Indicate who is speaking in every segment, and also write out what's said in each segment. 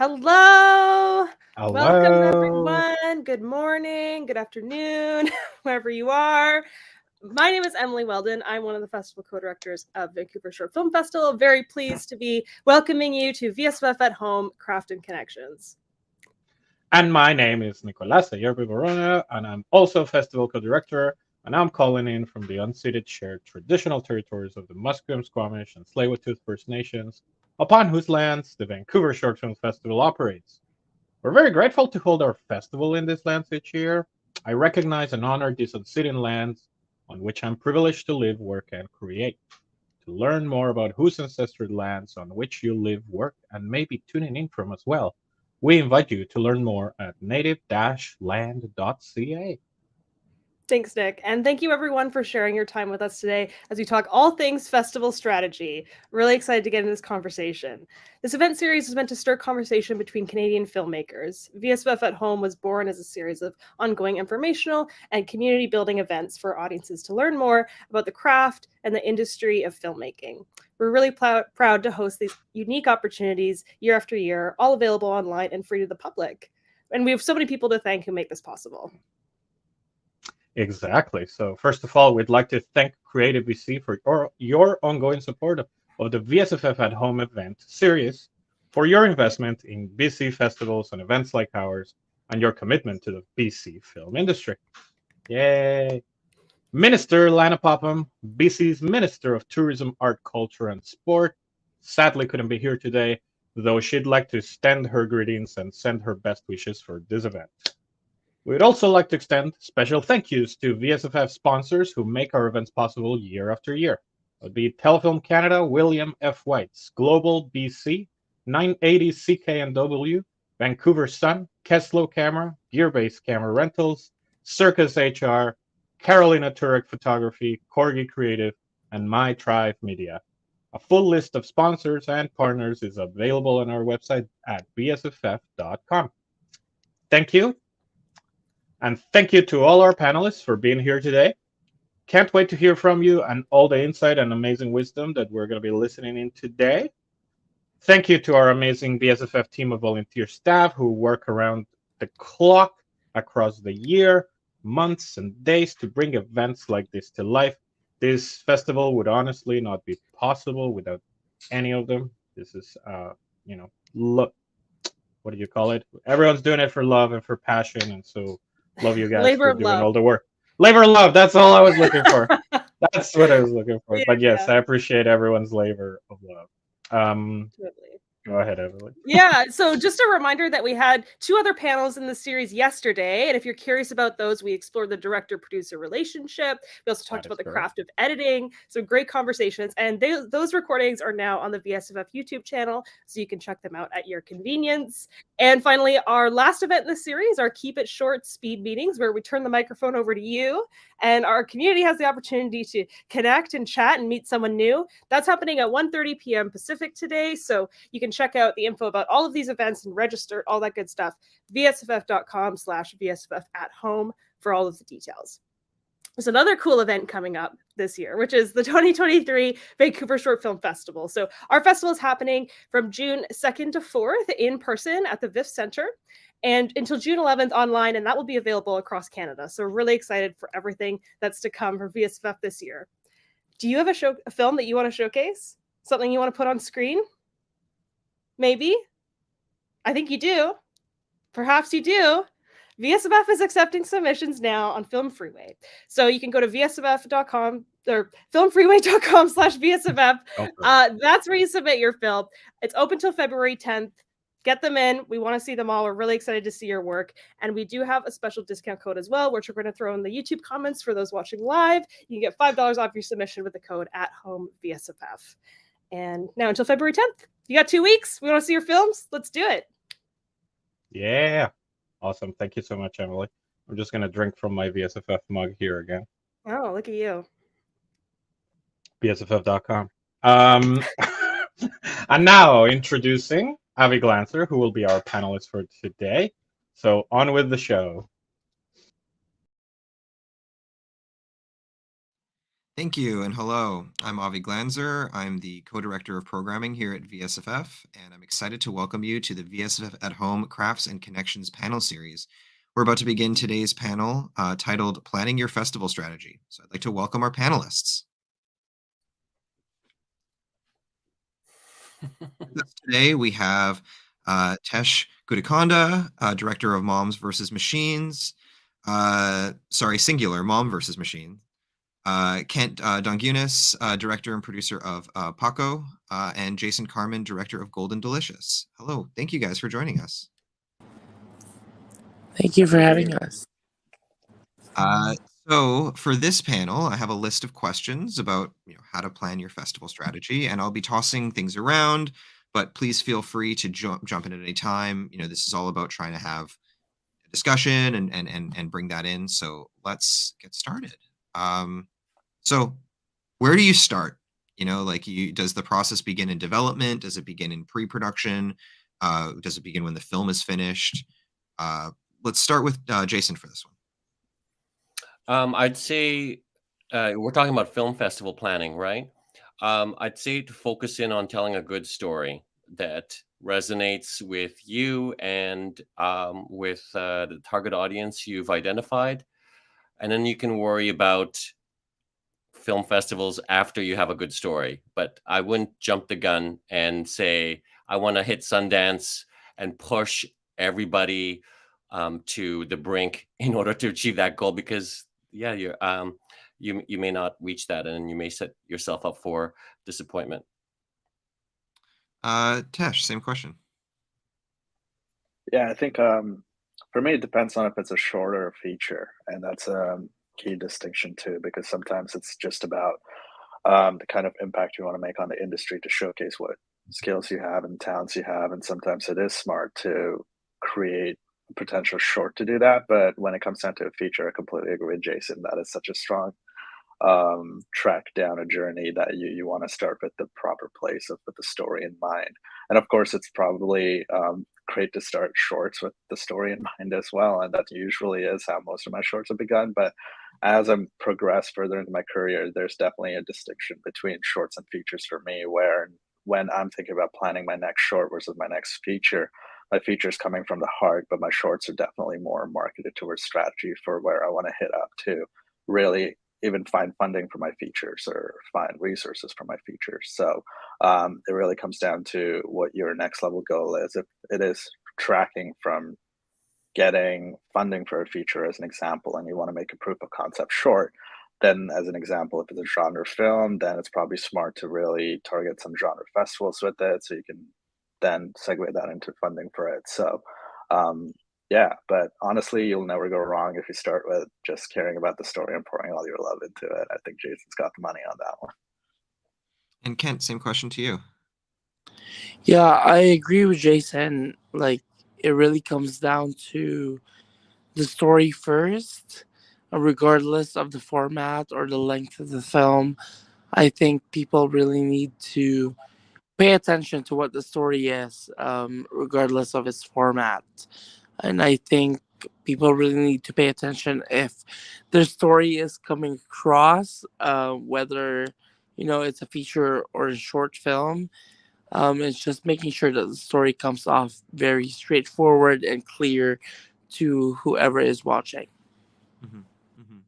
Speaker 1: Hello. Welcome,
Speaker 2: Hello.
Speaker 1: everyone. Good morning, good afternoon, wherever you are. My name is Emily Weldon. I'm one of the festival co-directors of Vancouver Short Film Festival. Very pleased to be welcoming you to VSFF at Home, Craft and Connections.
Speaker 2: And my name is Nicolás Ayerbe Barona, and I'm also festival co-director, and I'm calling in from the unceded shared traditional territories of the Musqueam, Squamish, and Tsleil-Waututh First Nations, upon whose lands the Vancouver Short Film Festival operates. We're very grateful to hold our festival in these lands each year. I recognize and honor these unceded lands on which I'm privileged to live, work, and create. To learn more about whose ancestral lands on which you live, work, and maybe tuning in from as well, we invite you to learn more at native-land.ca.
Speaker 1: Thanks, Nick. And thank you, everyone, for sharing your time with us today as we talk all things festival strategy. Really excited to get into this conversation. This event series is meant to stir conversation between Canadian filmmakers. VSFF at Home was born as a series of ongoing informational and community building events for audiences to learn more about the craft and the industry of filmmaking. We're really proud to host these unique opportunities year after year, all available online and free to the public. And we have so many people to thank who make this possible.
Speaker 2: Exactly. So first of all, we'd like to thank Creative BC for your ongoing support of the VSFF at Home event series, for your investment in BC festivals and events like ours, and your commitment to the BC film industry. Yay! Minister Lana Popham, BC's Minister of Tourism, Art, Culture, and Sport, sadly couldn't be here today, though she'd like to extend her greetings and send her best wishes for this event. We'd also like to extend special thank yous to VSFF sponsors who make our events possible year after year. It would be Telefilm Canada, William F. White's, Global BC, 980 CKNW, Vancouver Sun, Keslow Camera, Gearbase Camera Rentals, Circus HR, Carolina Turek Photography, Corgi Creative, and My Tribe Media. A full list of sponsors and partners is available on our website at vsff.com. Thank you. And thank you to all our panelists for being here today. Can't wait to hear from you and all the insight and amazing wisdom that we're going to be listening in today. Thank you to our amazing VSFF team of volunteer staff who work around the clock across the year, months, and days to bring events like this to life. This festival would honestly not be possible without any of them. This is, look, what do you call it? Everyone's doing it for love and for passion, and so love you guys
Speaker 1: Labor
Speaker 2: for
Speaker 1: of
Speaker 2: doing
Speaker 1: love.
Speaker 2: all the work. Labor of love, that's all I was looking for. That's what I was looking for.
Speaker 1: Yeah.
Speaker 2: But yes, I appreciate everyone's labor of love.
Speaker 1: Totally.
Speaker 2: Go ahead, Evelyn.
Speaker 1: Yeah, so just a reminder that we had 2 other panels in the series yesterday, and if you're curious about those, we explored the director-producer relationship. We also talked about the craft of editing, so great conversations, and those recordings are now on the VSFF YouTube channel, so you can check them out at your convenience. And finally, our last event in the series, our Keep It Short speed meetings, where we turn the microphone over to you, and our community has the opportunity to connect and chat and meet someone new. That's happening at 1:30 p.m. Pacific today, so you can check out the info about all of these events and register, all that good stuff, vsff.com/VSFF at home for all of the details. There's another cool event coming up this year, which is the 2023 Vancouver Short Film Festival. So our festival is happening from June 2nd to 4th in person at the VIF Center and until June 11th online, and that will be available across Canada. So we're really excited for everything that's to come from VSFF this year. Do you have a film that you want to showcase? Something you want to put on screen? Maybe? I think you do. Perhaps you do. VSFF is accepting submissions now on Film Freeway. So you can go to vsff.com or filmfreeway.com/VSFF. That's where you submit your film. It's open till February 10th. Get them in. We want to see them all. We're really excited to see your work. And we do have a special discount code as well, which we're going to throw in the YouTube comments for those watching live. You can get $5 off your submission with the code @HomeVSFF. And now until February 10th. You got 2 weeks. We want to see your films. Let's do it.
Speaker 2: Yeah. Awesome. Thank you so much, Emily. I'm just going to drink from my VSFF mug here again.
Speaker 1: Oh, look at you.
Speaker 2: VSFF.com. And now introducing Avi Glancer, who will be our panelist for today. So on with the show.
Speaker 3: Thank you, and hello. I'm Avi Glanzer. I'm the co-director of programming here at VSFF, and I'm excited to welcome you to the VSFF at Home Crafts and Connections panel series. We're about to begin today's panel titled Planning Your Festival Strategy. So I'd like to welcome our panelists. With us today, we have Tesh Guttikonda, director of Moms versus Machines. Singular, Mom versus Machines. Kent Donguines, director and producer of Paco, and Jason Karman, director of Golden Delicious. Hello, thank you guys for joining us.
Speaker 4: Thank you for having us.
Speaker 3: So for this panel, I have a list of questions about how to plan your festival strategy, and I'll be tossing things around, but please feel free to jump in at any time. This is all about trying to have a discussion and bring that in. So let's get started. So where do you start? Does the process begin in development? Does it begin in pre-production? Does it begin when the film is finished? Let's start with Jason for this one.
Speaker 5: I'd say we're talking about film festival planning, right? I'd say to focus in on telling a good story that resonates with you and with the target audience you've identified. And then you can worry about film festivals after you have a good story. But I wouldn't jump the gun and say, I want to hit Sundance and push everybody to the brink in order to achieve that goal, because you may not reach that, and you may set yourself up for disappointment.
Speaker 3: Tesh, same question.
Speaker 6: Yeah, I think for me it depends on if it's a short or a feature, and that's a key distinction too, because sometimes it's just about the kind of impact you want to make on the industry to showcase what skills you have and talents you have, and sometimes it is smart to create a potential short to do that. But when it comes down to a feature, I completely agree with Jason. That is such a strong track down a journey that you want to start with the proper place of with the story in mind. And of course, it's probably great to start shorts with the story in mind as well. And that usually is how most of my shorts have begun. But as I progress further into my career, there's definitely a distinction between shorts and features for me, where when I'm thinking about planning my next short versus my next feature, my feature is coming from the heart, but my shorts are definitely more marketed towards strategy for where I want to hit up to really even find funding for my features or find resources for my features. So it really comes down to what your next level goal is. If it is tracking from getting funding for a feature as an example, and you want to make a proof of concept short, then as an example, if it's a genre film, then it's probably smart to really target some genre festivals with it, so you can then segue that into funding for it. So yeah, but honestly, you'll never go wrong if you start with just caring about the story and pouring all your love into it. I think Jason's got the money on that one.
Speaker 3: And Kent, same question to you.
Speaker 4: Yeah, I agree with Jason. Like, it really comes down to the story first, regardless of the format or the length of the film. I think people really need to pay attention to what the story is, regardless of its format. And I think people really need to pay attention if their story is coming across, whether it's a feature or a short film. It's just making sure that the story comes off very straightforward and clear to whoever is watching.
Speaker 3: Mm-hmm. Mm-hmm.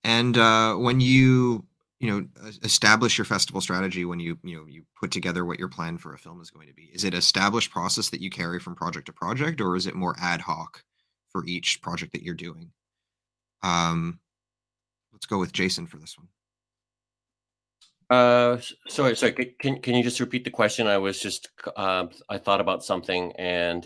Speaker 3: And when you establish your festival strategy, when you put together what your plan for a film is going to be, is it an established process that you carry from project to project, or is it more ad hoc for each project that you're doing? Let's go with Jason for this one.
Speaker 5: Sorry. Can you just repeat the question? I was just I thought about something, and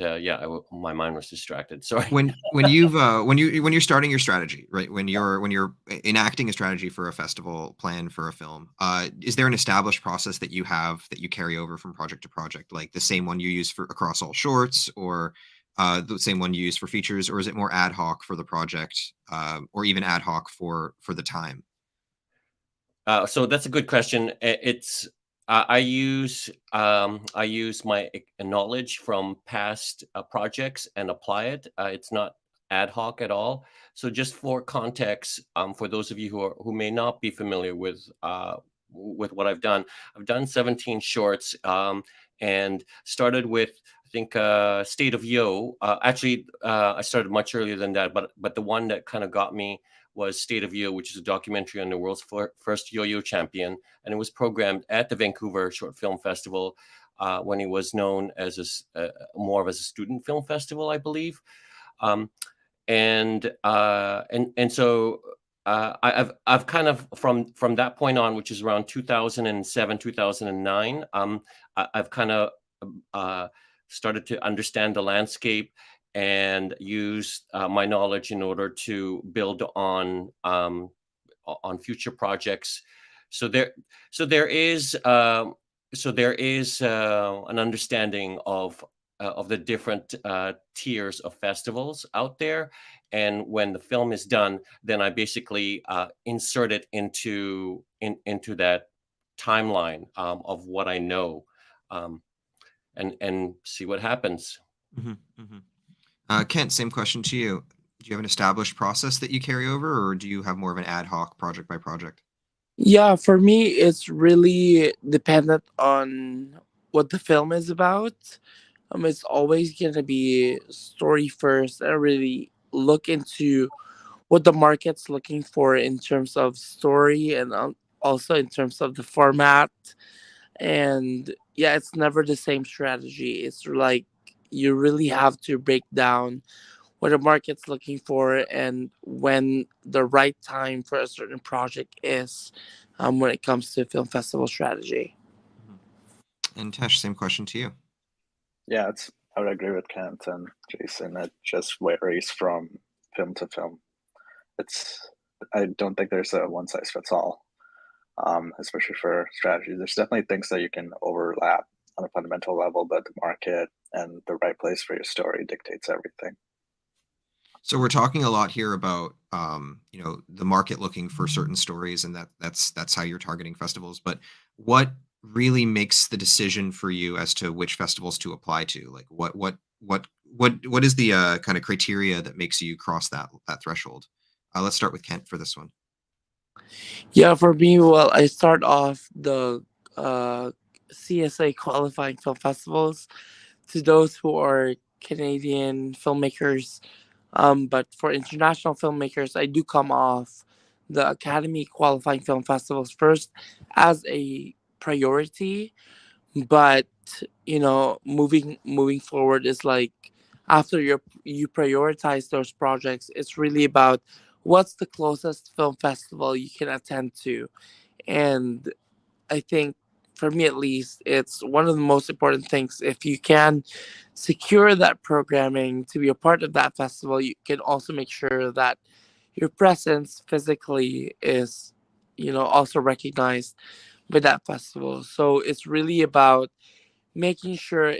Speaker 5: my mind was distracted. Sorry.
Speaker 3: When you're starting your strategy, right? When you're enacting a strategy for a festival plan for a film, is there an established process that you have that you carry over from project to project, like the same one you use for across all shorts, or the same one you use for features, or is it more ad hoc for the project, or even ad hoc for the time?
Speaker 5: So that's a good question. It's I use my knowledge from past projects and apply it. It's not ad hoc at all. So just for context, for those of you who may not be familiar with what I've done 17 shorts, and started with, I think, State of Yo. Actually, I started much earlier than that, but the one that kind of got me was State of Yo, which is a documentary on the world's first yo-yo champion, and it was programmed at the Vancouver Short Film Festival when it was known as more of as a student film festival, I believe. And so I've kind of from that point on, which is around 2007, 2009, I've kind of started to understand the landscape and use my knowledge in order to build on future projects. So there is an understanding of the different tiers of festivals out there, and when the film is done, then I basically insert it into that timeline of what I know, and see what happens.
Speaker 3: Kent, same question to you. Do you have an established process that you carry over, or do you have more of an ad hoc project by project?
Speaker 4: Yeah, for me, it's really dependent on what the film is about. It's always going to be story first. I really look into what the market's looking for in terms of story, and also in terms of the format. And yeah, it's never the same strategy. It's like you really have to break down what the market's looking for and when the right time for a certain project is, when it comes to film festival strategy.
Speaker 3: And Tesh, same question to you.
Speaker 6: Yeah, I would agree with Kent and Jason. It just varies from film to film. I don't think there's a one size fits all, especially for strategy. There's definitely things that you can overlap on a fundamental level, but the market and the right place for your story dictates everything.
Speaker 3: So we're talking a lot here about the market looking for certain stories, and that's how you're targeting festivals. But what really makes the decision for you as to which festivals to apply to? Like what is the kind of criteria that makes you cross that threshold? Let's start with Kent for this one.
Speaker 4: Yeah, for me, well, I start off the CSA qualifying film festivals to those who are Canadian filmmakers. But for international filmmakers, I do come off the Academy qualifying film festivals first as a priority. But moving forward is like, after you prioritize those projects, it's really about what's the closest film festival you can attend to. And I think, for me at least, it's one of the most important things. If you can secure that programming to be a part of that festival, you can also make sure that your presence physically is, also recognized by that festival. So it's really about making sure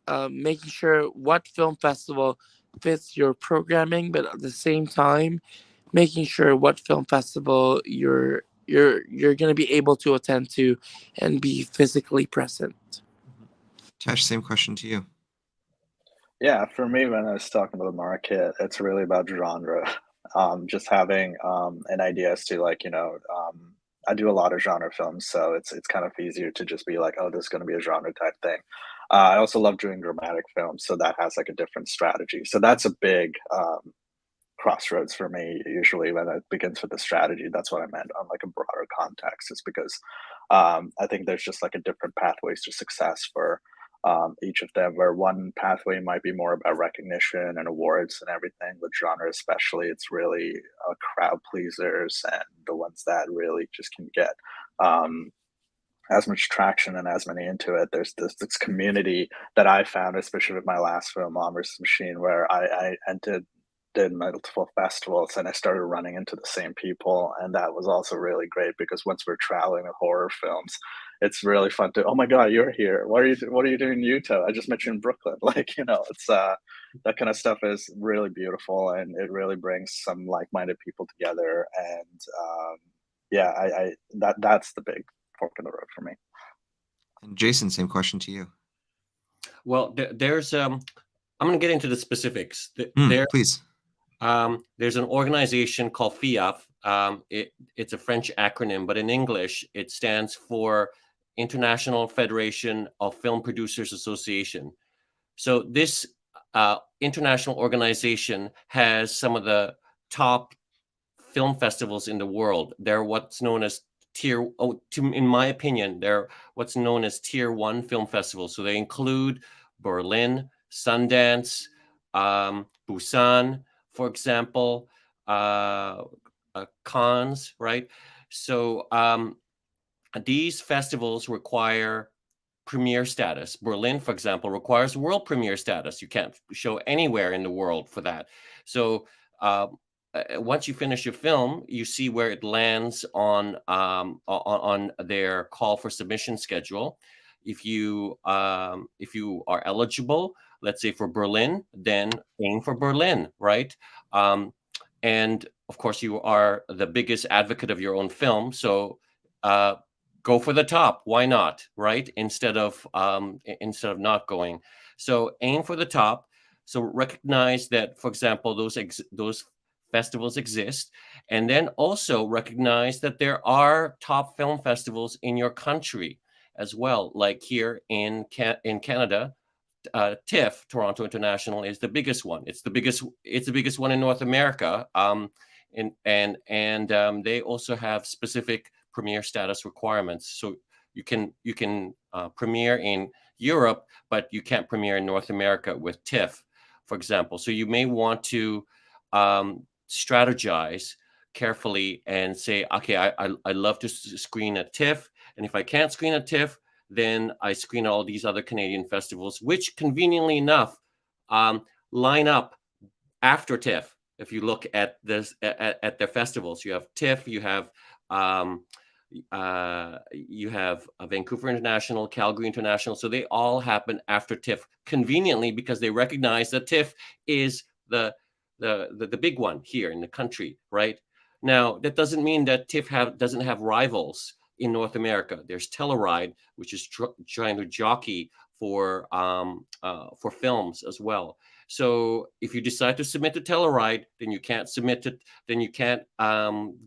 Speaker 4: what film festival fits your programming, but at the same time, making sure what film festival you're going to be able to attend to and be physically present.
Speaker 3: Tesh, same question to you.
Speaker 6: Yeah, for me, when I was talking about the market, it's really about genre. Just having an idea as to I do a lot of genre films, so it's kind of easier to just be like, oh, this is going to be a genre type thing. I also love doing dramatic films, so that has like a different strategy. So that's a big crossroads for me. Usually, when it begins with the strategy, that's what I meant on like a broader context. Is because I think there's just like a different pathways to success for each of them, where one pathway might be more about recognition and awards and everything. With genre especially, it's really crowd pleasers and the ones that really just can get as much traction and as many into it. There's this community that I found, especially with my last film, Mom vs. Machine, where I did multiple festivals and I started running into the same people, and that was also really great because once we're traveling with horror films, it's really fun to, oh my god, you're here, what are you doing in Utah? I just met you in Brooklyn. It's that kind of stuff is really beautiful, and it really brings some like-minded people together. And that's the big fork in the road for me.
Speaker 3: And Jason, same question to you.
Speaker 5: Well, there's I'm going to get into the specifics.
Speaker 3: Please.
Speaker 5: There's an organization called FIAF. It's a French acronym, but in English, it stands for International Federation of Film Producers Association. So this international organization has some of the top film festivals in the world. They're what's known as in my opinion, they're what's known as tier 1 film festivals. So they include Berlin, Sundance, Busan, for example, Cannes, right? So these festivals require premiere status. Berlin, for example, requires world premiere status. You can't show anywhere in the world for that. So once you finish your film, you see where it lands on their call for submission schedule. If you are eligible, let's say for Berlin, then aim for Berlin, right? And of course, you are the biggest advocate of your own film, so go for the top. Why not, right? Instead of not going. So aim for the top. So recognize that, for example, those festivals exist, and then also recognize that there are top film festivals in your country as well. Like here in Canada, TIFF, Toronto International, is the biggest one. It's the biggest one in North America. And they also have specific premiere status requirements. So you can premiere in Europe, but you can't premiere in North America with TIFF, for example. So you may want to strategize carefully and say, okay, I love to screen at TIFF, and if I can't screen at TIFF, then I screen all these other Canadian festivals, which conveniently enough line up after TIFF. If you look at this at their festivals, you have TIFF, you have Vancouver International, Calgary International, so they all happen after TIFF conveniently because they recognize that TIFF is the big one here in the country, right? Now, that doesn't mean that TIFF doesn't have rivals in North America. There's Telluride, which is trying to jockey for films as well. So if you decide to submit to Telluride, then you can't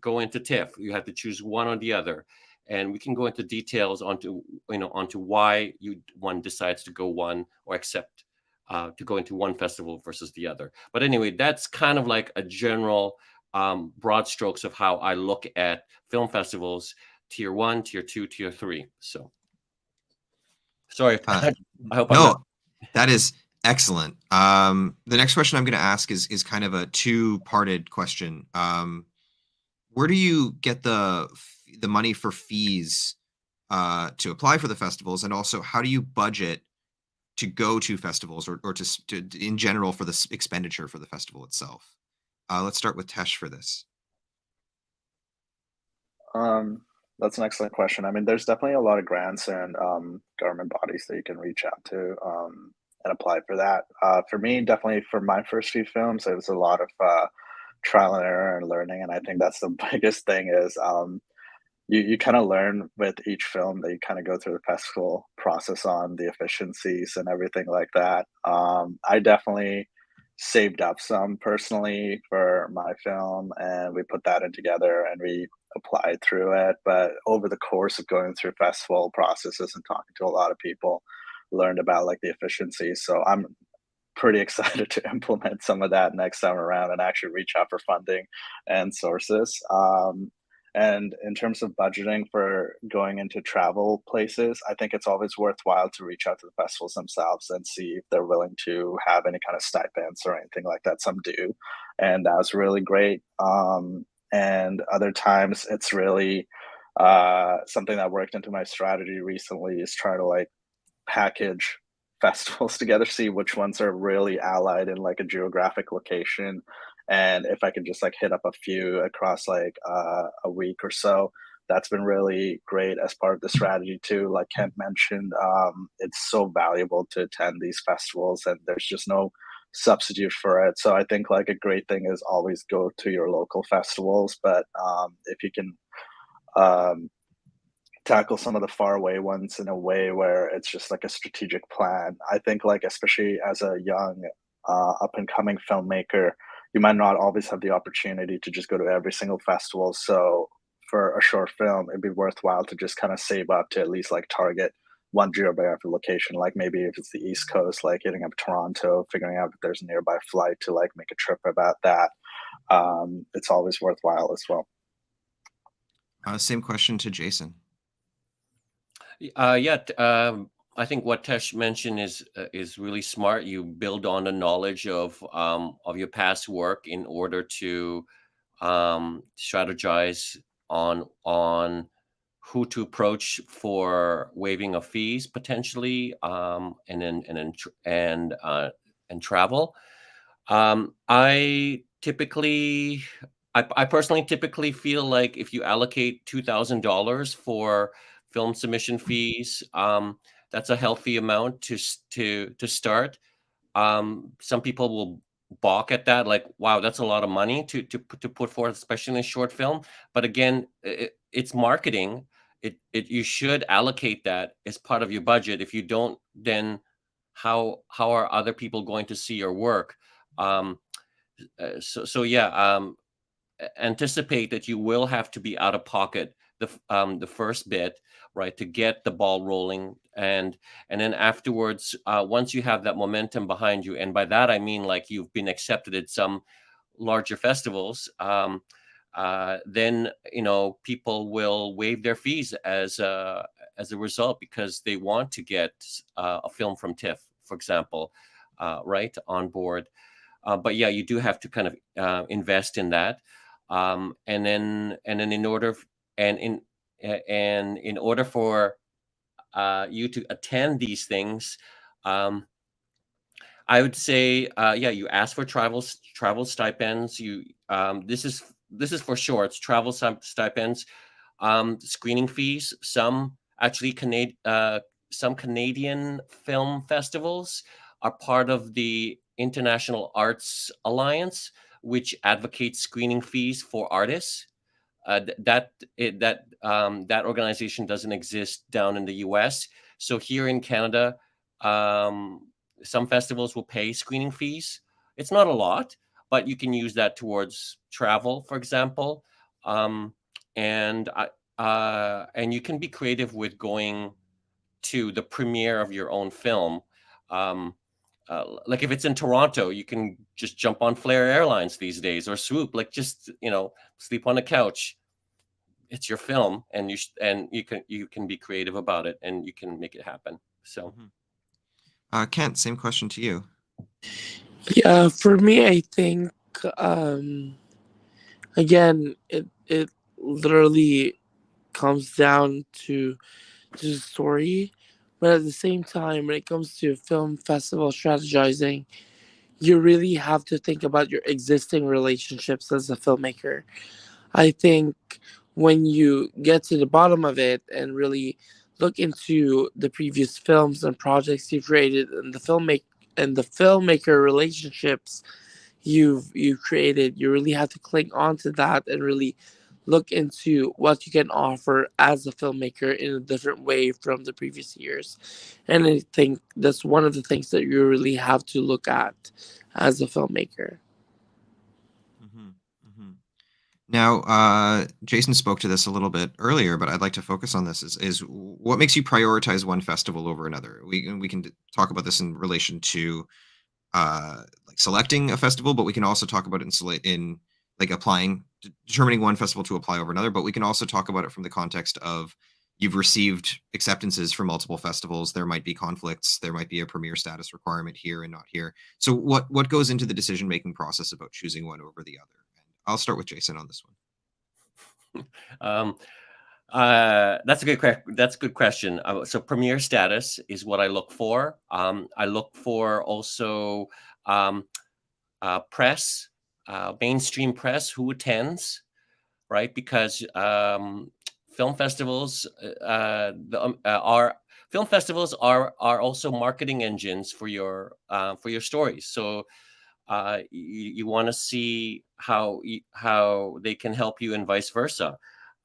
Speaker 5: go into TIFF. You have to choose one or the other. And we can go into details onto why one decides to go one or accept to go into one festival versus the other. But anyway, that's kind of like a general broad strokes of how I look at film festivals, tier 1, tier 2, tier 3. So sorry. I hope
Speaker 3: that is excellent. The next question I'm going to ask is kind of a two-parted question. Where do you get the money for fees to apply for the festivals, and also how do you budget to go to festivals or to in general for the expenditure for the festival itself? Let's start with Tesh for this.
Speaker 6: That's an excellent question. I mean, there's definitely a lot of grants and government bodies that you can reach out to and apply for that. For me, definitely for my first few films, it was a lot of trial and error and learning, and I think that's the biggest thing is you kind of learn with each film that you kind of go through the festival process on the efficiencies and everything like that. I definitely saved up some personally for my film, and we put that in together and we applied through it. But over the course of going through festival processes and talking to a lot of people, learned about like the efficiencies. So I'm pretty excited to implement some of that next time around and actually reach out for funding and sources. And in terms of budgeting for going into travel places, I think it's always worthwhile to reach out to the festivals themselves and see if they're willing to have any kind of stipends or anything like that. Some do, and that was really great. And other times it's really something that worked into my strategy recently is trying to like package festivals together, see which ones are really allied in like a geographic location, and if I could just like hit up a few across like a week or so. That's been really great as part of the strategy too. Like Kent mentioned, it's so valuable to attend these festivals, and there's just no substitute for it. So I think like a great thing is always go to your local festivals, but if you can tackle some of the far away ones in a way where it's just like a strategic plan. I think like especially as a young up and coming filmmaker, you might not always have the opportunity to just go to every single festival. So for a short film, it'd be worthwhile to just kind of save up to at least like target one geographic location. Like maybe if it's the East Coast, like hitting up Toronto, figuring out if there's a nearby flight to like make a trip about that. It's always worthwhile as well.
Speaker 3: Same question to Jason.
Speaker 5: I think what Tesh mentioned is really smart. You build on the knowledge of your past work in order to strategize on who to approach for waiving of fees potentially, and travel. I personally typically feel like if you allocate $2,000 for film submission fees, that's a healthy amount to start. Some people will balk at that, like, wow, that's a lot of money to put forth, especially in a short film. But again, it's marketing. You should allocate that as part of your budget. If you don't, then how are other people going to see your work? Anticipate that you will have to be out of pocket the first bit, right, to get the ball rolling, and then afterwards, once you have that momentum behind you, and by that I mean like you've been accepted at some larger festivals, then people will waive their fees as a result, because they want to get a film from TIFF, for example, right, on board. But yeah, you do have to kind of invest in that, and then in order for you to attend these things, I would say, you ask for travel stipends. This is for sure. It's travel stipends, screening fees. Some Canadian film festivals are part of the International Arts Alliance, which advocates screening fees for artists. That organization doesn't exist down in the US. So here in Canada, some festivals will pay screening fees. It's not a lot, but you can use that towards travel, for example. And you can be creative with going to the premiere of your own film. Like if it's in Toronto, you can just jump on Flair Airlines these days, or Swoop, like just, sleep on the couch. It's your film, and you can be creative about it, and you can make it happen. So,
Speaker 3: Kent, same question to you.
Speaker 4: Yeah, for me, I think again, it literally comes down to the story, but at the same time, when it comes to film festival strategizing, you really have to think about your existing relationships as a filmmaker. I think when you get to the bottom of it and really look into the previous films and projects you've created and the filmmaker relationships you've created, you really have to cling on to that and really look into what you can offer as a filmmaker in a different way from the previous years. And I think that's one of the things that you really have to look at as a filmmaker.
Speaker 3: Now, Jason spoke to this a little bit earlier, but I'd like to focus on this: is what makes you prioritize one festival over another? We can talk about this in relation to like selecting a festival, but we can also talk about it in like determining one festival to apply over another. But we can also talk about it from the context of you've received acceptances from multiple festivals. There might be conflicts. There might be a premiere status requirement here and not here. So what goes into the decision-making process about choosing one over the other? I'll start with Jason on this one.
Speaker 5: That's a good question. So premiere status is what I look for. I look for also press, mainstream press, who attends, right? Because film festivals are also marketing engines for your stories. So you want to see how they can help you, and vice versa.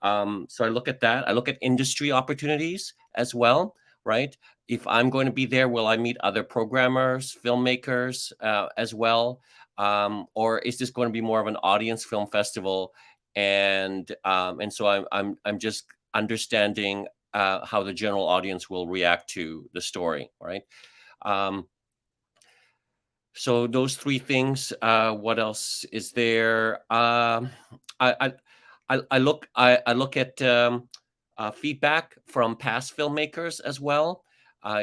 Speaker 5: So I look at that. I look at industry opportunities as well, right? If I'm going to be there, will I meet other programmers, filmmakers as well? or is this going to be more of an audience film festival? And so I'm just understanding how the general audience will react to the story, right? So those three things. What else is there? I look at feedback from past filmmakers as well.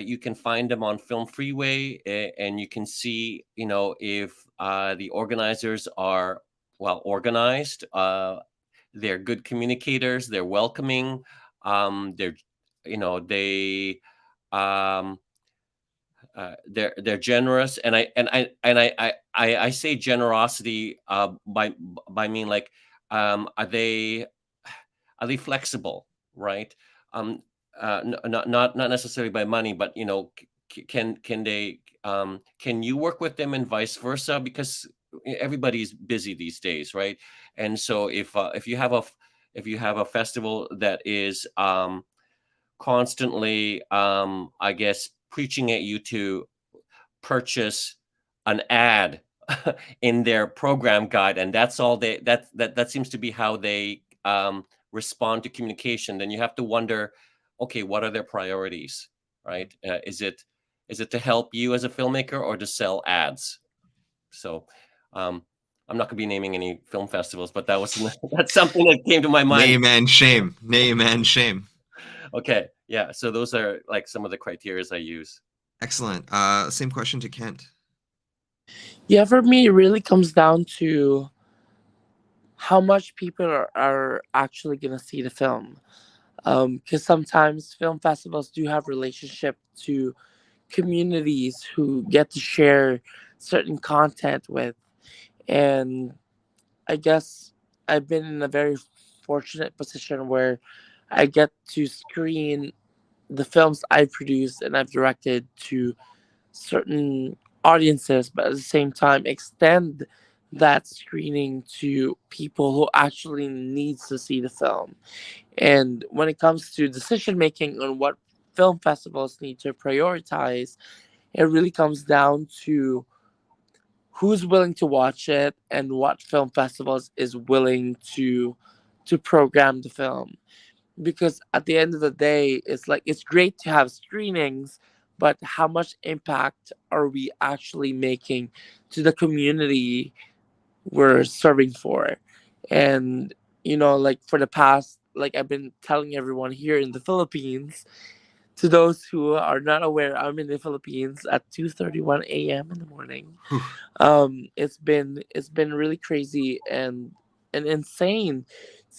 Speaker 5: You can find them on Film Freeway, and you can see, if the organizers are well organized. They're good communicators. They're welcoming. They're, they're generous, and I say generosity by mean, like, are they flexible, right? Not necessarily by money, but can they can you work with them and vice versa, because everybody's busy these days, right? And so if you have a festival that is constantly, I guess, preaching at you to purchase an ad in their program guide, and that's all that seems to be how they respond to communication, then you have to wonder, okay, what are their priorities, right? Is it to help you as a filmmaker, or to sell ads? So I'm not going to be naming any film festivals, but that's something that came to my mind.
Speaker 3: Name and shame. Name and shame.
Speaker 5: Okay, yeah. So those are like some of the criteria I use.
Speaker 3: Excellent. Same question to Kent.
Speaker 4: Yeah, for me, it really comes down to how much people are actually going to see the film. Because sometimes film festivals do have relationship to communities who get to share certain content with. And I guess I've been in a very fortunate position where I get to screen the films I've produced and I've directed to certain audiences, but at the same time extend that screening to people who actually needs to see the film. And when it comes to decision making on what film festivals need to prioritize, it really comes down to who's willing to watch it and what film festivals is willing to program the film. Because at the end of the day, it's like it's great to have screenings, but how much impact are we actually making to the community we're serving for? And like for the past, like I've been telling everyone here in the Philippines, to those who are not aware, I'm in the Philippines at 2:31 a.m. in the morning. It's been really crazy and insane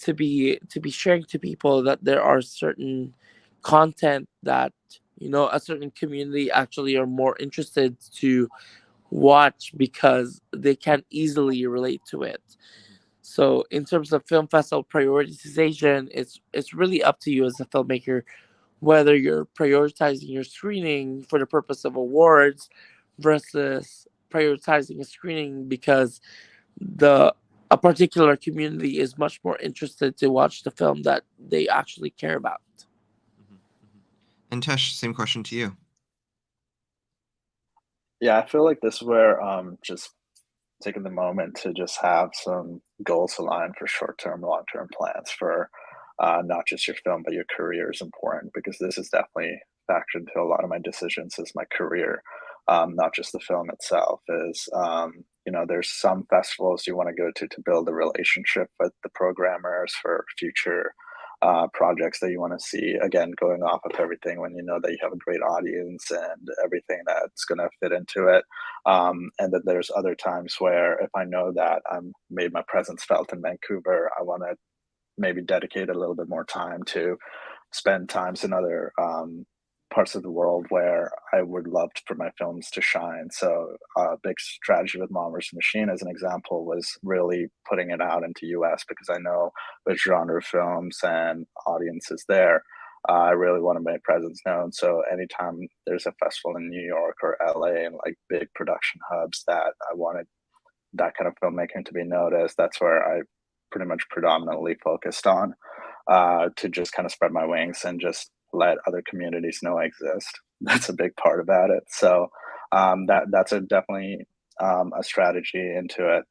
Speaker 4: to be sharing to people that there are certain content that a certain community actually are more interested to watch because they can easily relate to it. So in terms of film festival prioritization, it's really up to you as a filmmaker whether you're prioritizing your screening for the purpose of awards versus prioritizing a screening because the a particular community is much more interested to watch the film that they actually care about.
Speaker 3: And Tesh, same question to you.
Speaker 6: Yeah, I feel like this is where just taking the moment to just have some goals aligned for short-term, long-term plans for not just your film, but your career is important, because this is definitely factored into a lot of my decisions as my career, not just the film itself. There's some festivals you want to go to build a relationship with the programmers for future projects that you want to see. Again, going off of everything when you know that you have a great audience and everything that's going to fit into it. And then there's other times where if I know that I'm made my presence felt in Vancouver, I want to maybe dedicate a little bit more time to spend times in other parts of the world where I would love for my films to shine. So a big strategy with Mom vs. Machine, as an example, was really putting it out into US, because I know which genre of films and audiences there. I really want to make presence known. So anytime there's a festival in New York or LA and like big production hubs that I wanted that kind of filmmaking to be noticed, that's where I pretty much predominantly focused on, to just kind of spread my wings and just let other communities know I exist. That's a big part about it. So that's a definitely a strategy into it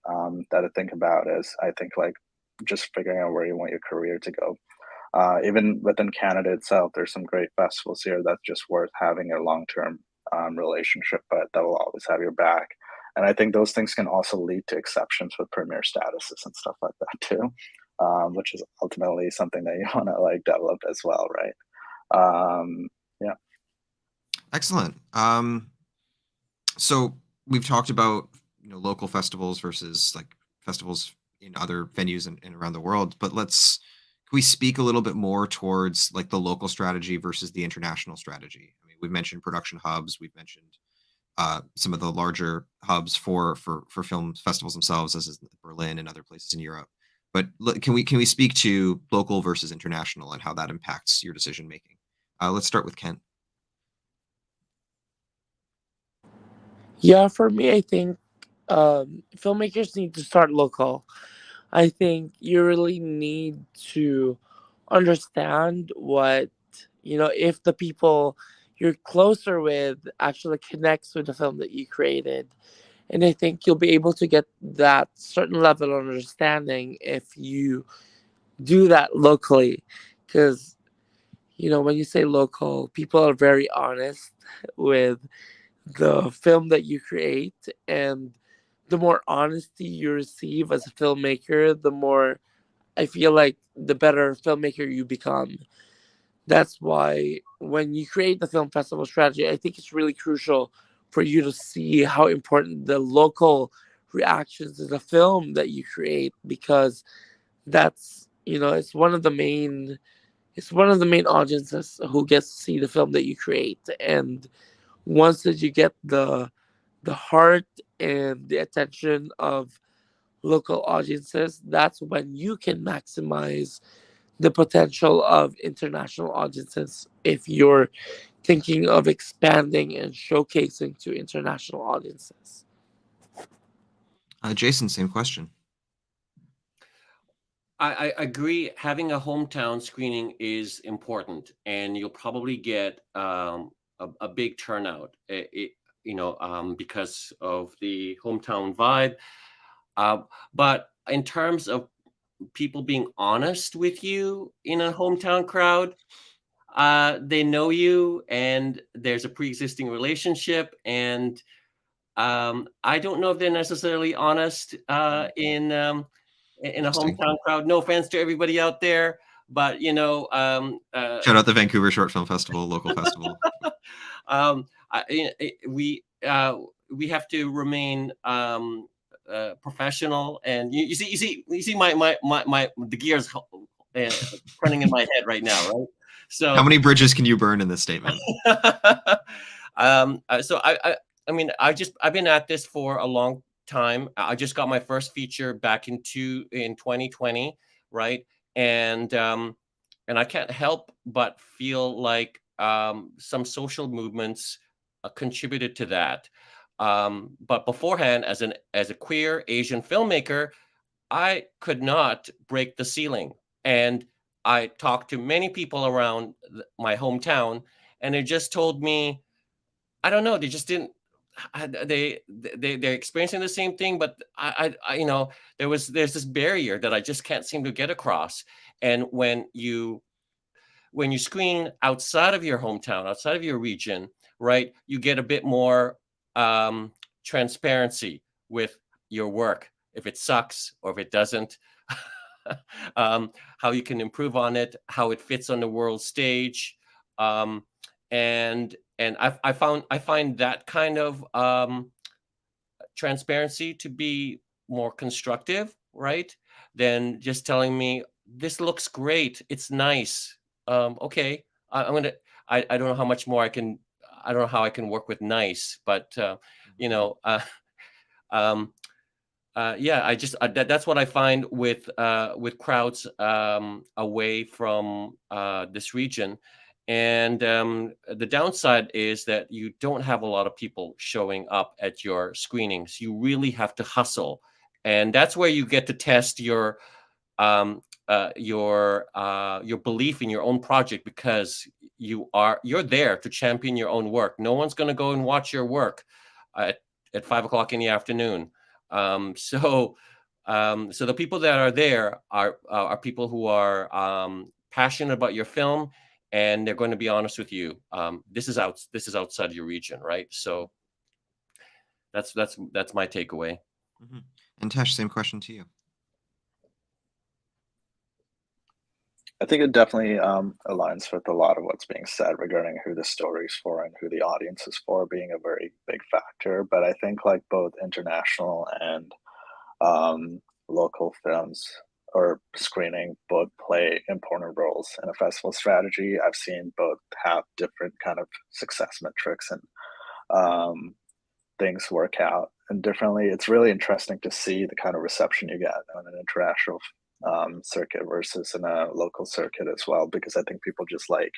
Speaker 6: that I think about is, I think, like, just figuring out where you want your career to go. Even within Canada itself, there's some great festivals here that's just worth having a long-term relationship, but that will always have your back. And I think those things can also lead to exceptions with premier statuses and stuff like that too, which is ultimately something that you want to like develop as well, right? Yeah.
Speaker 3: Excellent. So we've talked about local festivals versus like festivals in other venues and around the world, but can we speak a little bit more towards like the local strategy versus the international strategy? I mean, we've mentioned production hubs, we've mentioned some of the larger hubs for film festivals themselves, as is Berlin and other places in Europe. But can we speak to local versus international and how that impacts your decision making? Let's start with Kent.
Speaker 4: Yeah, for me, I think filmmakers need to start local. I think you really need to understand what, if the people you're closer with actually connects with the film that you created. And I think you'll be able to get that certain level of understanding if you do that locally. Because, when you say local, people are very honest with the film that you create. And the more honesty you receive as a filmmaker, the more I feel like the better filmmaker you become. That's why when you create the film festival strategy, I think it's really crucial for you to see how important the local reactions to the film that you create, because that's it's one of the main audiences who gets to see the film that you create. And once that you get the heart and the attention of local audiences, that's when you can maximize the potential of international audiences if you're thinking of expanding and showcasing to international audiences.
Speaker 3: Jason, same question.
Speaker 5: I agree. Having a hometown screening is important, and you'll probably get a big turnout. Because of the hometown vibe. But in terms of people being honest with you in a hometown crowd, they know you, and there's a pre-existing relationship, and I don't know if they're necessarily honest in a hometown crowd. No offense to everybody out there, but
Speaker 3: shout out the Vancouver Short Film Festival, local festival.
Speaker 5: We have to remain professional, and you see my the gears running in my head right now, right? So
Speaker 3: how many bridges can you burn in this statement?
Speaker 5: So I've been at this for a long time. I just got my first feature back in 2020, right? And I can't help but feel like some social movements contributed to that. But beforehand, as a queer Asian filmmaker, I could not break the ceiling. And I talked to many people around my hometown, and they just told me, I don't know, they just didn't. They're experiencing the same thing, but there's this barrier that I just can't seem to get across. And when you screen outside of your hometown, outside of your region, right, you get a bit more transparency with your work, if it sucks or if it doesn't, how you can improve on it, how it fits on the world stage, and I find that kind of transparency to be more constructive, right, than just telling me this looks great, it's nice. Okay, I don't know how much more I don't know how I can work with nice, but that's what I find with crowds away from this region. And the downside is that you don't have a lot of people showing up at your screenings. You really have to hustle, and that's where you get to test your belief in your own project, because you're there to champion your own work. No one's going to go and watch your work at 5 o'clock in the afternoon. So the people that are there are people who are passionate about your film, and they're going to be honest with you. This is outside your region, right? So that's my takeaway.
Speaker 3: Mm-hmm. And Tesh, same question to you.
Speaker 6: I think it definitely aligns with a lot of what's being said regarding who the story is for and who the audience is for being a very big factor. But I think like both international and local films or screening both play important roles in a festival strategy. I've seen both have different kind of success metrics and things work out and differently. It's really interesting to see the kind of reception you get on an international circuit versus in a local circuit as well, because I think people just like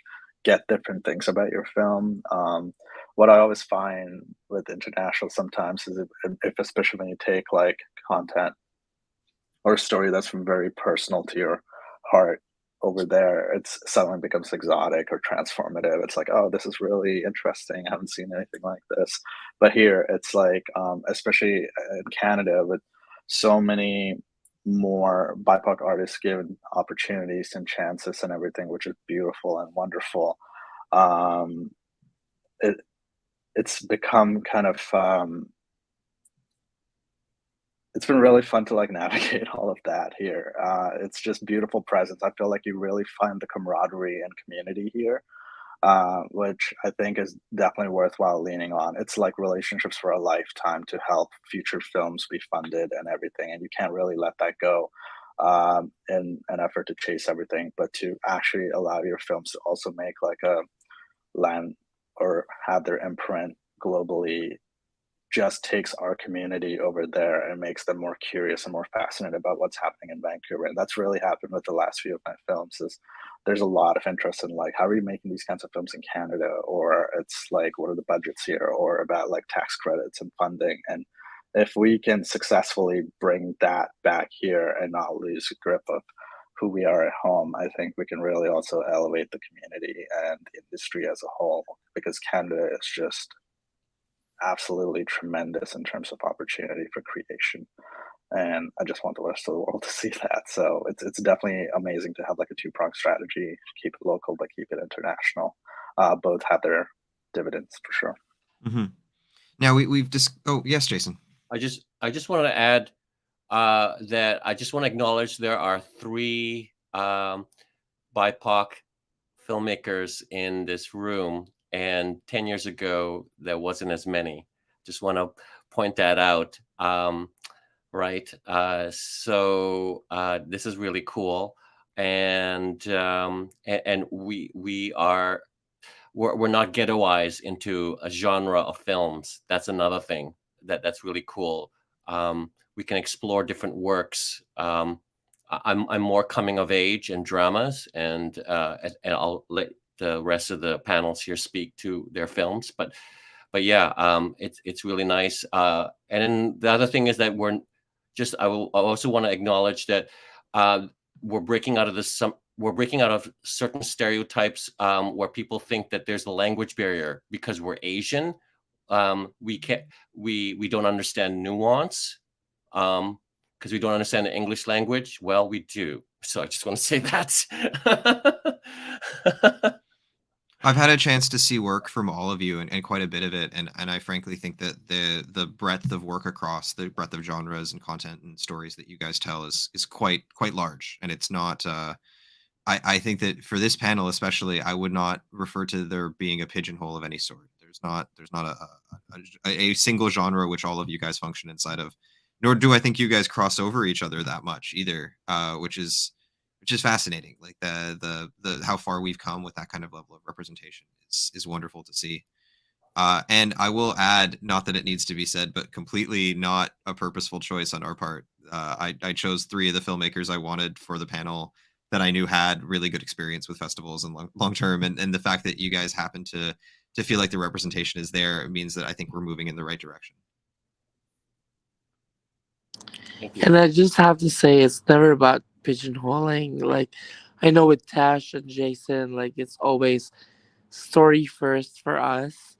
Speaker 6: get different things about your film. What I always find with international sometimes is if especially when you take like content or a story that's from very personal to your heart over there, it's suddenly becomes exotic or transformative. It's like, oh, this is really interesting. I haven't seen anything like this. But here it's like, especially in Canada with so many more BIPOC artists given opportunities and chances and everything, which is beautiful and wonderful. It's become kind of it's been really fun to like navigate all of that here. It's just beautiful presence. I feel like you really find the camaraderie and community here, which I think is definitely worthwhile leaning on. It's like relationships for a lifetime to help future films be funded and everything, and you can't really let that go in an effort to chase everything, but to actually allow your films to also make like a land or have their imprint globally just takes our community over there and makes them more curious and more fascinated about what's happening in Vancouver. And that's really happened with the last few of my films. Is there's a lot of interest in like, how are you making these kinds of films in Canada? Or it's like, what are the budgets here? Or about like tax credits and funding. And if we can successfully bring that back here and not lose grip of who we are at home, I think we can really also elevate the community and the industry as a whole, because Canada is just absolutely tremendous in terms of opportunity for creation, and I just want the rest of the world to see that. So it's definitely amazing to have like a two-pronged strategy: keep it local but keep it international. Both have their dividends for sure.
Speaker 3: Mm-hmm. Now we've just oh yes, Jason.
Speaker 5: I just wanted to add that I just want to acknowledge there are 3 BIPOC filmmakers in this room, and 10 years ago there wasn't as many. Just want to point that out. Right. So this is really cool, and we're not ghettoized into a genre of films. That's another thing that's really cool. We can explore different works. I'm more coming of age in dramas, and I'll let the rest of the panels here speak to their films. But yeah, it's really nice. And then the other thing is that I also want to acknowledge that we're breaking out of certain stereotypes where people think that there's a language barrier because we're Asian. We don't understand nuance. Because we don't understand the English language. Well, we do. So I just want to say that.
Speaker 3: I've had a chance to see work from all of you and quite a bit of it. And I frankly think that the breadth of work across the breadth of genres and content and stories that you guys tell is quite large. And it's not, I think that for this panel, especially, I would not refer to there being a pigeonhole of any sort. There's not a single genre which all of you guys function inside of. Nor do I think you guys cross over each other that much either, which is fascinating. Like the how far we've come with that kind of level of representation is wonderful to see. And I will add, not that it needs to be said, but completely not a purposeful choice on our part. I chose 3 of the filmmakers I wanted for the panel that I knew had really good experience with festivals and long term, and the fact that you guys happen to feel like the representation is there means that I think we're moving in the right direction.
Speaker 4: And I just have to say, it's never about pigeonholing. Like, I know with Tesh and Jason, like, it's always story first for us.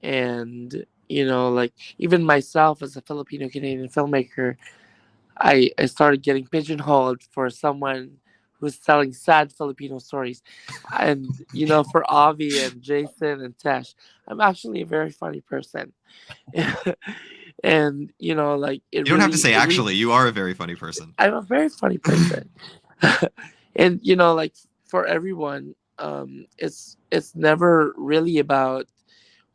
Speaker 4: And like even myself as a Filipino Canadian filmmaker, I started getting pigeonholed for someone who's telling sad Filipino stories. And, for Avi and Jason and Tesh, I'm actually a very funny person. And, like
Speaker 3: You don't have to say actually, you are a very funny person.
Speaker 4: I'm a very funny person. And, like for everyone, it's never really about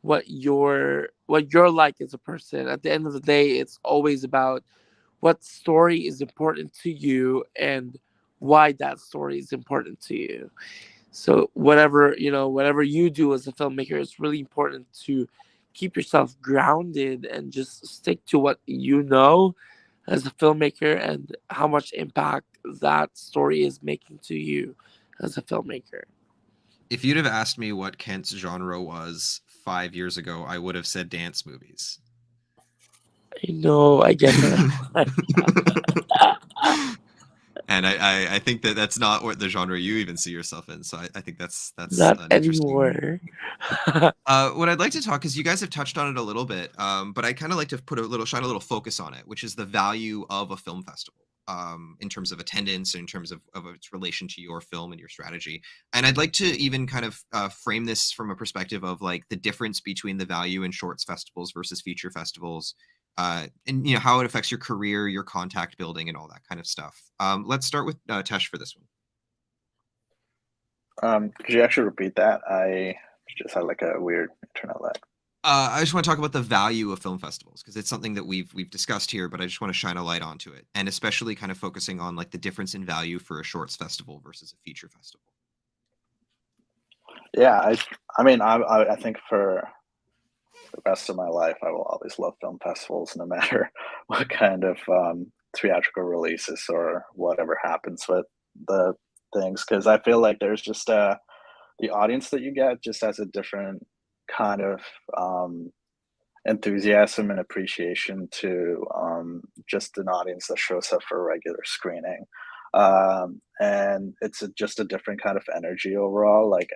Speaker 4: what you're like as a person. At the end of the day, it's always about what story is important to you and why that story is important to you. So whatever you do as a filmmaker, it's really important to keep yourself grounded and just stick to what you know as a filmmaker and how much impact that story is making to you as a filmmaker.
Speaker 3: If you'd have asked me what Kent's genre was 5 years ago, I would have said dance movies.
Speaker 4: I know, I get that.
Speaker 3: And I think that's not what the genre you even see yourself in. So I think that's
Speaker 4: Not
Speaker 3: an interesting.
Speaker 4: anymore.
Speaker 3: What I'd like to talk is you guys have touched on it a little bit, but I kind of like to shine a little focus on it, which is the value of a film festival. In terms of attendance, in terms of its relation to your film and your strategy. And I'd like to even kind of frame this from a perspective of like the difference between the value in shorts festivals versus feature festivals, and how it affects your career, your contact building, and all that kind of stuff. Let's start with Tesh for this one.
Speaker 6: Could you actually repeat that? I just had like a weird internet lag.
Speaker 3: I just want to talk about the value of film festivals because it's something that we've discussed here, but I just want to shine a light onto it, and especially kind of focusing on like the difference in value for a shorts festival versus a feature festival.
Speaker 6: Yeah, I mean, I think for the rest of my life, I will always love film festivals, no matter what kind of theatrical releases or whatever happens with the things, because I feel like there's just the audience that you get just has a different kind of enthusiasm and appreciation to just an audience that shows up for a regular screening. And it's just a different kind of energy overall. Like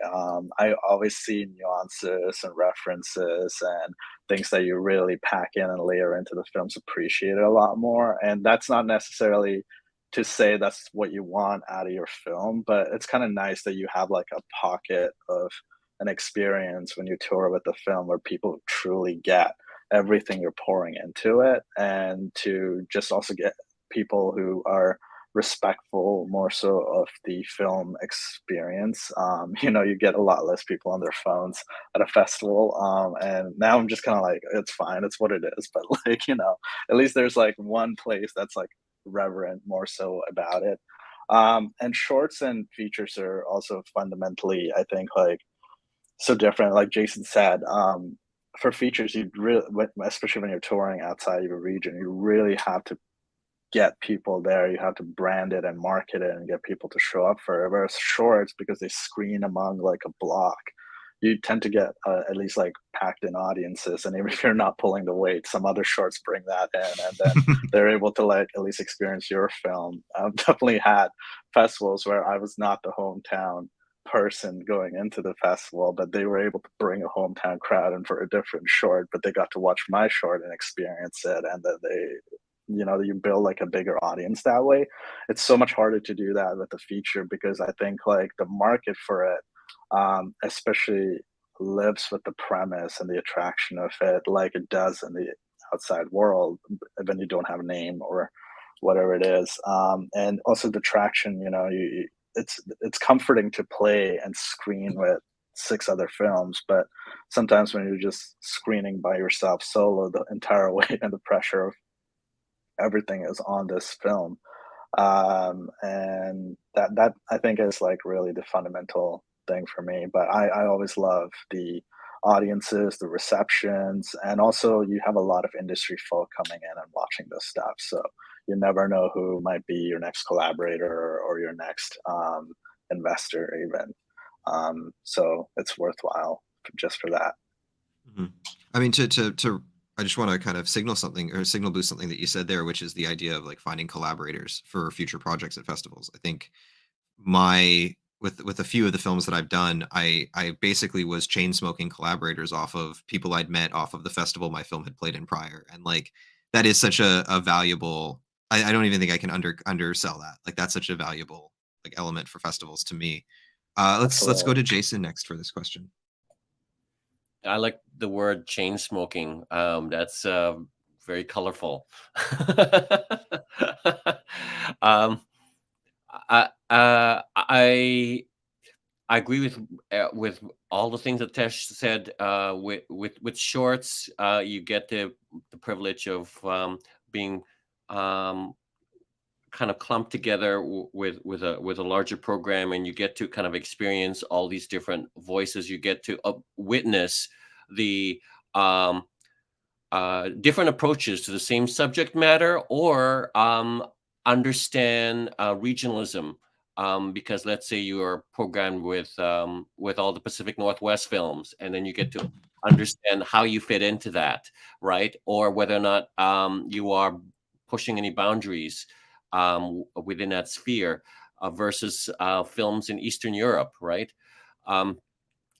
Speaker 6: I always see nuances and references and things that you really pack in and layer into the films appreciated a lot more. And that's not necessarily to say that's what you want out of your film, but it's kind of nice that you have like a pocket of an experience when you tour with the film where people truly get everything you're pouring into it, and to just also get people who are respectful more so of the film experience. You get a lot less people on their phones at a festival, and now I'm just kind of like, it's fine, it's what it is, but like, at least there's like one place that's like reverent more so about it. And shorts and features are also fundamentally, I think, like so different. Like Jason said, for features, you really, especially when you're touring outside your region, you really have to get people there. You have to brand it and market it and get people to show up for it. Whereas shorts, because they screen among like a block, you tend to get at least like packed in audiences. And even if you're not pulling the weight, some other shorts bring that in, and then they're able to like at least experience your film. I've definitely had festivals where I was not the hometown person going into the festival, but they were able to bring a hometown crowd in for a different short, but they got to watch my short and experience it, and that you build like a bigger audience that way. It's so much harder to do that with the feature, because I think like the market for it, especially lives with the premise and the attraction of it, like it does in the outside world when you don't have a name or whatever it is. And also the traction, it's comforting to play and screen with 6 other films, but sometimes when you're just screening by yourself solo, the entire weight and the pressure of everything is on this film. And that I think is like really the fundamental thing for me. But I always love the audiences, the receptions, and also you have a lot of industry folk coming in and watching this stuff. So you never know who might be your next collaborator or your next investor even. So it's worthwhile just for that.
Speaker 3: Mm-hmm. I mean, I just want to kind of signal boost something that you said there, which is the idea of like finding collaborators for future projects at festivals. I think my with a few of the films that I've done, I basically was chain smoking collaborators off of people I'd met off of the festival my film had played in prior, and like that is such a valuable. I don't even think I can undersell that. Like that's such a valuable like element for festivals to me. Let's go to Jason next for this question.
Speaker 5: I like the word chain smoking. That's very colorful. I agree with all the things that Tesh said. With shorts, you get the privilege of being kind of clumped together with a larger program, and you get to kind of experience all these different voices. You get to witness the different approaches to the same subject matter, or understand regionalism. Because let's say you are programmed with all the Pacific Northwest films, and then you get to understand how you fit into that, right? Or whether or not you are pushing any boundaries within that sphere versus films in Eastern Europe, right?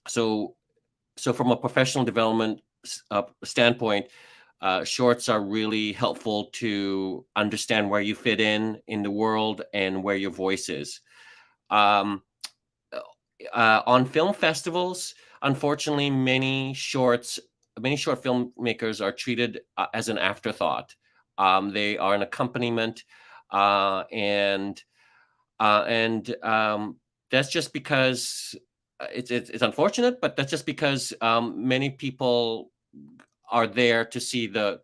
Speaker 5: So from a professional development standpoint, shorts are really helpful to understand where you fit in the world and where your voice is. On film festivals, unfortunately, many short filmmakers are treated as an afterthought. They are an accompaniment, and that's just because it's unfortunate, but that's just because many people are there to see the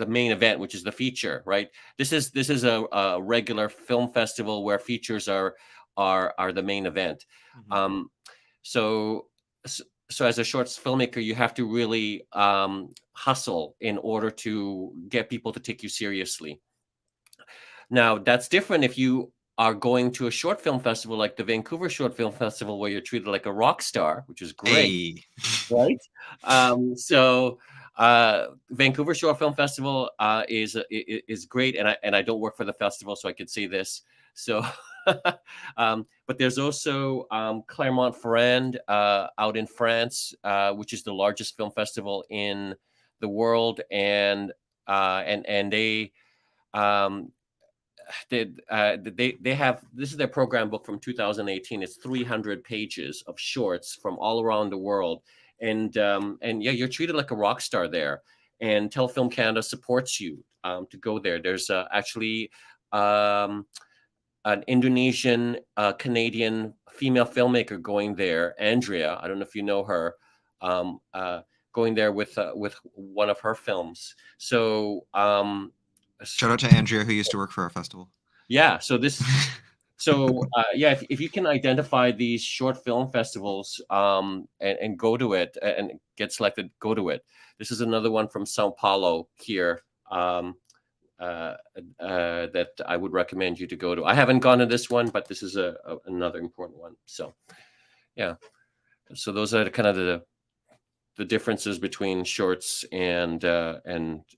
Speaker 5: main event, which is the feature, right? This is a regular film festival where features are the main event. Mm-hmm. So as a shorts filmmaker, you have to really hustle in order to get people to take you seriously. Now, that's different if you are going to a short film festival like the Vancouver Short Film Festival, where you're treated like a rock star, which is great, right? So Vancouver Short Film Festival is great, and I don't work for the festival, so I could say this. So, but there's also Clermont-Ferrand out in France, which is the largest film festival in the world, and they have, this is their program book from 2018. It's 300 pages of shorts from all around the world, and yeah, you're treated like a rock star there. And Telefilm Canada supports you to go there. There's actually an Indonesian Canadian female filmmaker going there, Andrea. I don't know if you know her. Going there with one of her films. So.
Speaker 3: Shout out to Andrea, who used to work for our festival.
Speaker 5: Yeah. So yeah, if you can identify these short film festivals and go to it and get selected, go to it. This is another one from Sao Paulo here that I would recommend you to go to. I haven't gone to this one, but this is another important one. So yeah. So those are kind of the differences between shorts and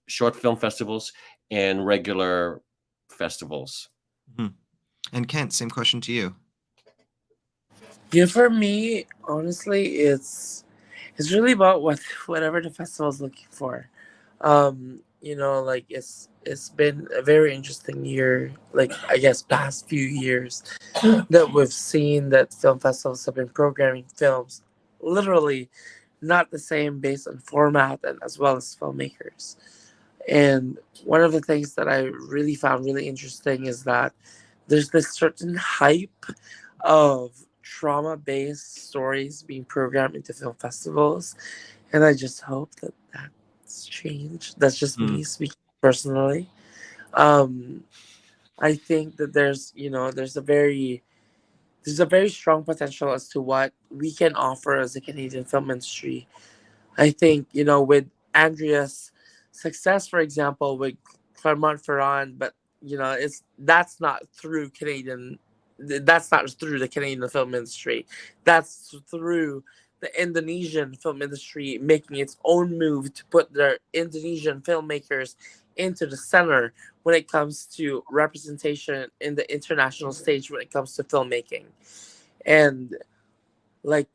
Speaker 5: short film festivals and regular festivals.
Speaker 3: Mm-hmm. And Kent, same question to you.
Speaker 4: Yeah, for me, honestly, it's really about whatever the festival is looking for. Like it's been a very interesting year, like I guess past few years, that we've seen that film festivals have been programming films literally not the same based on format and as well as filmmakers. And one of the things that I really found really interesting is that there's this certain hype of trauma-based stories being programmed into film festivals. And I just hope that that's changed. That's just me speaking personally. I think that there's a very strong potential as to what we can offer as a Canadian film industry. I think, with Andrea's success, for example, with Clermont-Ferrand, but that's not through the Canadian film industry. That's through the Indonesian film industry making its own move to put their Indonesian filmmakers into the center when it comes to representation in the international stage when it comes to filmmaking. And like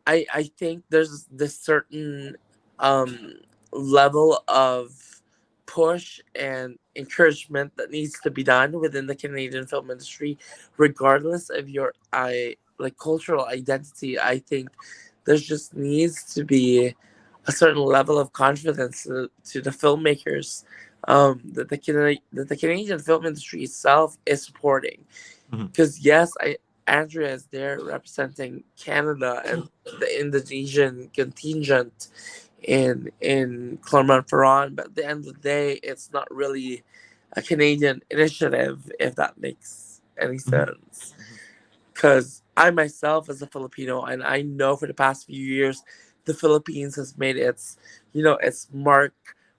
Speaker 4: I think there's this certain um level of push and encouragement that needs to be done within the Canadian film industry, regardless of your cultural identity. I think there's just needs to be a certain level of confidence to the filmmakers that the Canadian film industry itself is supporting.
Speaker 3: Mhm.
Speaker 4: Because yes, Andrea is there representing Canada and the Indonesian contingent in Clermont-Ferrand, but at the end of the day, it's not really a Canadian initiative, if that makes any sense. Because I myself, as a Filipino, and I know for the past few years, the Philippines has made its mark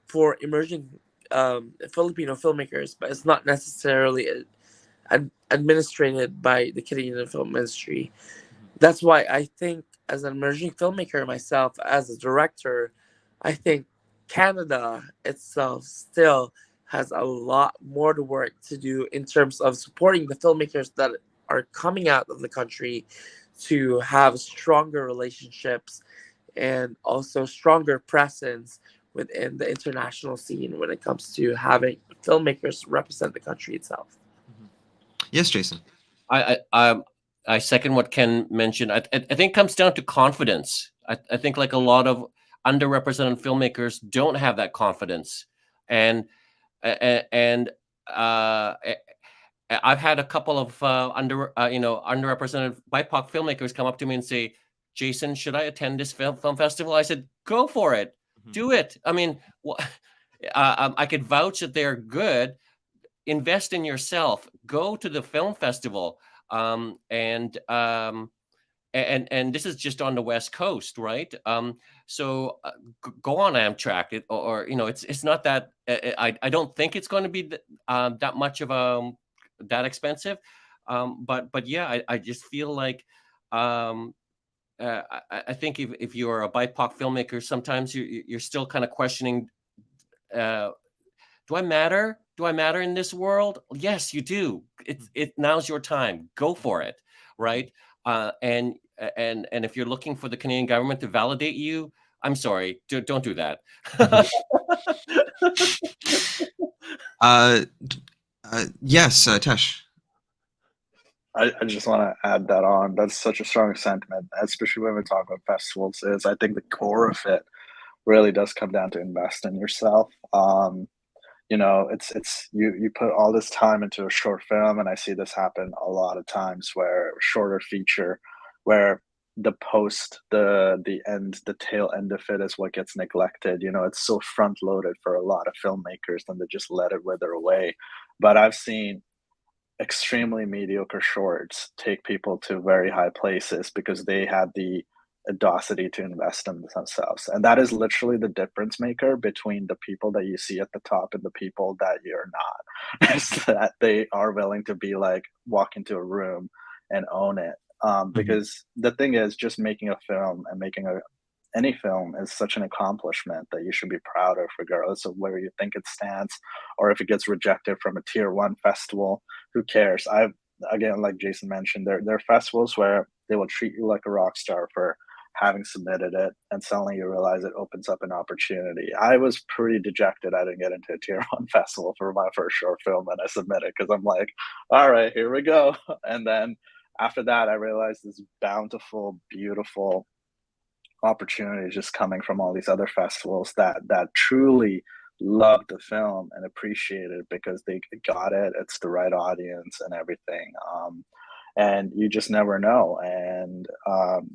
Speaker 4: for emerging Filipino filmmakers, but it's not necessarily administrated by the Canadian film industry. That's why I think, as an emerging filmmaker myself, as a director, I think Canada itself still has a lot more to work to do in terms of supporting the filmmakers that are coming out of the country to have stronger relationships and also stronger presence within the international scene when it comes to having filmmakers represent the country itself.
Speaker 3: Yes, Jason.
Speaker 5: I second what Ken mentioned. I think it comes down to confidence. I think like a lot of underrepresented filmmakers don't have that confidence, and I've had a couple of underrepresented BIPOC filmmakers come up to me and say, "Jason, should I attend this film festival?" I said, "Go for it, do it." I mean, I could vouch that they're good. Invest in yourself. Go to the film festival, and this is just on the West Coast, right? So go on Amtrak, or it's not that. I don't think it's going to be that much of that expensive, but yeah, I just feel like I think if you're a BIPOC filmmaker, sometimes you're still kind of questioning. Do I matter? Do I matter in this world? Yes, you do. Now's your time. Go for it, right? And if you're looking for the Canadian government to validate you, I'm sorry, don't do that.
Speaker 3: Yes, Tesh.
Speaker 6: I just want to add that on. That's such a strong sentiment, especially when we talk about festivals. Is I think the core of it really does come down to invest in yourself. It's you put all this time into a short film, and I see this happen a lot of times where shorter feature, where the end, the tail end of it is what gets neglected. It's so front loaded for a lot of filmmakers, and they just let it wither away. But I've seen extremely mediocre shorts take people to very high places because they had the audacity to invest in themselves. And that is literally the difference maker between the people that you see at the top and the people that you're not. Is that they are willing to be like walk into a room and own it. Because the thing is, just making a film and making any film is such an accomplishment that you should be proud of, regardless of where you think it stands, or if it gets rejected from a tier one festival. Who cares? Again, like Jason mentioned, there are festivals where they will treat you like a rock star for having submitted it, and suddenly you realize it opens up an opportunity. I was pretty dejected I didn't get into a tier one festival for my first short film, and I submitted because I'm like, all right, here we go. And then after that, I realized this bountiful, beautiful opportunities just coming from all these other festivals that truly love the film and appreciate it because they got it. It's the right audience and everything. And you just never know, and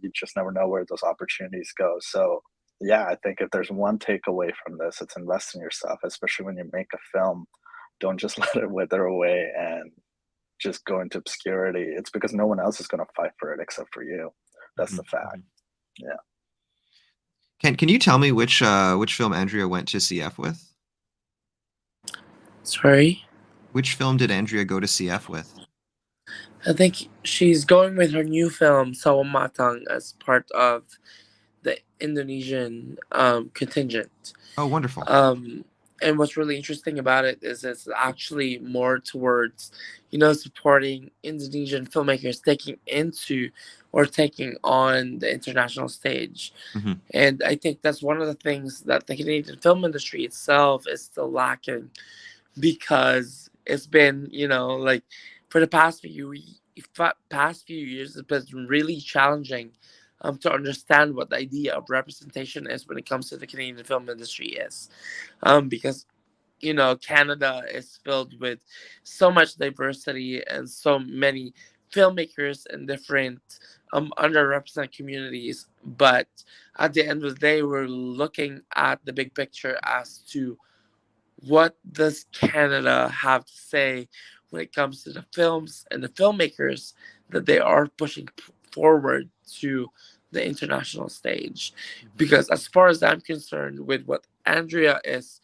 Speaker 6: you just never know where those opportunities go. So yeah, I think if there's one takeaway from this, it's invest in yourself, especially when you make a film. Don't just let it wither away and just go into obscurity. It's because no one else is going to fight for it except for you. That's the fact. Yeah.
Speaker 3: Can you tell me which film Andrea went to CF with?
Speaker 4: Sorry?
Speaker 3: Which film did Andrea go to CF with?
Speaker 4: I think she's going with her new film, Sawa Matang, as part of the Indonesian contingent.
Speaker 3: Oh, wonderful.
Speaker 4: And what's really interesting about it is it's actually more towards, supporting Indonesian filmmakers taking on the international stage.
Speaker 3: Mhm.
Speaker 4: And I think that's one of the things that the Canadian film industry itself is still lacking, because it's been, like, for the past few years, it's been really challenging to understand what the idea of representation is when it comes to the Canadian film industry is, because Canada is filled with so much diversity and so many filmmakers in different underrepresented communities. But at the end of the day, we're looking at the big picture as to what does Canada have to say when it comes to the films and the filmmakers that they are pushing forward to the international stage. Because as far as I'm concerned, with what Andrea is,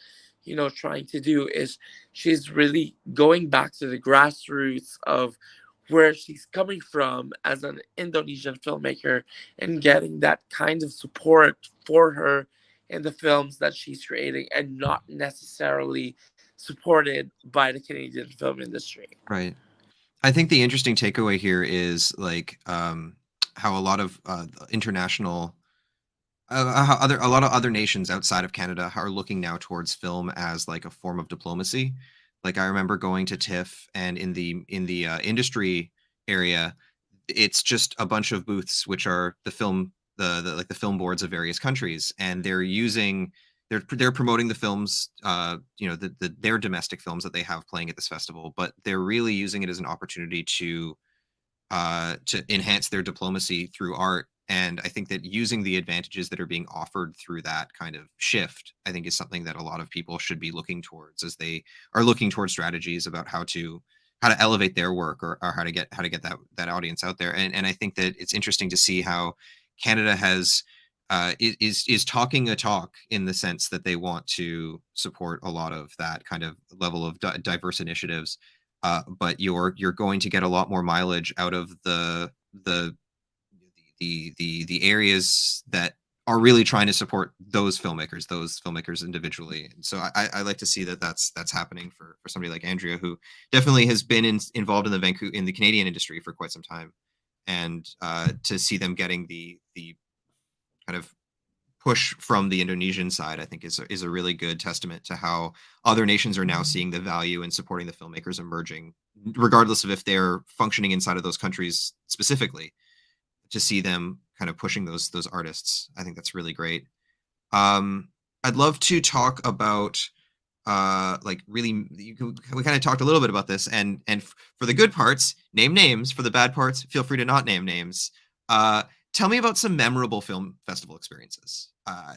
Speaker 4: trying to do, is she's really going back to the grassroots of where she's coming from as an Indonesian filmmaker, and getting that kind of support for her in the films that she's creating, and not necessarily supported by the Canadian film industry.
Speaker 3: Right. I think the interesting takeaway here is like how a lot of international how a lot of other nations outside of Canada are looking now towards film as like a form of diplomacy. Like I remember going to TIFF, and in the industry area, it's just a bunch of booths which are the like the film boards of various countries, and they're promoting the films, their domestic films that they have playing at this festival, but they're really using it as an opportunity to enhance their diplomacy through art. And I think that using the advantages that are being offered through that kind of shift, I think, is something that a lot of people should be looking towards as they are looking towards strategies about how to elevate their work, or how to get that audience out there. And I think that it's interesting to see how Canada has is talking a talk, in the sense that they want to support a lot of that kind of level of diverse initiatives. But you're going to get a lot more mileage out of the areas that are really trying to support those filmmakers individually. And so I like to see that that's happening for somebody like Andrea, who definitely has been involved in the Canadian industry for quite some time. And to see them getting the kind of push from the Indonesian side, I think is a really good testament to how other nations are now seeing the value in supporting the filmmakers emerging, regardless of if they're functioning inside of those countries specifically. To see them kind of pushing those artists, I think that's really great. I'd love to talk about like really, we kind of talked a little bit about this, and for the good parts, name names. For the bad parts, feel free to not name names. Tell me about some memorable film festival experiences.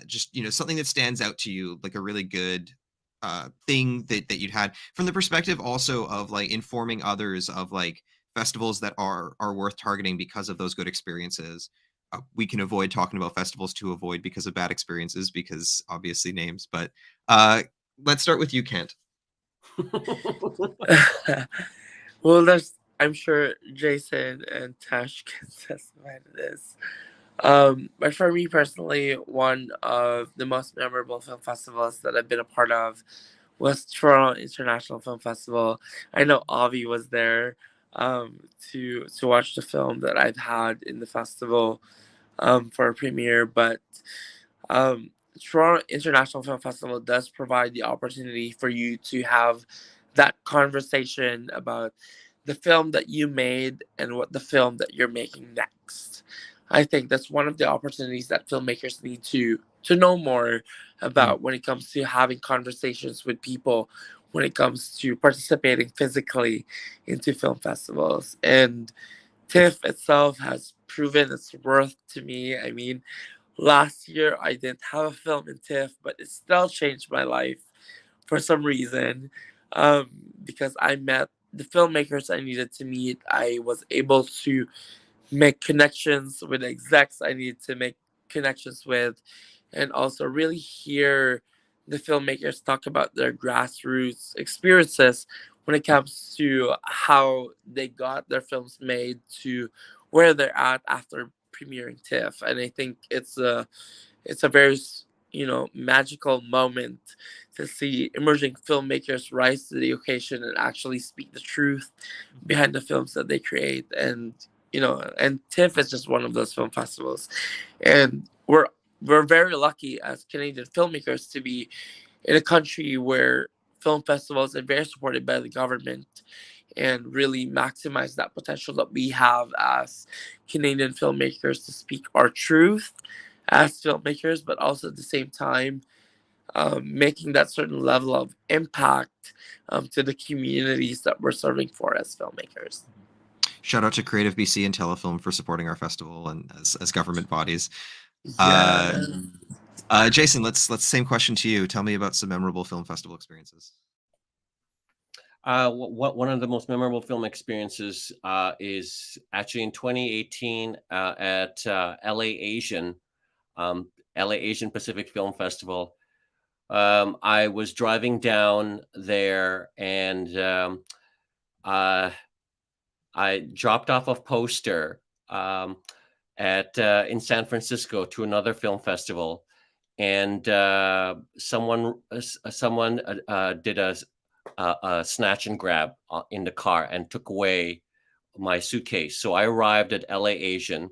Speaker 3: Just something that stands out to you, like a really good thing that you'd had, from the perspective also of like informing others of like festivals that are worth targeting because of those good experiences. We can avoid talking about festivals to avoid because of bad experiences, because obviously names. But let's start with you, Kent.
Speaker 4: Well, I'm sure Jason and Tash can testify to this. But for me personally, one of the most memorable film festivals that I've been a part of was Toronto International Film Festival. I know Avi was there to watch the film that I've had in the festival for a premiere. But um, Toronto International Film Festival does provide the opportunity for you to have that conversation about the film that you made and what the film that you're making next. I think that's one of the opportunities that filmmakers need to know more about when it comes to having conversations with people, when it comes to participating physically into film festivals. And TIFF itself has proven its worth to me. I mean, last year I didn't have a film in TIFF, but it still changed my life for some reason, because I met the filmmakers I needed to meet. I was able to make connections with the execs I needed to make connections with, and also really hear the filmmakers talk about their grassroots experiences when it comes to how they got their films made to where they're at after premiering TIFF. And I think it's a very magical moment to see emerging filmmakers rise to the occasion and actually speak the truth behind the films that they create. And and TIFF is just one of those film festivals, and we're very lucky as Canadian filmmakers to be in a country where film festivals are very supported by the government and really maximize that potential that we have as Canadian filmmakers to speak our truth as filmmakers, but also at the same time making that certain level of impact to the communities that we're serving for as filmmakers.
Speaker 3: Shout out to Creative BC and Telefilm for supporting our festival and as government bodies.
Speaker 4: Yeah.
Speaker 3: Jason, let's same question to you. Tell me about some memorable film festival experiences.
Speaker 5: One of the most memorable film experiences is actually in 2018 at LA Asian Pacific Film Festival. I was driving down there and I dropped off a poster in San Francisco to another film festival, and someone did a snatch and grab in the car and took away my suitcase. So I arrived at LA Asian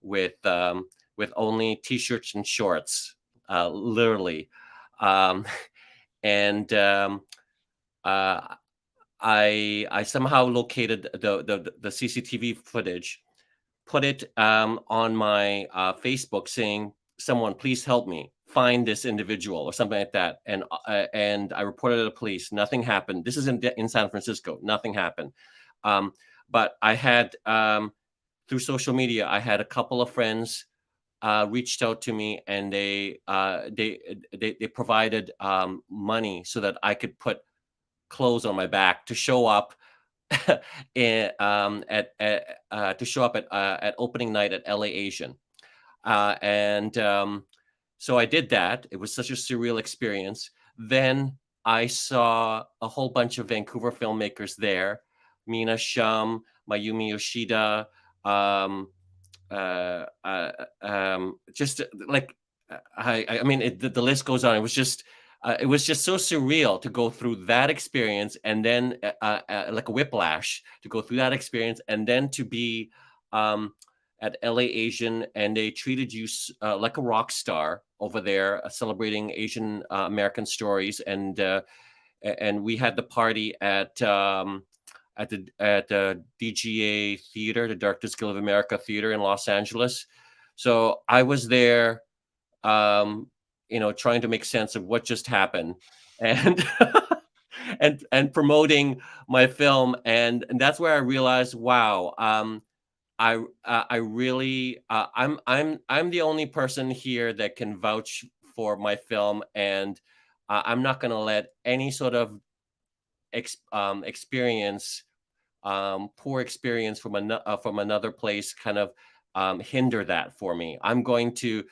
Speaker 5: with only t-shirts and shorts, literally, and I somehow located the CCTV footage, put it on my Facebook, saying, "Someone, please help me find this individual," or something like that. And I reported to the police. Nothing happened. This is in San Francisco. Nothing happened. But I had through social media, I had a couple of friends reached out to me, and they provided money so that I could put clothes on my back to show up at opening night at LA Asian, and so I did that. It was such a surreal experience. Then I saw a whole bunch of Vancouver filmmakers there: Mina Shum, Mayumi Yoshida, just like I mean, the list goes on. It was just so surreal to go through that experience, and then like a whiplash to go through that experience, and then to be at LA Asian, and they treated you like a rock star over there, celebrating Asian American stories, and we had the party at the DGA Theater, the Darkest Guild of America Theater in Los Angeles. So I was there, trying to make sense of what just happened, and and promoting my film, and that's where I realized, wow, I really I'm the only person here that can vouch for my film, and I'm not going to let any sort of experience, poor experience from another place kind of hinder that for me. I'm going to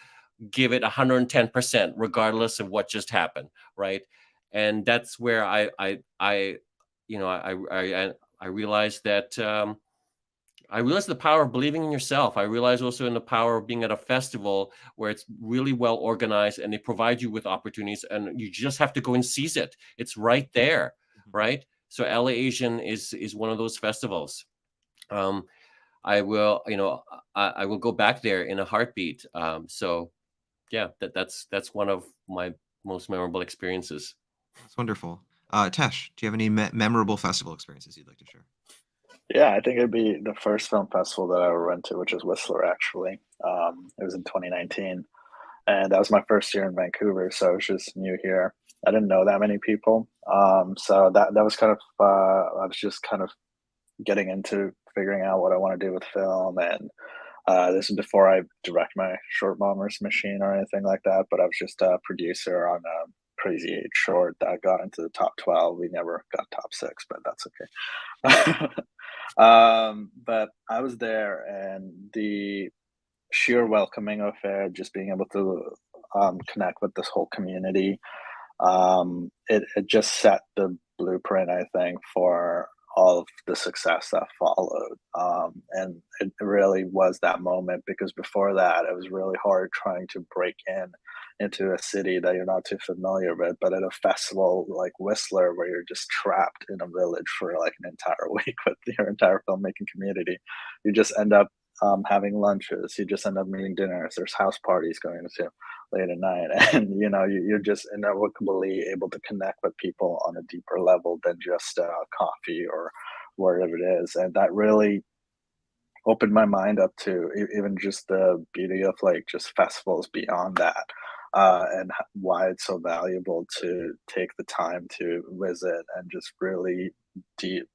Speaker 5: give it 110% regardless of what just happened, right? And that's where I realized that I realized the power of believing in yourself. I realized also in the power of being at a festival where it's really well organized and they provide you with opportunities, and you just have to go and seize it. It's right there, right? So LA Asian is one of those festivals. I will go back there in a heartbeat. So yeah, that's one of my most memorable experiences.
Speaker 3: That's wonderful. Tesh, do you have any memorable festival experiences you'd like to share?
Speaker 6: Yeah, I think it'd be the first film festival that I ever went to, which is Whistler, actually. It was in 2019, and that was my first year in Vancouver, so I was just new here. I didn't know that many people, so that was kind of I was just kind of getting into figuring out what I want to do with film, and this is before I direct my short Bombers Machine or anything like that, but I was just a producer on a Crazy 8 short that got into the top 12. We never got top 6, but that's okay. But I was there, and the sheer welcoming of it, just being able to connect with this whole community, it just set the blueprint, I think, for all of the success that followed. And it really really was that moment, because before that it was really hard trying to break into a city that you're not too familiar with. But at a festival like Whistler, where you're just trapped in a village for like an entire week with your entire filmmaking community, you just end up having lunches, you just end up meeting dinners, there's house parties going to late at night, and you're just inevitably able to connect with people on a deeper level than just coffee or whatever it is. And that really opened my mind up to even just the beauty of like just festivals beyond that, and why it's so valuable to take the time to visit and just really deep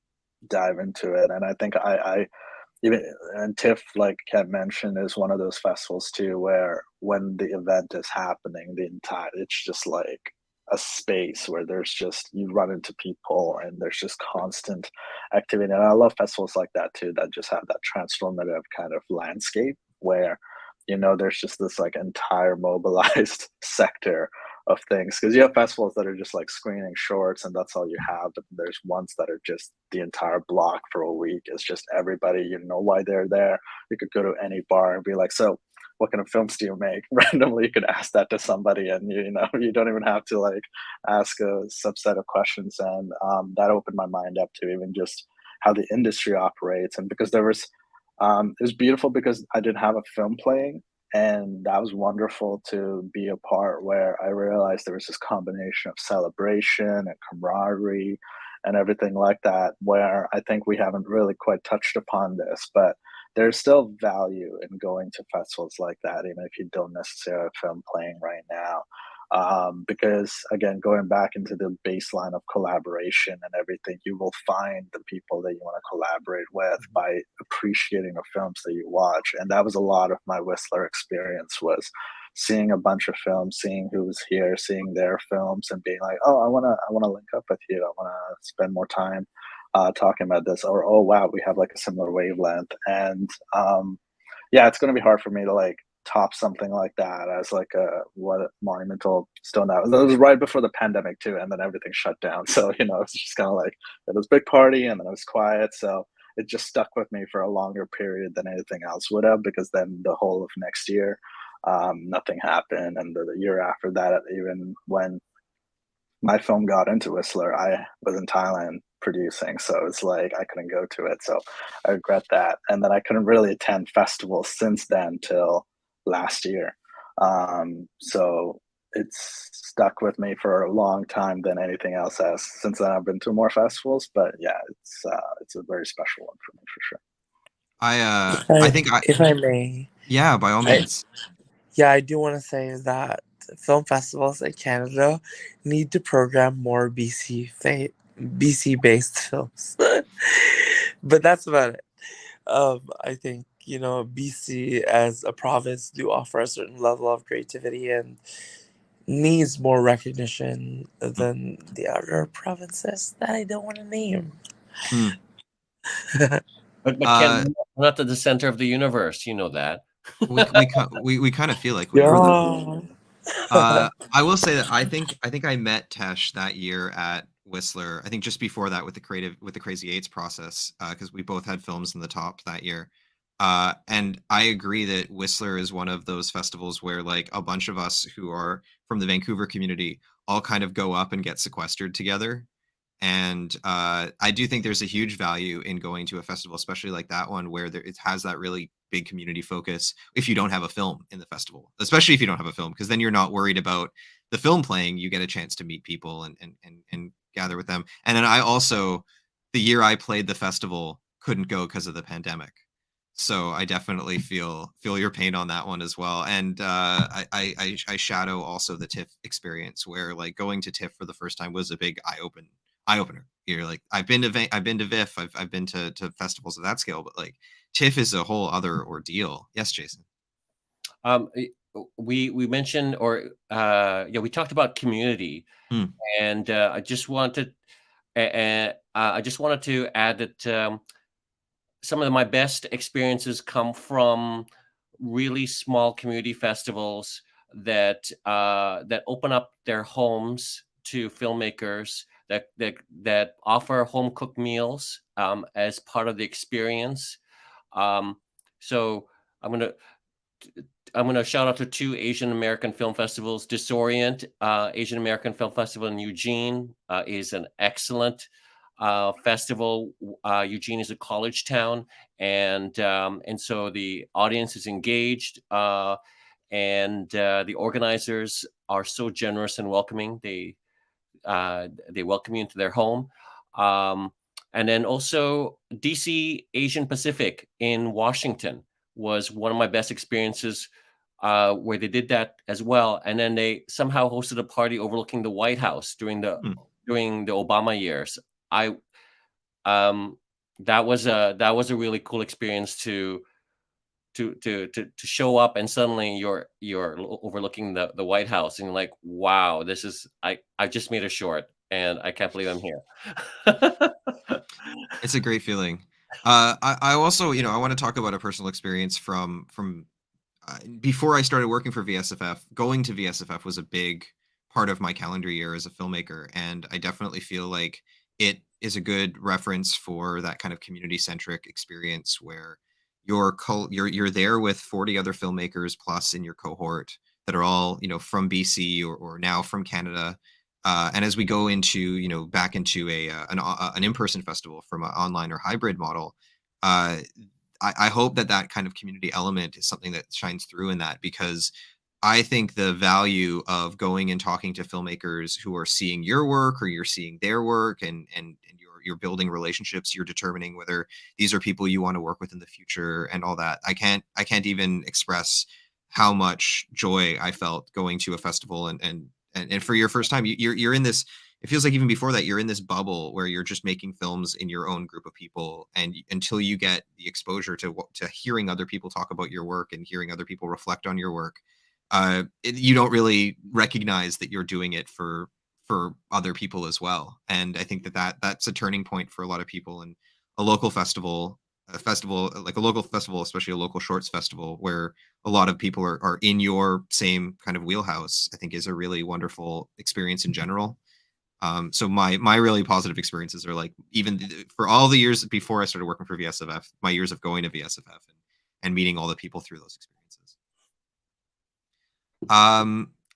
Speaker 6: dive into it. And I think I even, and TIFF, like Ken mentioned, is one of those festivals too, where when the event is happening, it's just like a space where there's just, you run into people and there's just constant activity. And I love festivals like that too, that just have that transformative kind of landscape where, there's just this like entire mobilized sector of things. Because you have festivals that are just like screening shorts and that's all you have, but there's ones that are just the entire block for a week. It's just everybody, why they're there. You could go to any bar and be like, so what kind of films do you make? Randomly you could ask that to somebody, and you don't even have to like ask a subset of questions. And that opened my mind up to even just how the industry operates. And because it was beautiful because I didn't have a film playing, and that was wonderful to be a part where I realized there was this combination of celebration and camaraderie and everything like that, where I think we haven't really quite touched upon this, but there's still value in going to festivals like that, even if you don't necessarily have film playing right now. Because again, going back into the baseline of collaboration and everything, you will find the people that you want to collaborate with by appreciating the films that you watch. And that was a lot of my Whistler experience, was seeing a bunch of films, seeing who was here, seeing their films, and being like, oh, I wanna link up with you. I wanna spend more time talking about this. Or, oh wow, we have like a similar wavelength. And yeah, it's gonna be hard for me to like top something like that as like a monumental stone. That was right before the pandemic too, and then everything shut down. So it's just kind of like it was a big party and then it was quiet. So it just stuck with me for a longer period than anything else would have, because then the whole of next year, nothing happened, and the year after that, even when my film got into Whistler, I was in Thailand producing, so it's like I couldn't go to it. So I regret that. And then I couldn't really attend festivals since then till last year. So it's stuck with me for a long time than anything else has. Since then, I've been to more festivals, but yeah, it's a very special one for me for sure.
Speaker 3: I think
Speaker 4: if I may,
Speaker 3: yeah, by all means.
Speaker 4: I do want to say that film festivals in Canada need to program more BC based films. But that's about it. I think BC as a province do offer a certain level of creativity and needs more recognition than the other provinces that I don't want to name.
Speaker 5: But Ken, we're not at the center of the universe. You know that.
Speaker 3: we kind of feel like we are. I will say that I think I met Tesh that year at Whistler. I think just before that with the Crazy Eights process, because we both had films in the top that year. And I agree that Whistler is one of those festivals where like a bunch of us who are from the Vancouver community all kind of go up and get sequestered together. And I do think there's a huge value in going to a festival, especially like that one, where it has that really big community focus. If you don't have a film in the festival, especially if you don't have a film, because then you're not worried about the film playing. You get a chance to meet people and gather with them. And then I also, the year I played the festival, couldn't go because of the pandemic. So I definitely feel your pain on that one as well. And I shadow also the TIFF experience, where like going to TIFF for the first time was a big eye opener. You're like, I've been to VIF, I've been to festivals of that scale, but like TIFF is a whole other ordeal. Yes, Jason.
Speaker 5: We mentioned, or we talked about community, and I just wanted to add that some of my best experiences come from really small community festivals that open up their homes to filmmakers, that offer home cooked meals as part of the experience. So I'm gonna shout out to 2 Asian American film festivals. Disorient Asian American Film Festival in Eugene is an excellent festival. Eugene is a college town, and so the audience is engaged, and the organizers are so generous and welcoming. They welcome you into their home. And then also DC Asian Pacific in Washington was one of my best experiences, where they did that as well. And then they somehow hosted a party overlooking the White House during the Obama years. That was a really cool experience to show up, and suddenly you're overlooking the White House, and you're like, wow, this is I just made a short, and I can't believe I'm here.
Speaker 3: It's a great feeling. I also, I want to talk about a personal experience from before I started working for VSFF. Going to VSFF was a big part of my calendar year as a filmmaker, and I definitely feel like it is a good reference for that kind of community-centric experience where you're there with 40 other filmmakers plus in your cohort that are all from BC or now from Canada. And as we go into back into an in-person festival from an online or hybrid model, I hope that kind of community element is something that shines through in that, because I think the value of going and talking to filmmakers who are seeing your work or you're seeing their work, and you're building relationships, you're determining whether these are people you want to work with in the future and all that. I can't even express how much joy I felt going to a festival and for your first time, you're in this. It feels like even before that, you're in this bubble where you're just making films in your own group of people, and until you get the exposure to hearing other people talk about your work and hearing other people reflect on your work, you don't really recognize that you're doing it for other people as well. And I think that's a turning point for a lot of people. And a local festival, especially a local shorts festival, where a lot of people are in your same kind of wheelhouse, I think is a really wonderful experience in general. So my really positive experiences are like, even for all the years before I started working for VSFF, my years of going to VSFF and meeting all the people through those experiences.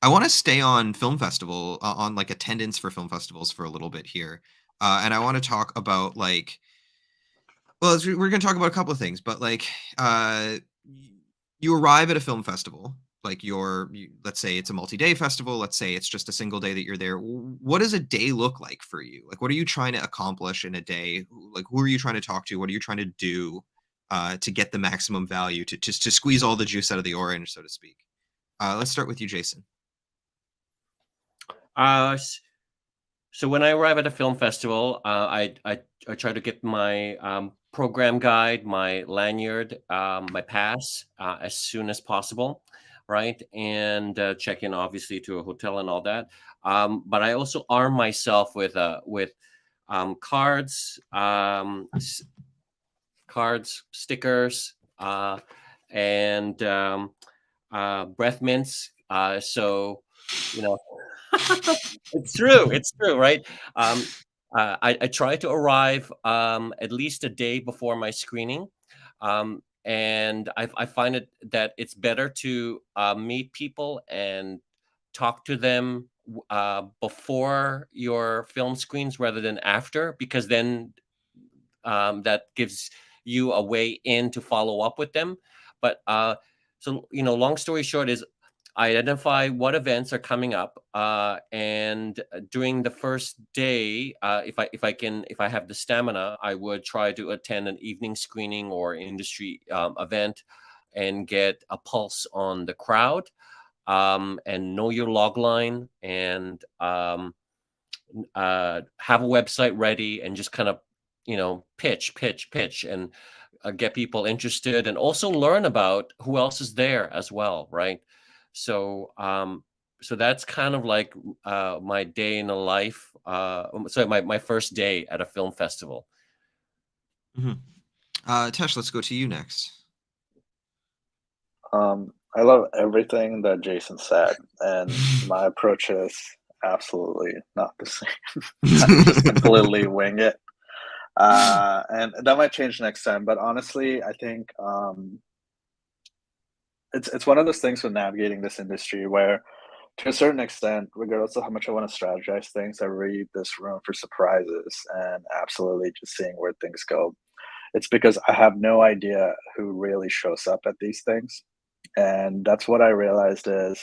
Speaker 3: I want to stay on film festival, on like attendance for film festivals for a little bit here. And I want to talk about we're going to talk about a couple of things, but you arrive at a film festival, like let's say it's a multi-day festival. Let's say it's just a single day that you're there. What does a day look like for you? Like, what are you trying to accomplish in a day? Like, who are you trying to talk to? What are you trying to do to get the maximum value, to squeeze all the juice out of the orange, so to speak? Let's start with you, Jason.
Speaker 5: So when I arrive at a film festival, I try to get my program guide, my lanyard, my pass as soon as possible, right? And check in obviously to a hotel and all that. But I also arm myself with cards, stickers, and breath mints. So it's true, right? I try to arrive at least a day before my screening, and I find that it's better to meet people and talk to them before your film screens rather than after, because then that gives you a way in to follow up with them. But so long story short is, I identify what events are coming up, and during the first day, if I have the stamina, I would try to attend an evening screening or industry event and get a pulse on the crowd, and know your log line, and have a website ready, and just kind of pitch and get people interested, and also learn about who else is there as well, right? So that's kind of like my day in the life. My first day at a film festival.
Speaker 3: Mm-hmm. Tesh, let's go to you next.
Speaker 6: I love everything that Jason said, and my approach is absolutely not the same. I just completely wing it. And that might change next time, but honestly, I think it's one of those things with navigating this industry where, to a certain extent, regardless of how much I want to strategize things, I read this room for surprises and absolutely just seeing where things go. It's because I have no idea who really shows up at these things. And that's what I realized is,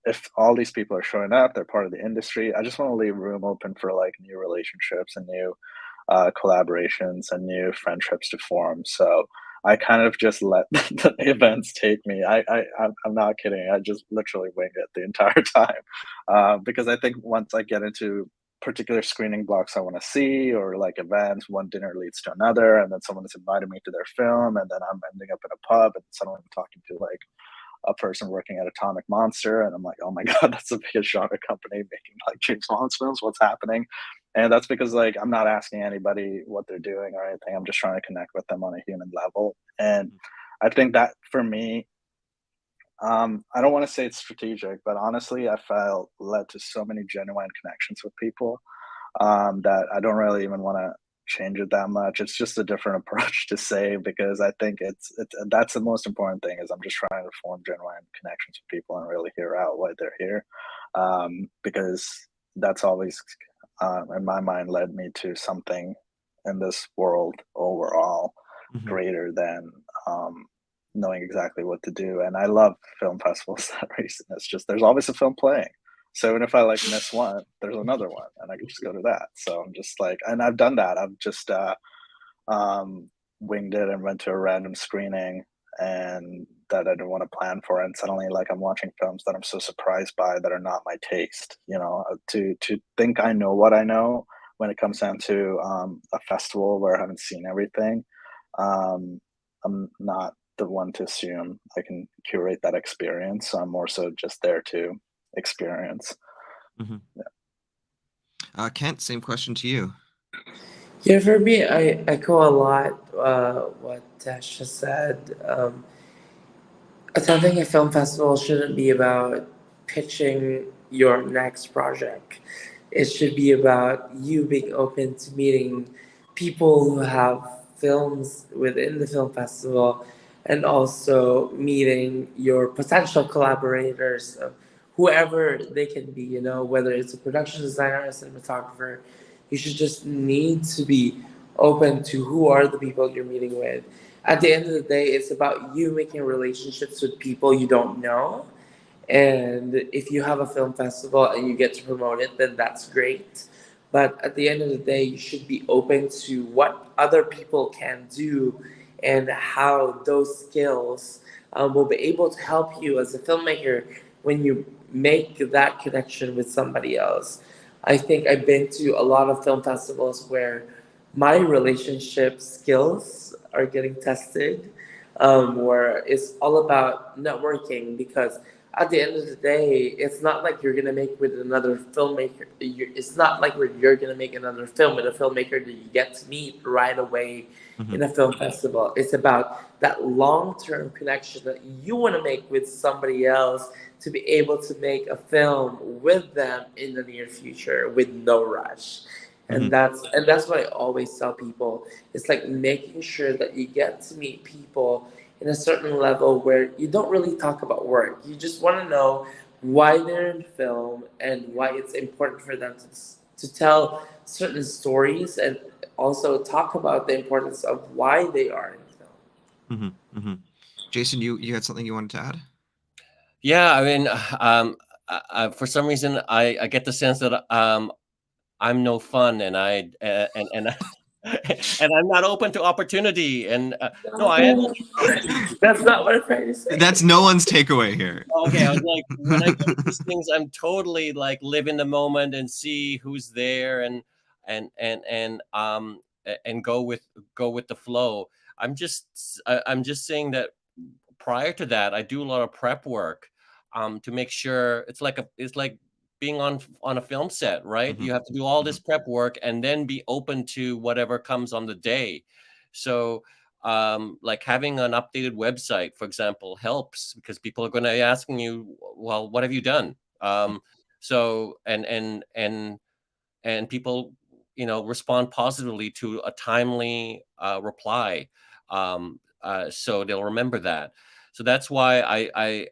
Speaker 6: if all these people are showing up, they're part of the industry. I just want to leave room open for like new relationships and new collaborations and new friendships to form. So I kind of just let the events take me. I'm not kidding. I just literally wing it the entire time, because I think once I get into particular screening blocks I want to see, or like events, one dinner leads to another, and then someone has invited me to their film, and then I'm ending up in a pub, and suddenly I'm talking to like a person working at Atomic Monster, and I'm like, oh my god, that's the biggest genre company making like James Bond films. What's happening? And that's because like I'm not asking anybody what they're doing or anything. I'm just trying to connect with them on a human level. And I think that for me, I don't want to say it's strategic, but honestly, I felt led to so many genuine connections with people, that I don't really even want to change it that much. It's just a different approach to say, because I think it's that's the most important thing, is I'm just trying to form genuine connections with people and really hear out why they're here, because that's always, in my mind, led me to something in this world overall
Speaker 3: Mhm.
Speaker 6: greater than knowing exactly what to do. And I love film festivals that reason. It's just there's always a film playing. So even if I like miss one, there's another one, and I can just go to that. So I'm just like, and I've done that. I've just um, winged it and went to a random screening and that I didn't want to plan for, and suddenly like I'm watching films that I'm so surprised by that are not my taste. You know, to think I know what I know when it comes down to a festival where I haven't seen everything. Um, I'm not the one to assume I can curate that experience. So I'm more so just there to experience.
Speaker 3: Mhm. Kent, same question to you.
Speaker 4: Yeah, for me, I echo a lot what Tesh just said. Attending a film festival shouldn't be about pitching your next project. It should be about you being open to meeting people who have films within the film festival, and also meeting your potential collaborators, whoever they can be, whether it's a production designer or a cinematographer. You should just need to be open to who are the people you're meeting with. At the end of the day, it's about you making relationships with people you don't know. And if you have a film festival and you get to promote it, then that's great. But at the end of the day, you should be open to what other people can do and how those skills will be able to help you as a filmmaker when you make that connection with somebody else. I think I've been to a lot of film festivals where my relationship skills are getting tested, where it's all about networking, because at the end of the day, it's not like you're gonna make with another filmmaker. It's not like you're gonna make another film with a filmmaker that you get to meet right away in
Speaker 3: Mhm.
Speaker 4: a film festival. It's about that long-term connection that you want to make with somebody else to be able to make a film with them in the near future with no rush. And
Speaker 3: Mhm.
Speaker 4: that's what I always tell people. It's like making sure that you get to meet people in a certain level where you don't really talk about work. You just want to know why they're in film and why it's important for them to tell certain stories, and also talk about the importance of why they are in film.
Speaker 3: Mhm. Mhm. Jason, you had something you wanted to add?
Speaker 5: Yeah, I mean, for some reason, I get the sense that I'm no fun, and and and I'm not open to opportunity. And no, I am open to opportunity.
Speaker 4: That's not what I'm trying to say.
Speaker 3: That's no one's takeaway here.
Speaker 5: Okay, I was like, when I go to these things, I'm totally like live in the moment and see who's there, and go with the flow. I'm just saying that prior to that, I do a lot of prep work, to make sure it's like being on a film set, right?
Speaker 3: Mhm.
Speaker 5: You have to do all
Speaker 3: Mhm.
Speaker 5: this prep work and then be open to whatever comes on the day. So like having an updated website, for example, helps, because people are going to be asking you, well, what have you done? So and people, respond positively to a timely reply, so they'll remember that. So that's why I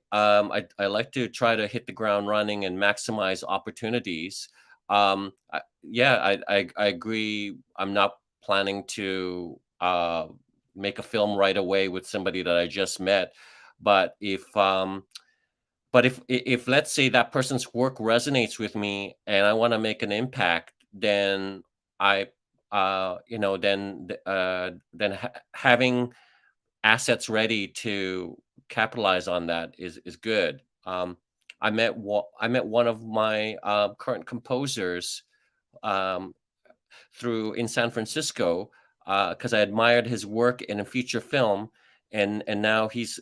Speaker 5: like to try to hit the ground running and maximize opportunities. I agree. I'm not planning to make a film right away with somebody that I just met, but if let's say that person's work resonates with me and I want to make an impact, then I having assets ready to capitalize on that is good. I met one of my current composers um, through in San Francisco because I admired his work in a feature film, and now he's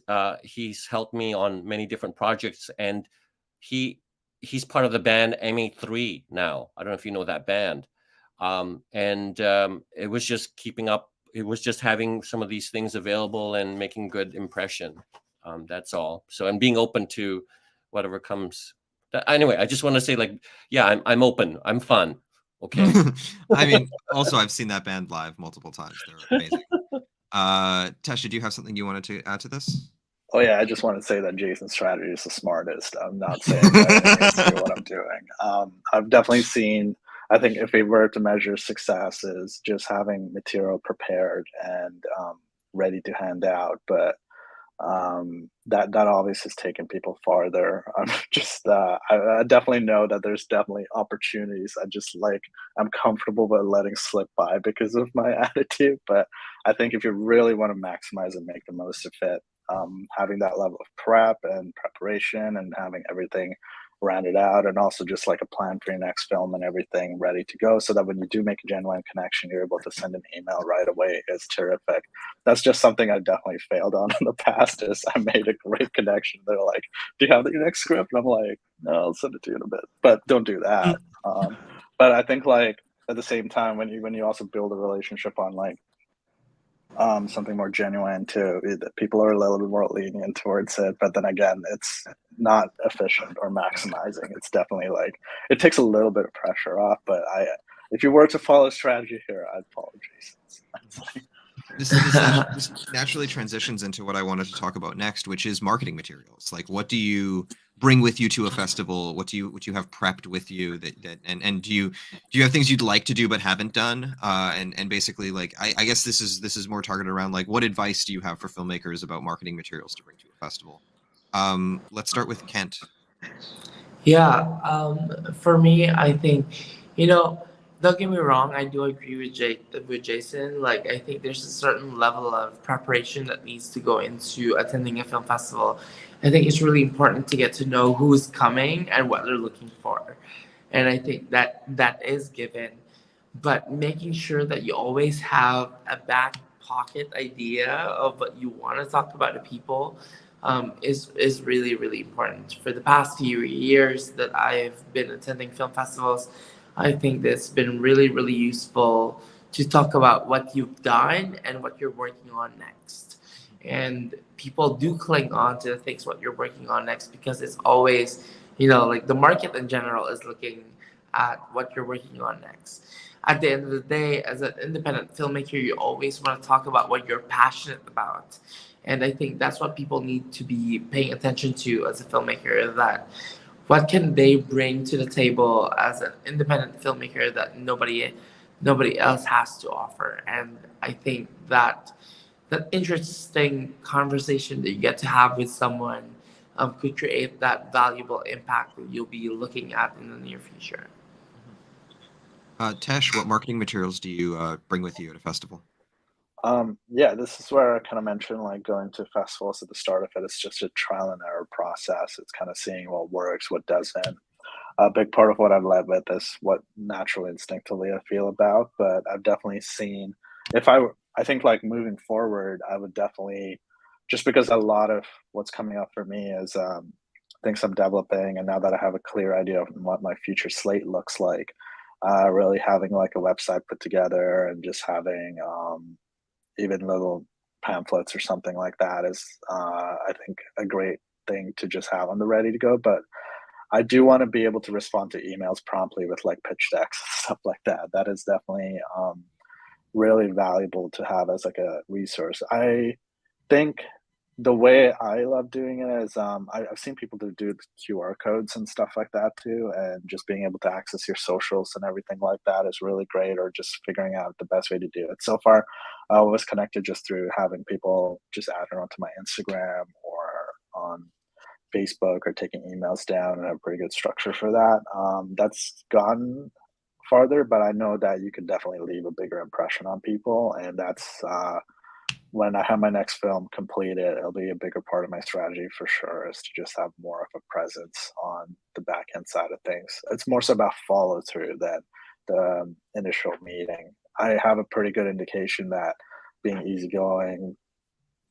Speaker 5: helped me on many different projects, and he he's part of the band MA3 now. I don't know if you know that band. It was just keeping up. It was just having some of these things available and making good impression. That's all. So, and being open to whatever comes. Anyway, I just want to say, like, yeah, I'm open. I'm fun. Okay.
Speaker 3: I mean, also I've seen that band live multiple times. They're amazing. Tesh, did you have something you wanted to add to this?
Speaker 6: Oh yeah, I just want to say that Jason's strategy is the smartest. I'm not saying that it needs to be what I'm doing. I've definitely seen. I think if we were to measure success, is just having material prepared and ready to hand out. But that obviously has taken people farther. I'm just I definitely know that there's definitely opportunities. I'm comfortable with letting slip by because of my attitude. But I think if you really want to maximize and make the most of it, having that level of prep and preparation and having everything rounded out, and also just like a plan for your next film and everything ready to go, so that when you do make a genuine connection, you're able to send an email right away, is terrific. That's just something I definitely failed on in the past. Is I made a great connection. They're like, "Do you have your next script?" And I'm like, "No, I'll send it to you in a bit." But don't do that. But I think like at the same time, when you also build a relationship on like something more genuine too, people are a little bit more lenient towards it. But then again, it's not efficient or maximizing. It's definitely like it takes a little bit of pressure off. But if you were to follow strategy here, I'd follow Jason's.
Speaker 3: This naturally transitions into what I wanted to talk about next, which is marketing materials. Like, what do you bring with you to a festival? What do you have prepped with you and do you have things you'd like to do but haven't done? And basically, like, I guess this is more targeted around like, what advice do you have for filmmakers about marketing materials to bring to a festival? Let's start with Kent.
Speaker 4: Yeah, for me, I think, don't get me wrong, I do agree with Jason. Like, I think there's a certain level of preparation that needs to go into attending a film festival. I think it's really important to get to know who's coming and what they're looking for. And I think that is given. But making sure that you always have a back pocket idea of what you want to talk about to people is really, really important. For the past few years that I've been attending film festivals, I think that's been really, really useful to talk about what you've done and what you're working on next. And people do cling on to the things what you're working on next because it's always, like the market in general is looking at what you're working on next. At the end of the day, as an independent filmmaker, you always want to talk about what you're passionate about. And I think that's what people need to be paying attention to as a filmmaker, that what can they bring to the table as an independent filmmaker that nobody else has to offer. And I think that interesting conversation that you get to have with someone could create that valuable impact that you'll be looking at in the near future.
Speaker 3: Tesh, what marketing materials do you bring with you at a festival?
Speaker 6: Yeah, this is where I kind of mentioned like going to festivals at the start of it. It's just a trial and error process. It's kind of seeing what works, what doesn't. A big part of what I've led with is what naturally, instinctively I feel about. But I've definitely seen I think like moving forward, I would definitely, just because a lot of what's coming up for me is things I'm developing, and now that I have a clear idea of what my future slate looks like, really having like a website put together and just having even little pamphlets or something like that is, I think, a great thing to just have on the ready to go. But I do want to be able to respond to emails promptly with like pitch decks and stuff like that. That is definitely really valuable to have as like a resource. I think the way I love doing it is I've seen people do the QR codes and stuff like that too, and just being able to access your socials and everything like that is really great, or just figuring out the best way to do it. So far, I was connected just through having people just add it onto my Instagram or on Facebook, or taking emails down, and have a pretty good structure for that. That's gone farther, but I know that you can definitely leave a bigger impression on people, and that's when I have my next film completed, it'll be a bigger part of my strategy for sure, is to just have more of a presence on the back end side of things. It's more so about follow through than the initial meeting. I have a pretty good indication that being easygoing,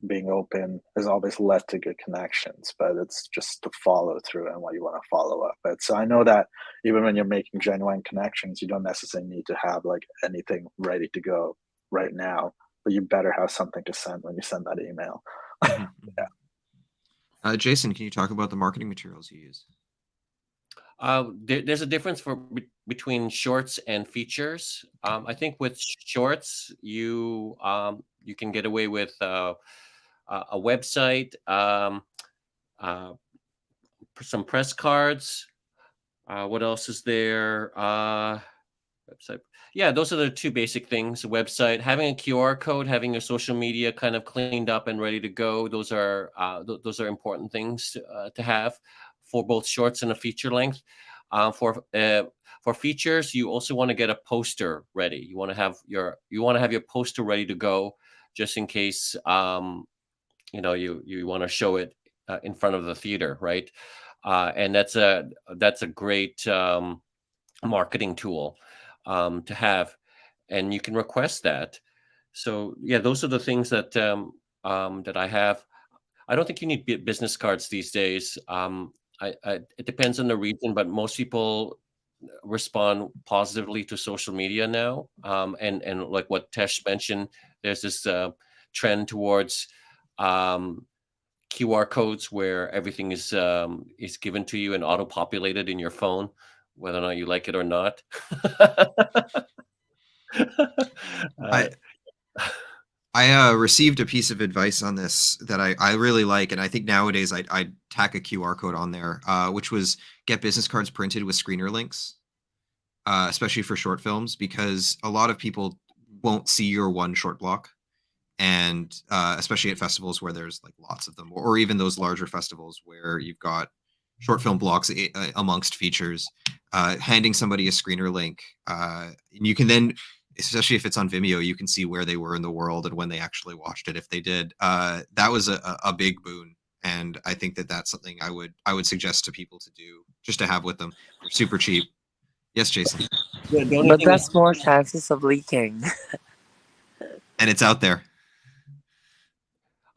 Speaker 6: being open has always led to good connections, but it's just the follow through and what you want to follow up. But so I know that even when you're making genuine connections, you don't necessarily need to have like anything ready to go right now, but you better have something to send when you send that email.
Speaker 3: Mhm.
Speaker 6: Yeah.
Speaker 3: Jason, can you talk about the marketing materials you use?
Speaker 5: There's a difference between shorts and features. I think with shorts, you can get away with a website, some press cards. What else is there? Website. Yeah, those are the two basic things. A website, having a QR code, having your social media kind of cleaned up and ready to go. Those are important things to have for both shorts and a feature length. For features, you also want to get a poster ready. You want to have your poster ready to go, just in case you want to show it in front of the theater, right? And that's a great marketing tool to have, and you can request that. So yeah, those are the things that that I have. I don't think you need business cards these days. It depends on the region, but most people respond positively to social media now. And like what Tesh mentioned, there's this trend towards QR codes where everything is given to you and auto populated in your phone, whether or not you like it or not.
Speaker 3: I I received a piece of advice on this that I really like, and I think nowadays I'd tack a QR code on there, which was get business cards printed with screener links, especially for short films, because a lot of people won't see your one short block, and especially at festivals where there's like lots of them, or even those larger festivals where you've got short film blocks amongst features, handing somebody a screener link, and you can then, especially if it's on Vimeo, you can see where they were in the world and when they actually watched it, if they did. That was a big boon, and I think that that's something I would suggest to people to do, just to have with them. They're super cheap. Yes, Jason.
Speaker 4: But that's more chances of leaking.
Speaker 3: And it's out there.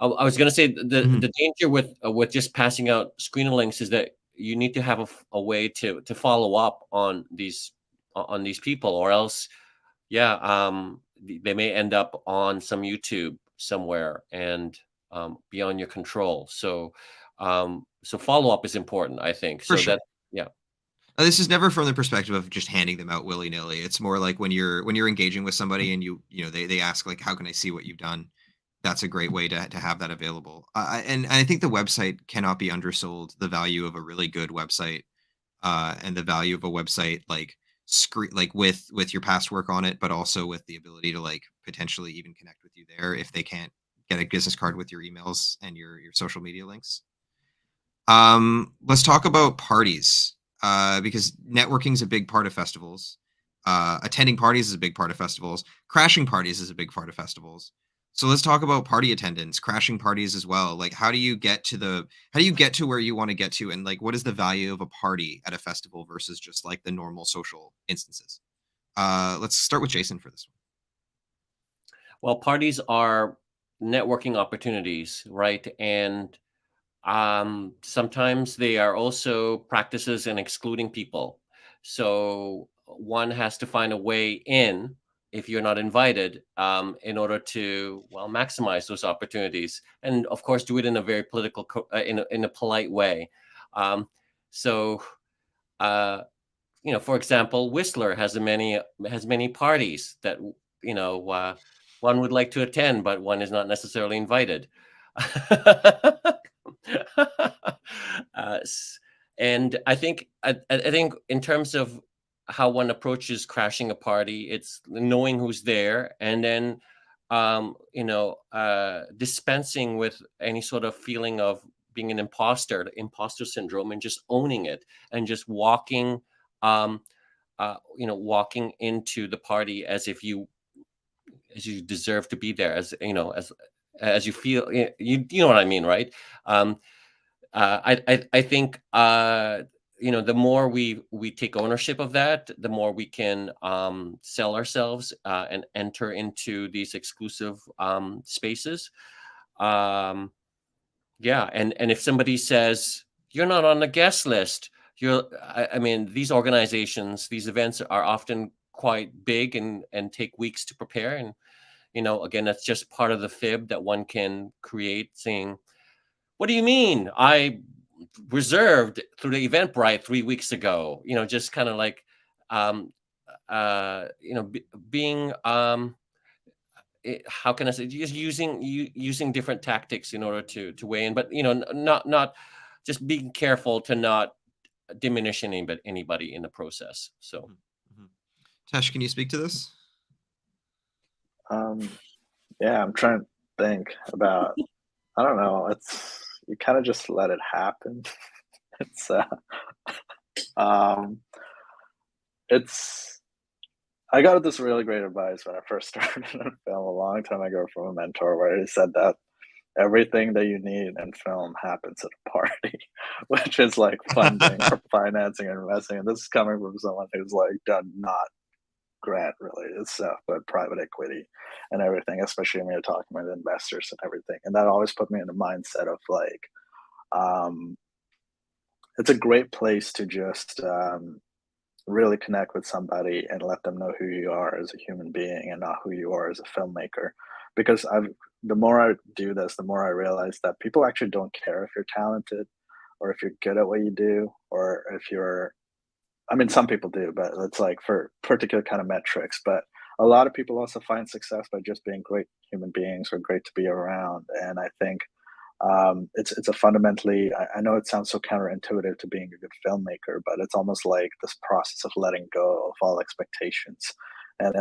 Speaker 5: I was going to say the danger with just passing out screener links is that you need to have a way to follow up on these people, or else, they may end up on some YouTube somewhere and beyond your control. So follow up is important, I think.
Speaker 3: For sure. This is never from the perspective of just handing them out willy nilly. It's more like when you're engaging with somebody and they ask like, how can I see what you've done? That's a great way to have that available. And I think the website cannot be undersold. The value of a really good website, and the value of a website like with your past work on it, but also with the ability to like potentially even connect with you there if they can't get a business card with your emails and your social media links. Let's talk about parties, because networking is a big part of festivals. Attending parties is a big part of festivals. Crashing parties is a big part of festivals. So let's talk about party attendance, crashing parties as well. Like, how do you get to where you want to get to, and like, what is the value of a party at a festival versus just like the normal social instances? Let's start with Jason for this one.
Speaker 5: Well, parties are networking opportunities, right? And sometimes they are also practices in excluding people. So one has to find a way in if you're not invited, in order to maximize those opportunities, and of course do it in a very political, in a polite way. For example, Whistler has many parties that one would like to attend, but one is not necessarily invited. And I think in terms of how one approaches crashing a party, it's knowing who's there, and then dispensing with any sort of feeling of being an imposter, the imposter syndrome, and just owning it, and just walking walking into the party as if you deserve to be there, as you feel, you know what I mean, right? I think the more we take ownership of that, the more we can sell ourselves and enter into these exclusive spaces. Yeah, and if somebody says you're not on the guest list, I mean, these organizations, these events are often quite big and take weeks to prepare, and again, that's just part of the fib that one can create, saying, what do you mean? I reserved through the Eventbrite 3 weeks ago. Just kind of like, being, how can I say, just using different tactics in order to weigh in, but not just being careful to not diminish anybody in the process. So,
Speaker 3: Tesh, can you speak to this?
Speaker 6: Yeah, I'm trying to think about. I don't know. You kind of just let it happen. It's I got this really great advice when I first started in film a long time ago from a mentor, where he said that everything that you need in film happens at a party, which is like funding or financing and investing. And this is coming from someone who's like done not grant related stuff, but private equity and everything, especially when you're talking with investors and everything. And that always put me in a mindset of like, it's a great place to just really connect with somebody and let them know who you are as a human being and not who you are as a filmmaker. Because the more I do this, the more I realize that people actually don't care if you're talented or if you're good at what you do, or if you're, I mean, some people do, but it's like for particular kind of metrics. But a lot of people also find success by just being great human beings or great to be around. And I think it's a fundamentally, I know it sounds so counterintuitive to being a good filmmaker, but it's almost like this process of letting go of all expectations and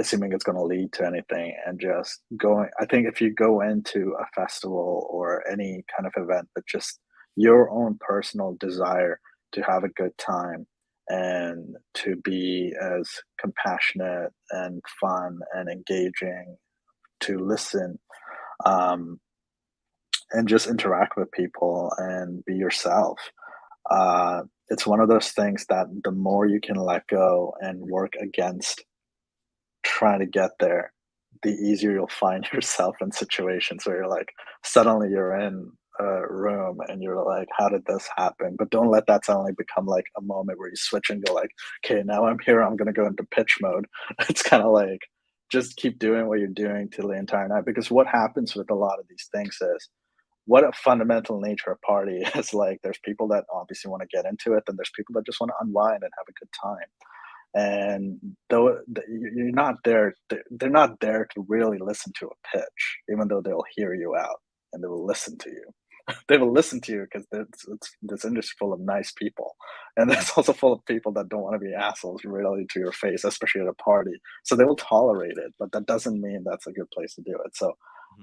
Speaker 6: assuming it's going to lead to anything, and just going. I think if you go into a festival or any kind of event with just your own personal desire to have a good time and to be as compassionate and fun and engaging, to listen, um, and just interact with people and be yourself. It's one of those things that the more you can let go and work against trying to get there, the easier you'll find yourself in situations where you're like, suddenly you're in a room and you're like, how did this happen? But don't let that suddenly become like a moment where you switch and go like, okay, now I'm here, I'm gonna go into pitch mode. It's kind of like, just keep doing what you're doing till the entire night. Because what happens with a lot of these things is, what a fundamental nature of party is, like, there's people that obviously want to get into it, and there's people that just want to unwind and have a good time. And though you're not there, they're not there to really listen to a pitch, even though they'll hear you out and they will listen to you. They will listen to you because it's this industry full of nice people, and it's also full of people that don't want to be assholes really to your face, especially at a party. So they will tolerate it, but that doesn't mean that's a good place to do it. So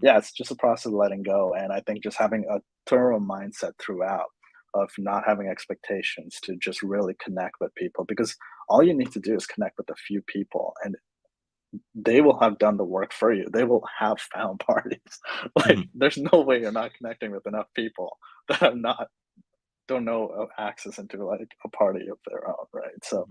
Speaker 6: yeah, it's just a process of letting go, and I think just having a thorough mindset throughout of not having expectations, to just really connect with people, because all you need to do is connect with a few people, and they will have done the work for you. They will have found parties. Like, there's no way you're not connecting with enough people that have not don't know of access into like a party of their own, right? So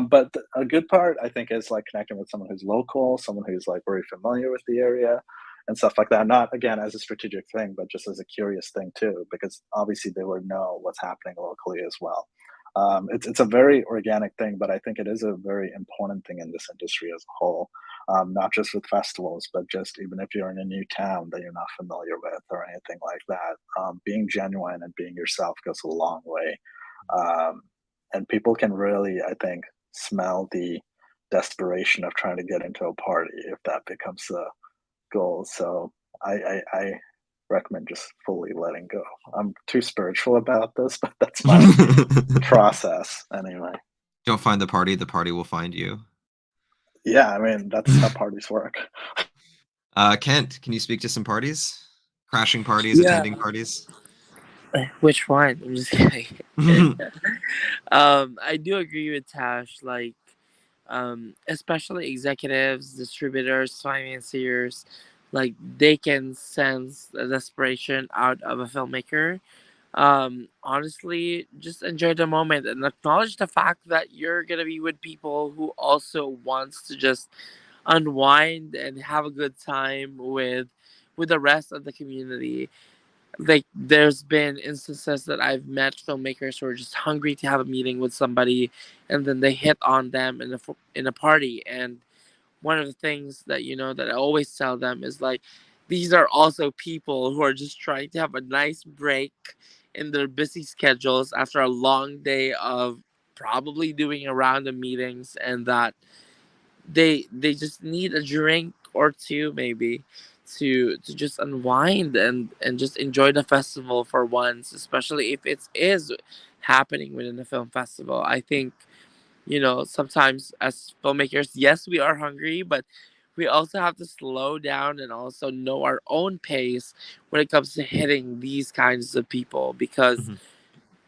Speaker 6: but a good part, I think, is like connecting with someone who's local, someone who's like very familiar with the area and stuff like that, not again as a strategic thing, but just as a curious thing too, because obviously they would know what's happening locally as well. It's a very organic thing, but I think it is a very important thing in this industry as a whole, not just with festivals, but just even if you're in a new town that you're not familiar with or anything like that. Being genuine and being yourself goes a long way, and people can really, I think, smell the desperation of trying to get into a party if that becomes the goal. So I recommend just fully letting go. I'm too spiritual about this, but that's my process anyway.
Speaker 3: Don't find the party will find you.
Speaker 6: Yeah, I mean, that's how parties work.
Speaker 3: Kent, can you speak to some parties? Crashing parties,
Speaker 4: Yeah.
Speaker 3: attending parties?
Speaker 4: Which one? I'm just kidding. I do agree with Tash. Like, especially executives, distributors, financiers, like they can sense the desperation out of a filmmaker. Honestly, just enjoy the moment and acknowledge the fact that you're gonna be with people who also wants to just unwind and have a good time with the rest of the community. Like there's been instances that I've met filmmakers who are just hungry to have a meeting with somebody, and then they hit on them in a party. And one of the things that that I always tell them is like, these are also people who are just trying to have a nice break in their busy schedules after a long day of probably doing a round of meetings, and that they just need a drink or two maybe to just unwind and just enjoy the festival for once, especially if it is happening within the film festival. I think sometimes as filmmakers, yes, we are hungry, but we also have to slow down and also know our own pace when it comes to hitting these kinds of people, because
Speaker 3: Mhm.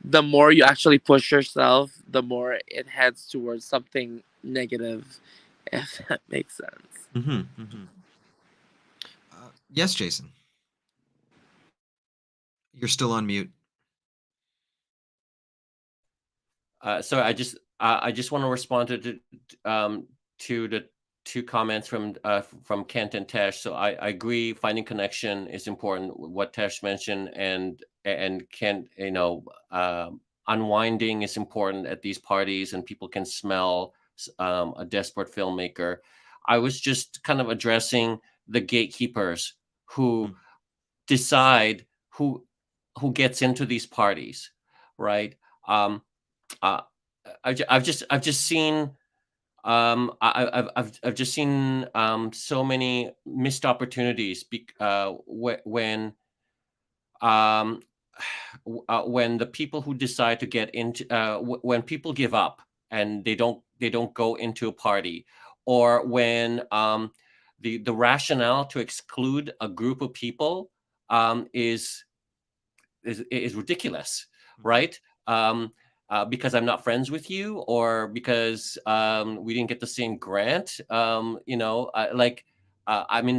Speaker 4: the more you actually push yourself, the more it heads towards something negative, if that makes sense.
Speaker 3: Mhm, mhm. Yes, Jason. You're still on mute.
Speaker 5: So I just want to respond to the two comments from Kent and Tesh. So I agree, finding connection is important. What Tesh mentioned, and Kent, unwinding is important at these parties, and people can smell a desperate filmmaker. I was just kind of addressing the gatekeepers who
Speaker 3: Mm.
Speaker 5: decide who gets into these parties, right? Uh, I've just seen I've just seen so many missed opportunities um, when the people who decide to get into when people give up and they don't go into a party, or when the rationale to exclude a group of people is ridiculous, right? Because I'm not friends with you, or because we didn't get the same grant. I'm in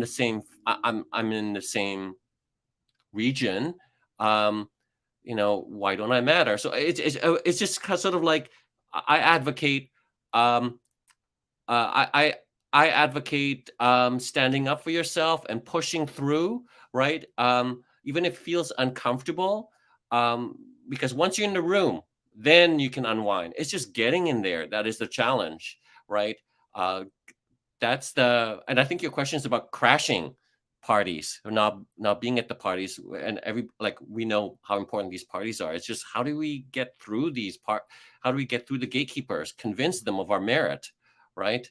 Speaker 5: the same. I'm in the same region. Um, why don't I matter? So it's just sort of like I advocate. Um, I advocate standing up for yourself and pushing through, right? Even if it feels uncomfortable, um, because once you're in the room, then you can unwind. It's just getting in there that is the challenge, right? Uh, and I think your question is about crashing parties, or not being at the parties, and we know how important these parties are. It's just how do we get through how do we get through the gatekeepers, convince them of our merit, right?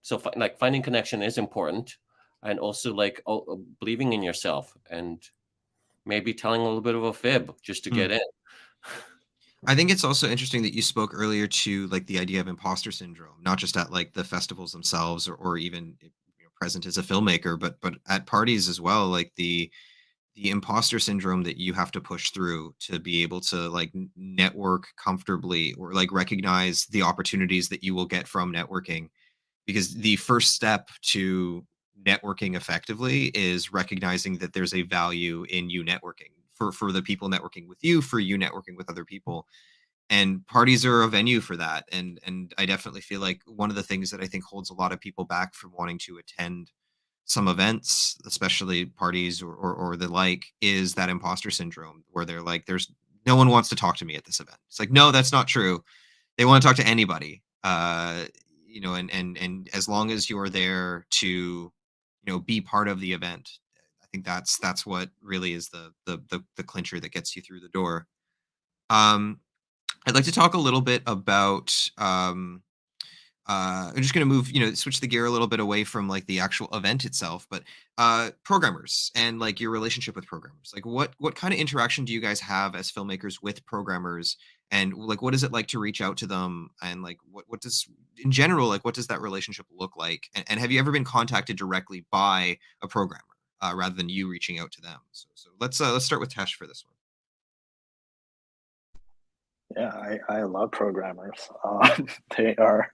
Speaker 5: So finding connection is important, and also believing in yourself, and maybe telling a little bit of a fib just to
Speaker 3: Mm.
Speaker 5: get in.
Speaker 3: I think it's also interesting that you spoke earlier to like the idea of imposter syndrome, not just at like the festivals themselves, or even present as a filmmaker, but at parties as well. Like the imposter syndrome that you have to push through to be able to like network comfortably, or like recognize the opportunities that you will get from networking, because the first step to networking effectively is recognizing that there's a value in you networking, for the people networking with you, for you networking with other people. And parties are a venue for that. And I definitely feel like one of the things that I think holds a lot of people back from wanting to attend some events, especially parties, or the like, is that imposter syndrome, where they're like, there's no one wants to talk to me at this event. It's like, no, that's not true. They want to talk to anybody. And as long as you're there to, be part of the event, I think that's what really is the clincher that gets you through the door. Um, I'd like to talk a little bit about I'm just going to move, switch the gear a little bit away from like the actual event itself, but programmers and like your relationship with programmers. Like what kind of interaction do you guys have as filmmakers with programmers, and like what is it like to reach out to them, and like what does in general, like what does that relationship look like? And have you ever been contacted directly by a programmer rather than you reaching out to them? So let's start with Tesh for this one.
Speaker 6: Yeah, I love programmers. They are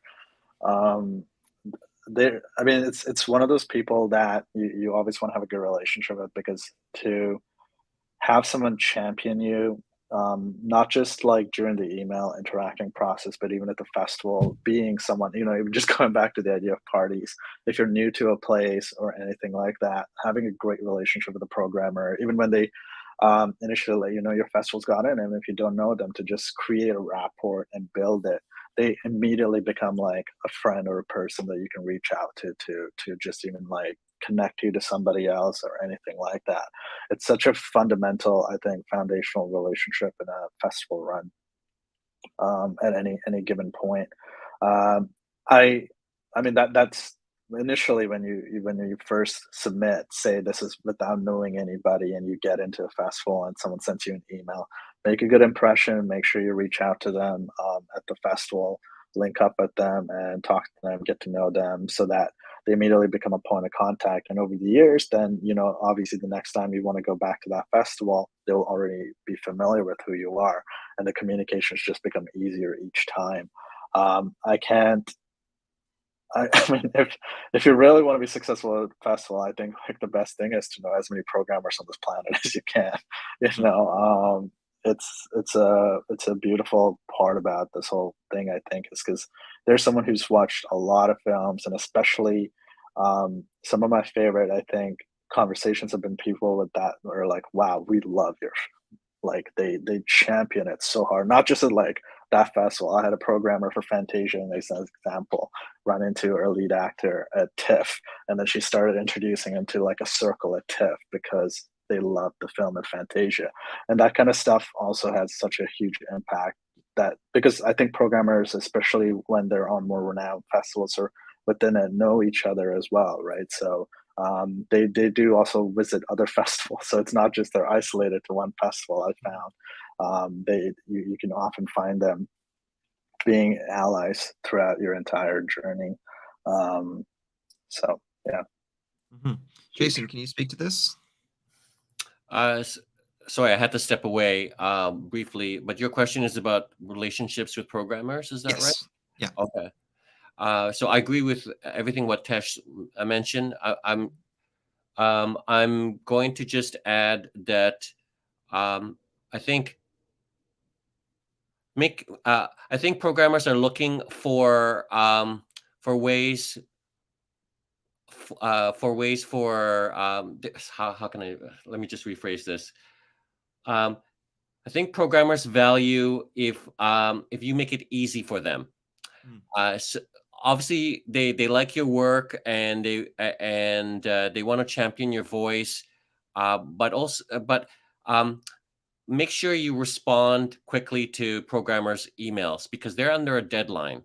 Speaker 6: I mean, it's one of those people that you always want to have a good relationship with, because to have someone champion you, not just like during the email interacting process, but even at the festival, being someone, even just going back to the idea of parties, if you're new to a place or anything like that, having a great relationship with the programmer, even when they initially let you know your festival's got in, and if you don't know them, to just create a rapport and build it, they immediately become like a friend or a person that you can reach out to just even like connect you to somebody else or anything like that. It's such a fundamental, I think, foundational relationship in a festival run, at any given point. Um, I I mean that's initially when you first submit, say this is without knowing anybody, and you get into a festival and someone sends you an email, make a good impression. Make sure you reach out to them at the festival, link up with them, and talk to them, get to know them, so that they immediately become a point of contact. And over the years, then obviously the next time you want to go back to that festival, they'll already be familiar with who you are, and the communications just become easier each time. I can't. I mean, if you really want to be successful at a festival, I think like the best thing is to know as many programmers on this planet as you can. It's a beautiful part about this whole thing. I think is because there's someone who's watched a lot of films, and especially some of my favorite, I think, conversations have been people with that are like, "Wow, we love your like they champion it so hard, not just at like that festival. I had a programmer for Fantasia, and they, as an example, run into her lead actor at TIFF, and then she started introducing him to like a circle at TIFF because they loved the film at Fantasia. And that kind of stuff also has such a huge impact, that because I think programmers, especially when they're on more renowned festivals or within it, know each other as well, right? So they do also visit other festivals, so it's not just they're isolated to one festival. I found you can often find them being allies throughout your entire journey. Um, so yeah.
Speaker 3: Mhm. Jason, can you speak to this?
Speaker 5: Sorry, I had to step away briefly, but your question is about relationships with programmers. Is that right?
Speaker 3: Yes. Yeah.
Speaker 5: Okay. So I agree with everything what Tesh mentioned. I'm going to just add that I think I think programmers are looking for ways how can I let me just rephrase this. I think programmers value if you make it easy for them. So obviously they like your work, and they want to champion your voice, but make sure you respond quickly to programmers' emails, because they're under a deadline,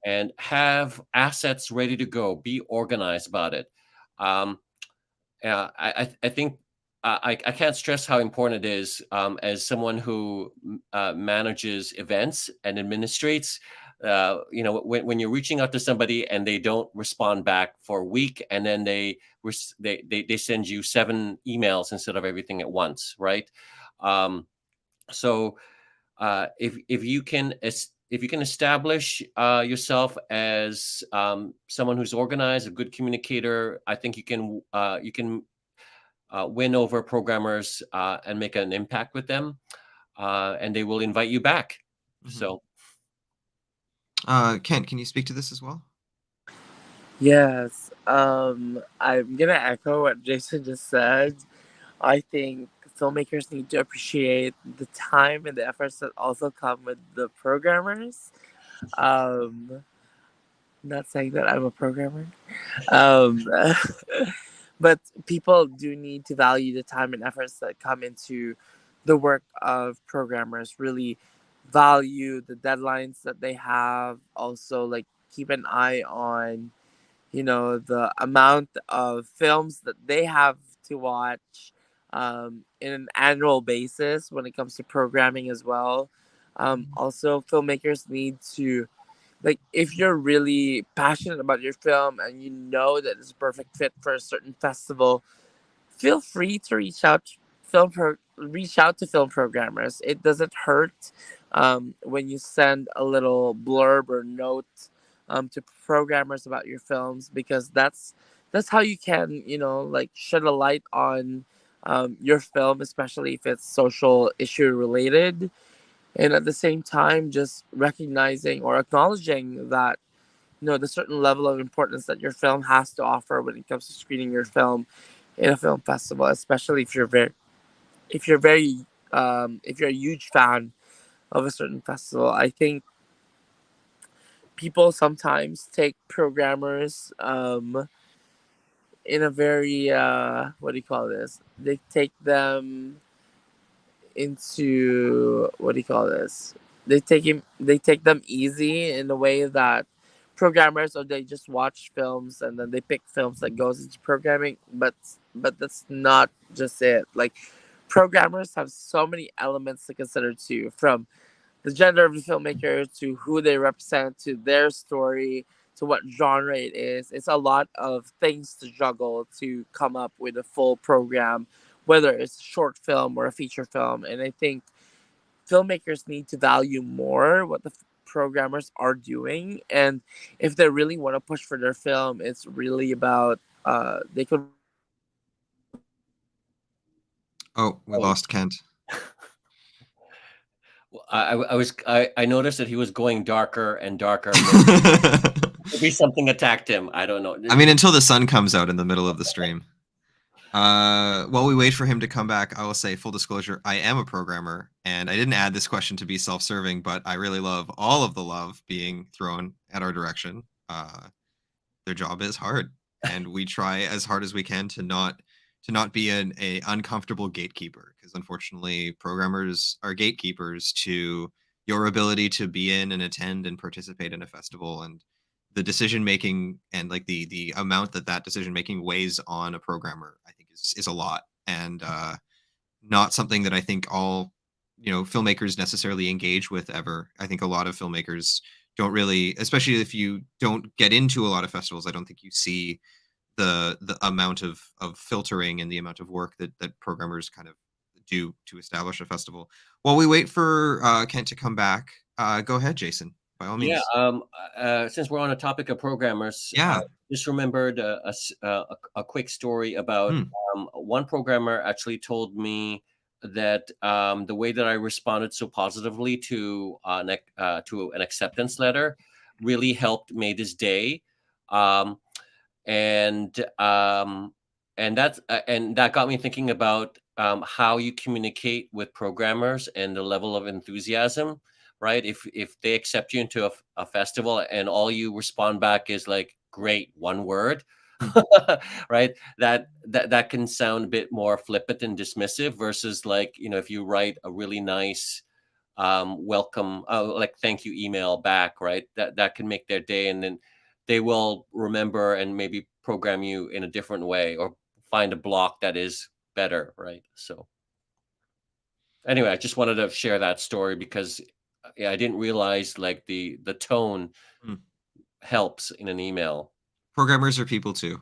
Speaker 5: and have assets ready to go. Be organized about it. I think I can't stress how important it is, as someone who manages events and administrates. When you're reaching out to somebody and they don't respond back for a week, and then they send you 7 emails instead of everything at once, right? So if you can establish yourself as someone who's organized, a good communicator, I think you can win over programmers and make an impact with them, and they will invite you back. So,
Speaker 3: Kent, can you speak to this as well?
Speaker 4: Yes. I'm gonna echo what Jason just said. I think filmmakers need to appreciate the time and the efforts that also come with the programmers. Um, not saying that I'm a programmer. Um, but people do need to value the time and efforts that come into the work of programmers. Really value the deadlines that they have. Also, like keep an eye on, the amount of films that they have to watch in an annual basis when it comes to programming as well. Also, filmmakers need to, like, if you're really passionate about your film and you know that it's a perfect fit for a certain festival, feel free to reach out to film programmers. It doesn't hurt when you send a little blurb or note to programmers about your films, because that's how you can, like, shed a light on your film, especially if it's social issue related, and at the same time just recognizing or acknowledging that, the certain level of importance that your film has to offer when it comes to screening your film in a film festival, especially if you're very if you're a huge fan of a certain festival. I think people sometimes take programmers in a very what do you call this? They take them into, what do you call this? They take them easy in a way that programmers, or they just watch films and then they pick films that goes into programming, but that's not just it. Like, programmers have so many elements to consider too, from the gender of the filmmaker to who they represent to their story to what genre it is. It's a lot of things to juggle to come up with a full program, whether it's a short film or a feature film. And I think filmmakers need to value more what the programmers are doing. And if they really want to push for their film, it's really about they could.
Speaker 3: Oh, we lost Kent.
Speaker 5: I noticed that he was going darker and darker. Maybe something attacked him. I don't know.
Speaker 3: I mean, until the sun comes out in the middle of the stream. While we wait for him to come back, I will say, full disclosure, I am a programmer, and I didn't add this question to be self-serving, but I really love all of the love being thrown at our direction. Their job is hard, and we try as hard as we can to not be an uncomfortable gatekeeper, because unfortunately programmers are gatekeepers to your ability to be in and attend and participate in a festival, and the decision making and like the amount that decision making weighs on a programmer, I think is a lot, and not something that I think all filmmakers necessarily engage with ever. I think a lot of filmmakers don't really, especially if you don't get into a lot of festivals, I don't think you see the amount of filtering and the amount of work that programmers kind of do to establish a festival. While we wait for Kent to come back, go ahead, Jason, by all means.
Speaker 5: Yeah. Since we're on a topic of programmers,
Speaker 3: Yeah.
Speaker 5: just remembered a quick story about one programmer actually told me that the way that I responded so positively to an acceptance letter really helped made his day. And that got me thinking about how you communicate with programmers and the level of enthusiasm, right? If they accept you into a festival and all you respond back is like, great, one word, right? That can sound a bit more flippant and dismissive versus, like, if you write a really nice welcome, like thank you email back, right? That can make their day, and then they will remember and maybe program you in a different way or find a block that is better, right? So anyway, I just wanted to share that story because I didn't realize like the tone helps in an email.
Speaker 3: Programmers are people too.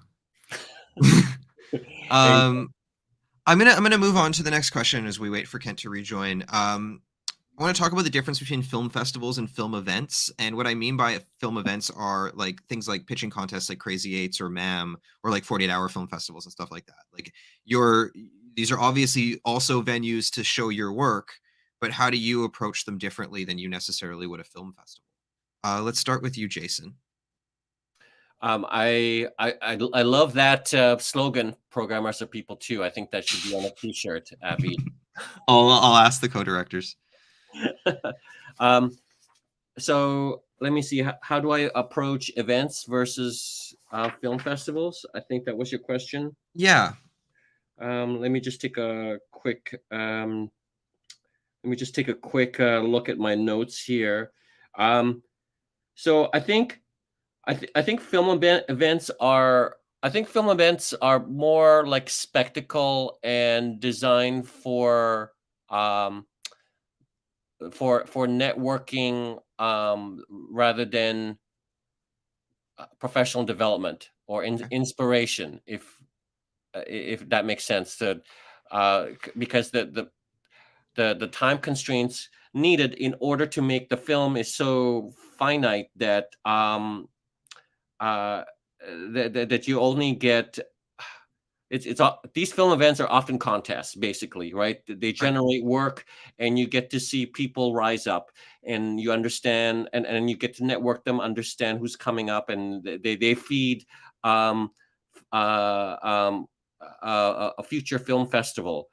Speaker 3: I'm gonna move on to the next question as we wait for Kent to rejoin. I want to talk about the difference between film festivals and film events. And what I mean by film events are like things like pitching contests like Crazy Eights or MAM, or like 48-hour film festivals and stuff like that. Like these are obviously also venues to show your work, but how do you approach them differently than you necessarily would a film festival? Let's start with you, Jason.
Speaker 5: I love that slogan. Programmers are people too. I think that should be on a T-shirt, Abby.
Speaker 3: I'll ask the co-directors.
Speaker 5: So let me see. How do I approach events versus film festivals? I think that was your question.
Speaker 3: Yeah.
Speaker 5: Let me just take a quick. Look at my notes here. So I think I think events are. I think film events are more like spectacle and designed for networking rather than professional development or inspiration, if that makes sense. Because the time constraints needed in order to make the film is so finite that that you only get these film events are often contests, basically, right? They generate work, and you get to see people rise up, and you understand, and you get to network them, understand who's coming up, and they feed a future film festival.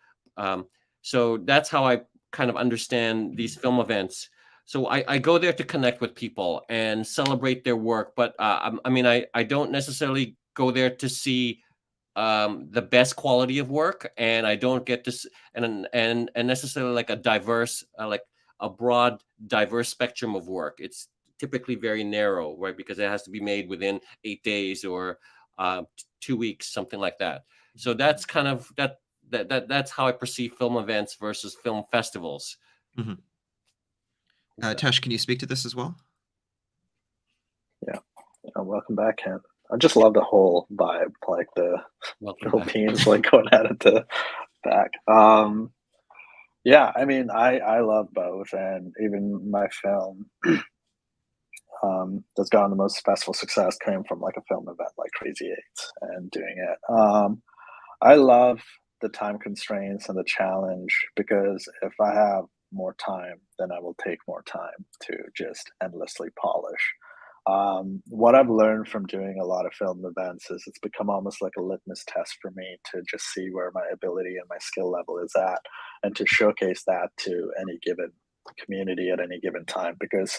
Speaker 5: So that's how I kind of understand these film events. So I go there to connect with people and celebrate their work, but I mean, I don't necessarily go there to see the best quality of work, and I don't get to and necessarily like a diverse, like a broad, diverse spectrum of work. It's typically very narrow, right? Because it has to be made within 8 days or 2 weeks, something like that. So that's kind of that's how I perceive film events versus film festivals.
Speaker 3: Mm-hmm. Tesh, can you speak to this as well?
Speaker 6: Yeah. Welcome back, Ken. I just love the whole vibe, like the Philippines, like going at it to back. Yeah, I mean, I love both, and even my film that's gotten the most festival success came from like a film event like Crazy Eights and doing it. I love the time constraints and the challenge, because if I have more time, then I will take more time to just endlessly polish. What I've learned from doing a lot of film events is it's become almost like a litmus test for me to just see where my ability and my skill level is at, and to showcase that to any given community at any given time. Because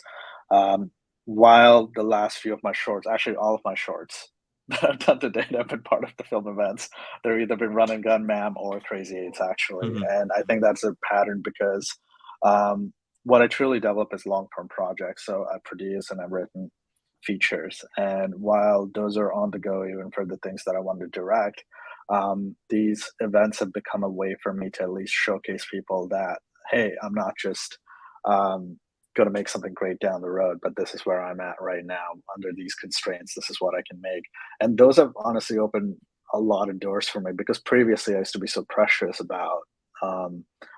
Speaker 6: while the last few of my shorts, actually all of my shorts that I've done to date have been part of the film events, they've either been Run and Gun, Ma'am, or Crazy Eights, actually.
Speaker 3: Mm-hmm.
Speaker 6: And I think that's a pattern, because what I truly develop is long-term projects. So I produce and I've written features, and while those are on the go even for the things that I want to direct, these events have become a way for me to at least showcase people that, hey, I'm not just going to make something great down the road, but this is where I'm at right now under these constraints. This is what I can make. And those have honestly opened a lot of doors for me, because previously I used to be so precious about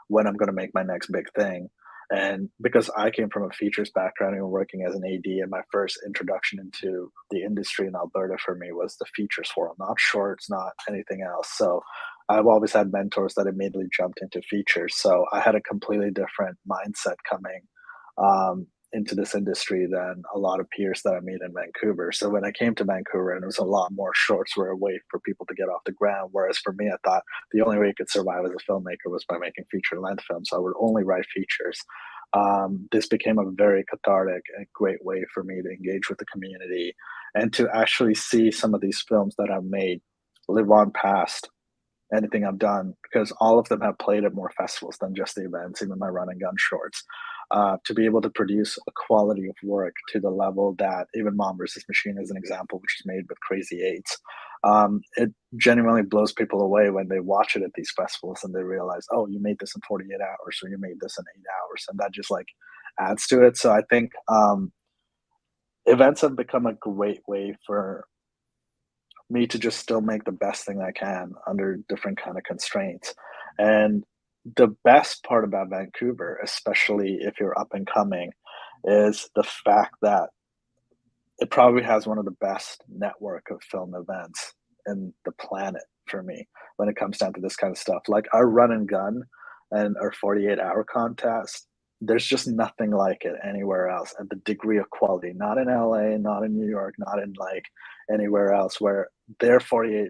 Speaker 6: when I'm going to make my next big thing. And because I came from a features background and working as an AD, and my first introduction into the industry in Alberta for me was the features forum, not shorts, not anything else. So I've always had mentors that immediately jumped into features. So I had a completely different mindset coming into this industry than a lot of peers that I meet in Vancouver. So when I came to Vancouver, and it was a lot more shorts were a way for people to get off the ground. Whereas for me, I thought the only way you could survive as a filmmaker was by making feature-length films. So I would only write features. This became a very cathartic and great way for me to engage with the community, and to actually see some of these films that I've made live on past anything I've done, because all of them have played at more festivals than just the events, even my Run and Gun shorts. To be able to produce a quality of work to the level that even Mom vs. Machine is an example, which is made with Crazy Eights. It genuinely blows people away when they watch it at these festivals and they realize, oh, you made this in 48 hours, or you made this in 8 hours. And that just like adds to it. So I think events have become a great way for me to just still make the best thing I can under different kind of constraints. And the best part about Vancouver, especially if you're up and coming, is the fact that it probably has one of the best network of film events in the planet for me when it comes down to this kind of stuff. Like our Run and Gun and our 48-hour contest, there's just nothing like it anywhere else at the degree of quality. Not in LA, not in New York, not in like anywhere else, where their 48-hour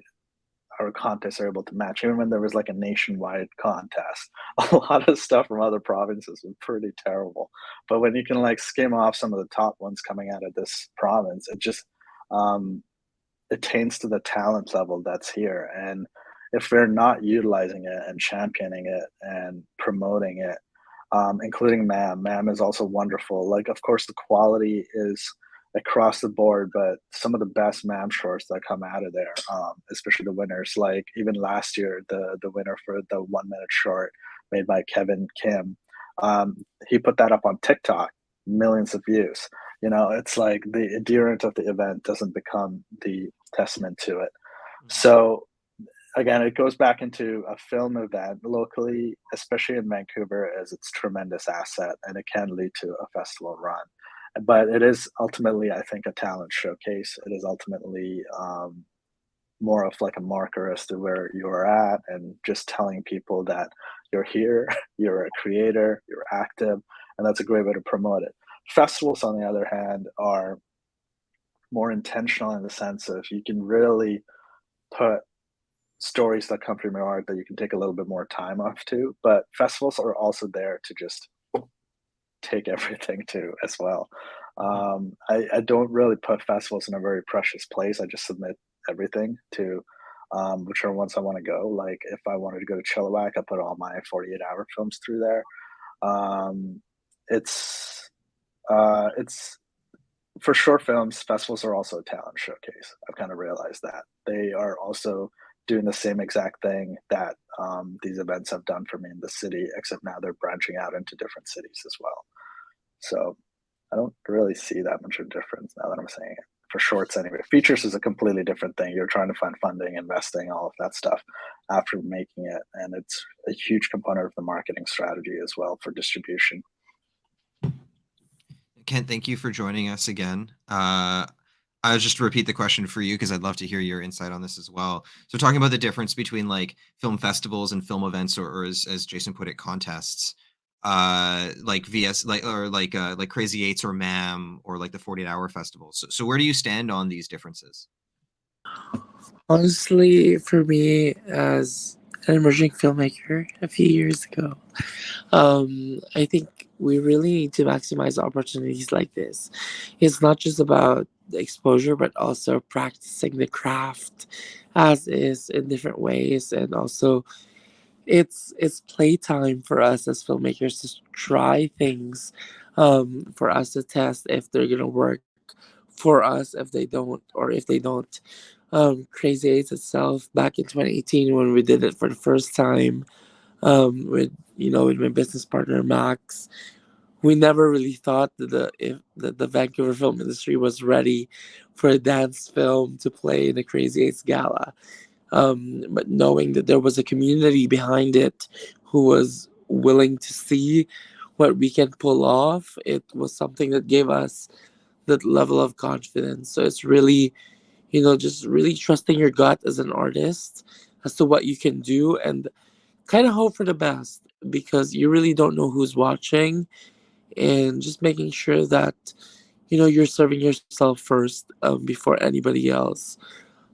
Speaker 6: contests are able to match. Even when there was like a nationwide contest, a lot of stuff from other provinces was pretty terrible. But when you can like skim off some of the top ones coming out of this province, it just attains to the talent level that's here. And if we're not utilizing it and championing it and promoting it, including Ma'am is also wonderful. Like, of course, the quality is across the board, but some of the best MAM shorts that come out of there, especially the winners. Like even last year, the winner for the 1 minute short made by Kevin Kim, he put that up on TikTok, millions of views. You know, it's like the adherent of the event doesn't become the testament to it. So again, it goes back into a film event locally, especially in Vancouver, as its tremendous asset, and it can lead to a festival run. But it is ultimately, I think, a talent showcase. It is ultimately more of like a marker as to where you are at, and just telling people that you're here, you're a creator, you're active, and that's a great way to promote it. Festivals, on the other hand, are more intentional in the sense of you can really put stories that come from your art that you can take a little bit more time off to. But festivals are also there to just take everything to as well. I don't really put festivals in a very precious place. I just submit everything to whichever ones I want to go. Like if I wanted to go to Chilliwack, I put all my 48-hour films through there. Um, it's for short films, festivals are also a talent showcase. I've kind of realized that they are also doing the same exact thing that these events have done for me in the city, except now they're branching out into different cities as well. So I don't really see that much of a difference now that I'm saying it. For shorts, anyway. Features is a completely different thing. You're trying to find funding, investing, all of that stuff after making it, and it's a huge component of the marketing strategy as well for distribution.
Speaker 3: Kent, thank you for joining us again. I'll just repeat the question for you because I'd love to hear your insight on this as well. So talking about the difference between like film festivals and film events, or as Jason put it, contests, like like Crazy Eights or MAM or like the 48-hour festivals. So where do you stand on these differences?
Speaker 4: Honestly, for me, as an emerging filmmaker a few years ago, I think we really need to maximize opportunities like this. It's not just about the exposure, but also practicing the craft as is in different ways, and also it's playtime for us as filmmakers to try things, for us to test if they're gonna work for us, if they don't, or if they don't. Crazy Eights itself back in 2018 when we did it for the first time, with with my business partner Max, we never really thought that the Vancouver film industry was ready for a dance film to play in the Crazy Eights gala. But knowing that there was a community behind it who was willing to see what we can pull off, it was something that gave us that level of confidence. So it's really, just really trusting your gut as an artist as to what you can do, and kind of hope for the best, because you really don't know who's watching, and just making sure that you're serving yourself first, before anybody else.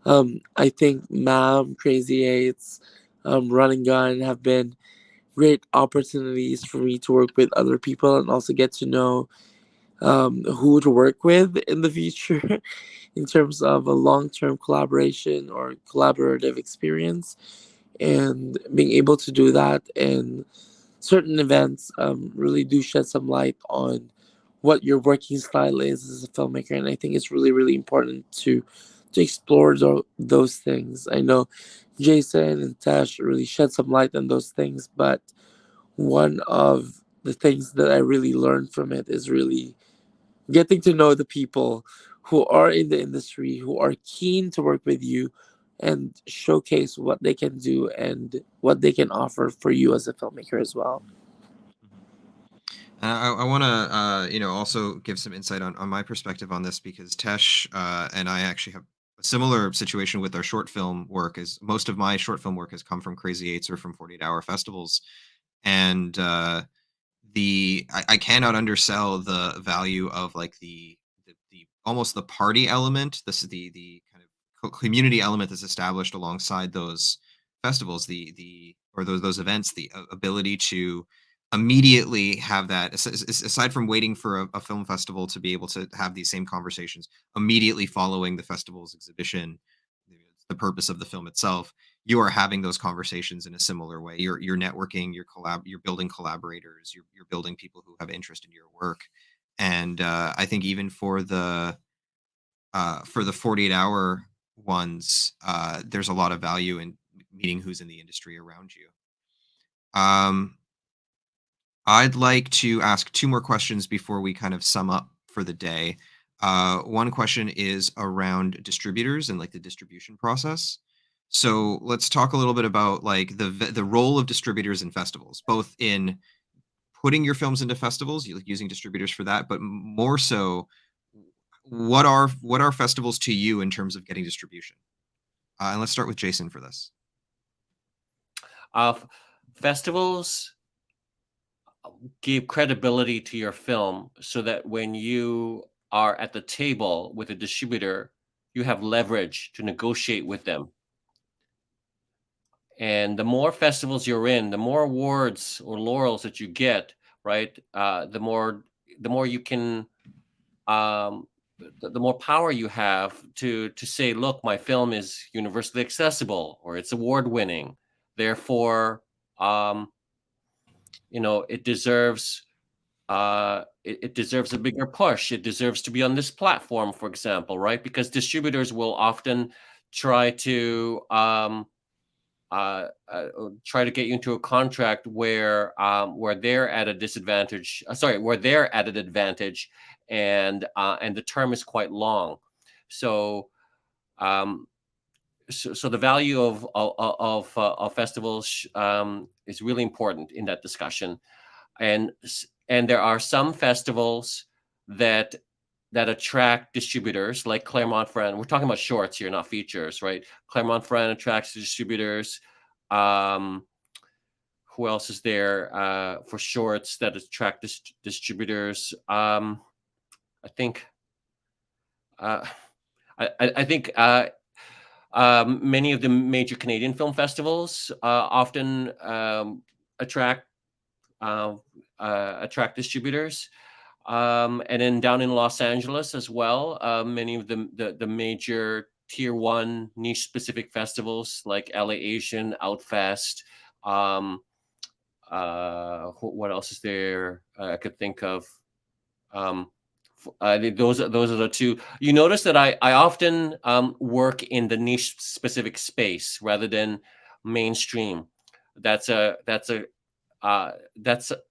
Speaker 4: I think MAM, Crazy Eights, Run and Gun have been great opportunities for me to work with other people and also get to know, who to work with in the future in terms of a long-term collaboration or collaborative experience, and being able to do that in certain events, really do shed some light on what your working style is as a filmmaker. And I think it's really, really important to explore those things. I know Jason and Tesh really shed some light on those things, but one of the things that I really learned from it is really getting to know the people who are in the industry, who are keen to work with you and showcase what they can do and what they can offer for you as a filmmaker as well.
Speaker 3: I want to, also give some insight on my perspective on this, because Tesh and I actually have a similar situation with our short film work. As most of my short film work has come from Crazy Eights or from 48-hour festivals, and I cannot undersell the value of like the almost the party element. This is the kind of community element that's established alongside those festivals, or those events, the ability to immediately have that, aside from waiting for a film festival to be able to have these same conversations immediately following the festival's exhibition, the purpose of the film itself, you are having those conversations in a similar way. You're networking, you're building collaborators, you're building people who have interest in your work. And I think even for the for the 48-hour ones, there's a lot of value in meeting who's in the industry around you. I'd like to ask 2 more questions before we kind of sum up for the day. One question is around distributors and like the distribution process. So let's talk a little bit about like the role of distributors in festivals, both in putting your films into festivals, using distributors for that, but more so, what are festivals to you in terms of getting distribution? And let's start with Jason for this.
Speaker 5: Festivals give credibility to your film so that when you are at the table with a distributor, you have leverage to negotiate with them. And the more festivals you're in, the more awards or laurels that you get, right? The more you can, the more power you have to say, look, my film is universally accessible or it's award winning. Therefore, it deserves it deserves a bigger push. It deserves to be on this platform, for example, right? Because distributors will often try to get you into a contract where they're at a disadvantage. Where they're at an advantage, and the term is quite long. So the value of festivals is really important in that discussion, and there are some festivals that attract distributors, like Clermont-Ferrand. We're talking about shorts here, not features, right? Clermont-Ferrand attracts distributors. Who else is there for shorts that attract distributors? I think many of the major Canadian film festivals often attract distributors. And then down in Los Angeles as well, many of the major tier 1 niche specific festivals like LA Asian, Outfest. What else is there? I could think of. Those are the 2. You notice that I often work in the niche specific space rather than mainstream. That's an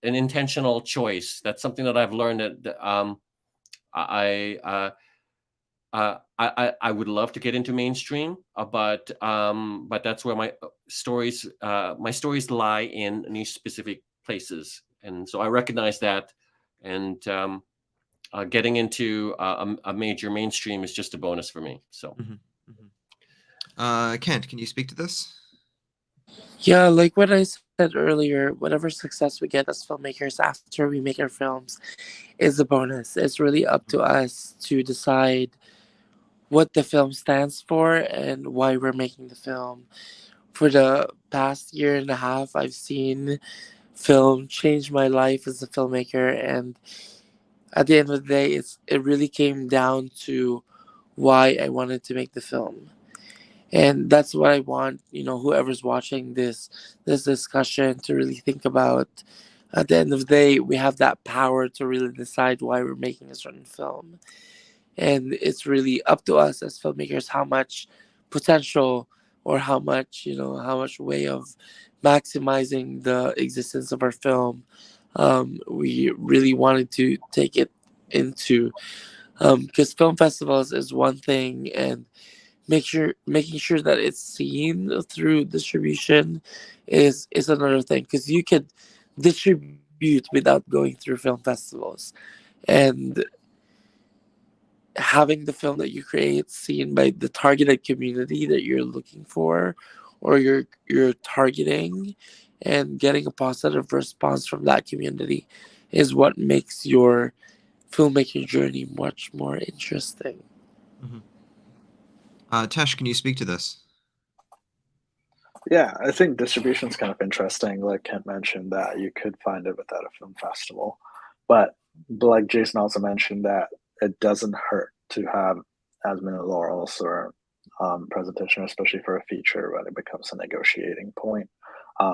Speaker 5: intentional choice. That's something that I've learned that I would love to get into mainstream, but that's where my stories lie in niche specific places, and so I recognize that, and getting into a major mainstream is just a bonus for me. So,
Speaker 3: Kent, can you speak to this?
Speaker 4: Yeah, like what I said earlier, whatever success we get as filmmakers after we make our films is a bonus. It's really up to us to decide what the film stands for and why we're making the film. For the past year and a half, I've seen film change my life as a filmmaker, and at the end of the day, it really came down to why I wanted to make the film. And that's what I want, whoever's watching this discussion to really think about. At the end of the day, we have that power to really decide why we're making a certain film. And it's really up to us as filmmakers how much potential or how much way of maximizing the existence of our film we really wanted to take it into. Because film festivals is one thing, and making sure that it's seen through distribution is another thing, because you could distribute without going through film festivals, and having the film that you create seen by the targeted community that you're looking for or you're targeting, and getting a positive response from that community is what makes your filmmaking journey much more interesting.
Speaker 3: Tesh, can you speak to this?
Speaker 6: Yeah, I think distribution is kind of interesting. Like Kent mentioned, that you could find it without a film festival, but like Jason also mentioned, that it doesn't hurt to have as many laurels or presentation, especially for a feature, when it becomes a negotiating point.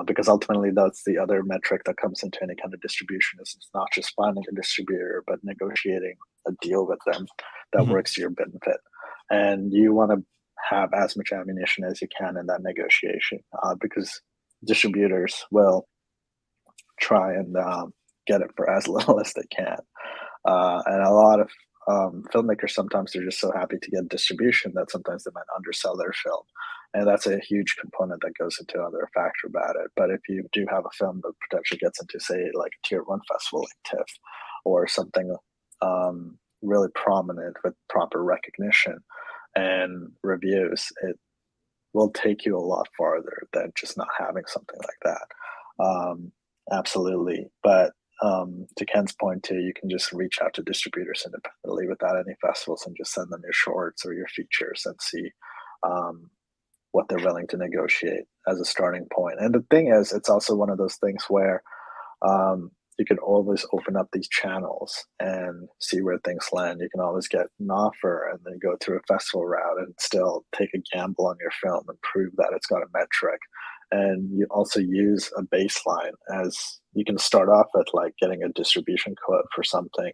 Speaker 6: Because ultimately, that's the other metric that comes into any kind of distribution. Is it's not just finding a distributor, but negotiating a deal with them that works to your benefit. and you want to have as much ammunition as you can in that negotiation, because distributors will try and get it for as little as they can. And a lot of filmmakers, sometimes they're just so happy to get distribution that sometimes they might undersell their film. And that's a huge component that goes into another factor about it. But if you do have a film that potentially gets into, say, like a tier one festival like TIFF, or something really prominent with proper recognition and reviews, it will take you a lot farther than just not having something like that. Absolutely. But to Ken's point too, you can just reach out to distributors independently without any festivals and just send them your shorts or your features and see what they're willing to negotiate as a starting point. And the thing is, it's also one of those things where you can always open up these channels and see where things land. You can always get an offer and then go through a festival route and still take a gamble on your film and prove that it's got a metric. And you also use a baseline, as you can start off at like getting a distribution quote for something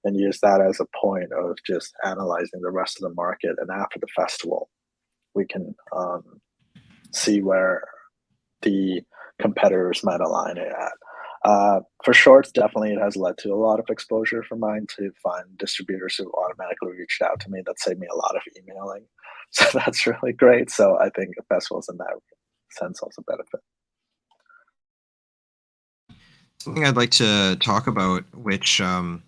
Speaker 6: and use that as a point of just analyzing the rest of the market. And after the festival, we can see where the competitors might align it at. For shorts, definitely it has led to a lot of exposure for mine, to find distributors who automatically reached out to me. That saved me a lot of emailing. So that's really great. So I think festivals in that sense also benefit.
Speaker 3: Something I'd like to talk about, which I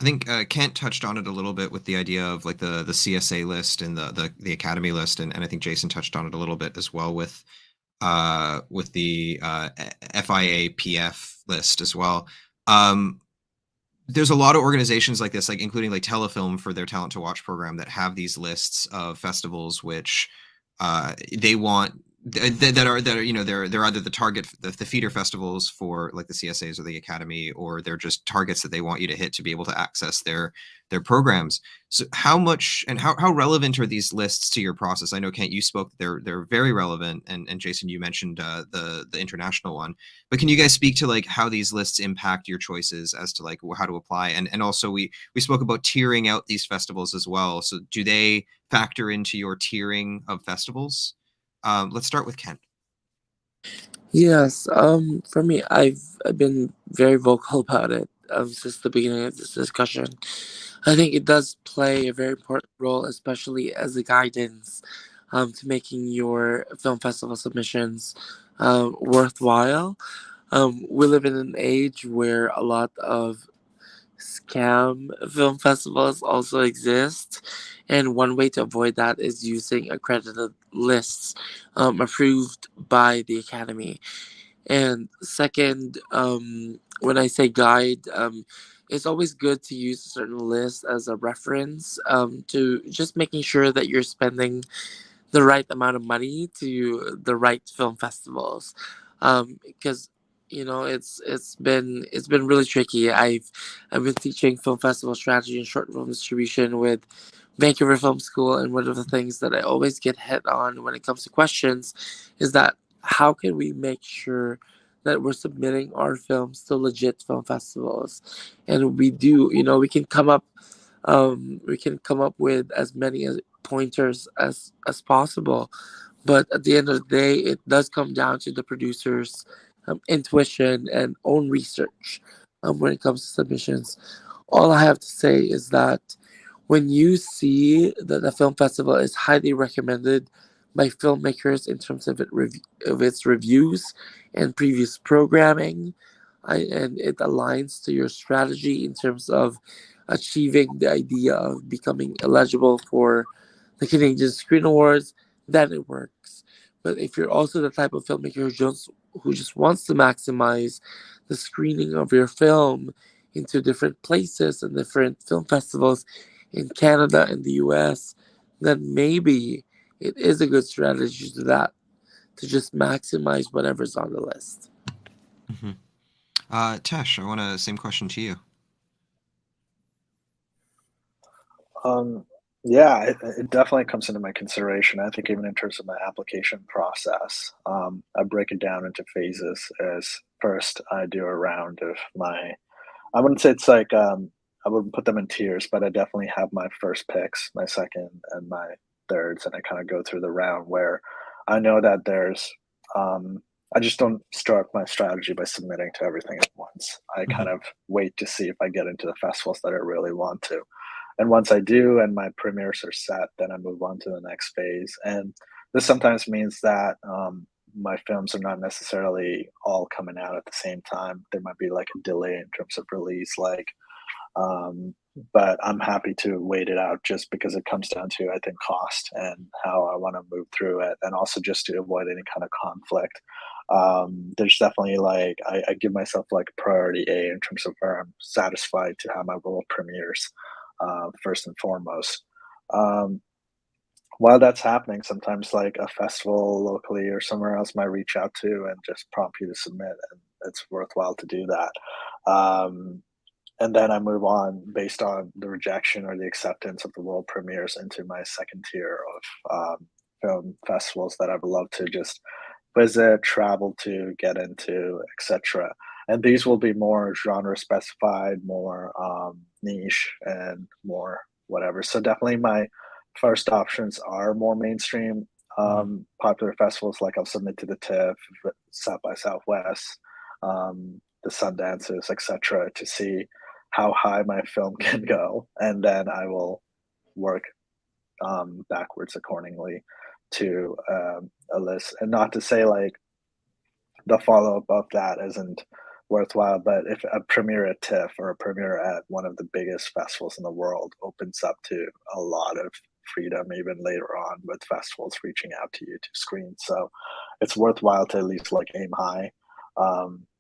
Speaker 3: think Kent touched on it a little bit with the idea of like the CSA list and the Academy list, and I think Jason touched on it a little bit as well with the FIA PF list as well. There's a lot of organizations like this, like including like Telefilm for their Talent to Watch program, that have these lists of festivals which they want that are they're either the target, the feeder festivals for like the CSAs or the Academy, or they're just targets that they want you to hit to be able to access their programs. So how much and how relevant are these lists to your process? I know, Kent, you spoke they're very relevant, and Jason, you mentioned the international one, but can you guys speak to like how these lists impact your choices as to like how to apply? And also we spoke about tiering out these festivals as well. So do they factor into your tiering of festivals? Let's start with Kent.
Speaker 4: Yes, for me, I've been very vocal about it since the beginning of this discussion. I think it does play a very important role, especially as a guidance to making your film festival submissions worthwhile. We live in an age where a lot of scam film festivals also exist, and one way to avoid that is using accredited lists approved by the Academy. And second, when I say guide, it's always good to use a certain list as a reference to just making sure that you're spending the right amount of money to the right film festivals, because it's been really tricky. I've been teaching film festival strategy and short film distribution with Vancouver Film School, and one of the things that I always get hit on when it comes to questions is that how can we make sure that we're submitting our films to legit film festivals? And we do, we can come up with as many pointers as possible, but at the end of the day, it does come down to the producer's intuition and own research when it comes to submissions. All I have to say is that when you see that the film festival is highly recommended by filmmakers in terms of its reviews and previous programming, and it aligns to your strategy in terms of achieving the idea of becoming eligible for the Canadian Screen Awards, then it works. But if you're also the type of filmmaker who just wants to maximize the screening of your film into different places and different film festivals in Canada and the US, then maybe it is a good strategy to just maximize whatever's on the list.
Speaker 3: Mm-hmm. Tesh, I want to same question to you.
Speaker 6: Yeah, it definitely comes into my consideration. I think even in terms of my application process, I break it down into phases. As first, I do a round of I wouldn't say it's like a wouldn't put them in tiers, but I definitely have my first picks, my second, and my thirds, and I kind of go through the round where I know that there's. I just don't start my strategy by submitting to everything at once. I kind of wait to see if I get into the festivals that I really want to. And once I do and my premieres are set, then I move on to the next phase. And this sometimes means that my films are not necessarily all coming out at the same time. There might be like a delay in terms of release, but I'm happy to wait it out just because it comes down to, I think, cost and how I want to move through it, and also just to avoid any kind of conflict. There's definitely I give myself like priority A in terms of where I'm satisfied to have my world premieres first and foremost. While that's happening, sometimes like a festival locally or somewhere else might reach out to and just prompt you to submit, and it's worthwhile to do that. And then I move on based on the rejection or the acceptance of the world premieres into my second tier of film festivals that I would love to just visit, travel to, get into, etc. And these will be more genre specified, more niche, and more whatever. So definitely my first options are more mainstream popular festivals, like I'll submit to the TIFF, South by Southwest, the Sundances, etc., to see how high my film can go, and then I will work backwards accordingly to a list. And not to say like the follow-up of that isn't worthwhile, but if a premiere at TIFF or a premiere at one of the biggest festivals in the world opens up to a lot of freedom even later on with festivals reaching out to you to screen, so it's worthwhile to at least like aim high,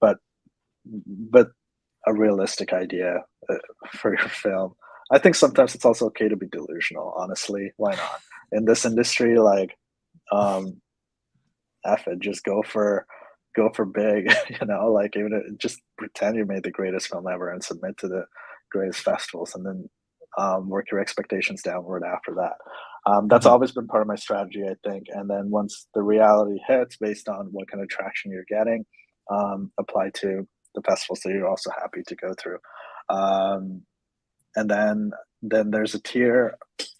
Speaker 6: but a realistic idea for your film. I think sometimes it's also okay to be delusional, honestly. Why not? In this industry, like F it, just go for big, like even just pretend you made the greatest film ever and submit to the greatest festivals, and then work your expectations downward after that. That's always been part of my strategy, I think. And then once the reality hits, based on what kind of traction you're getting, apply to the festivals that you're also happy to go through. And then there's a tier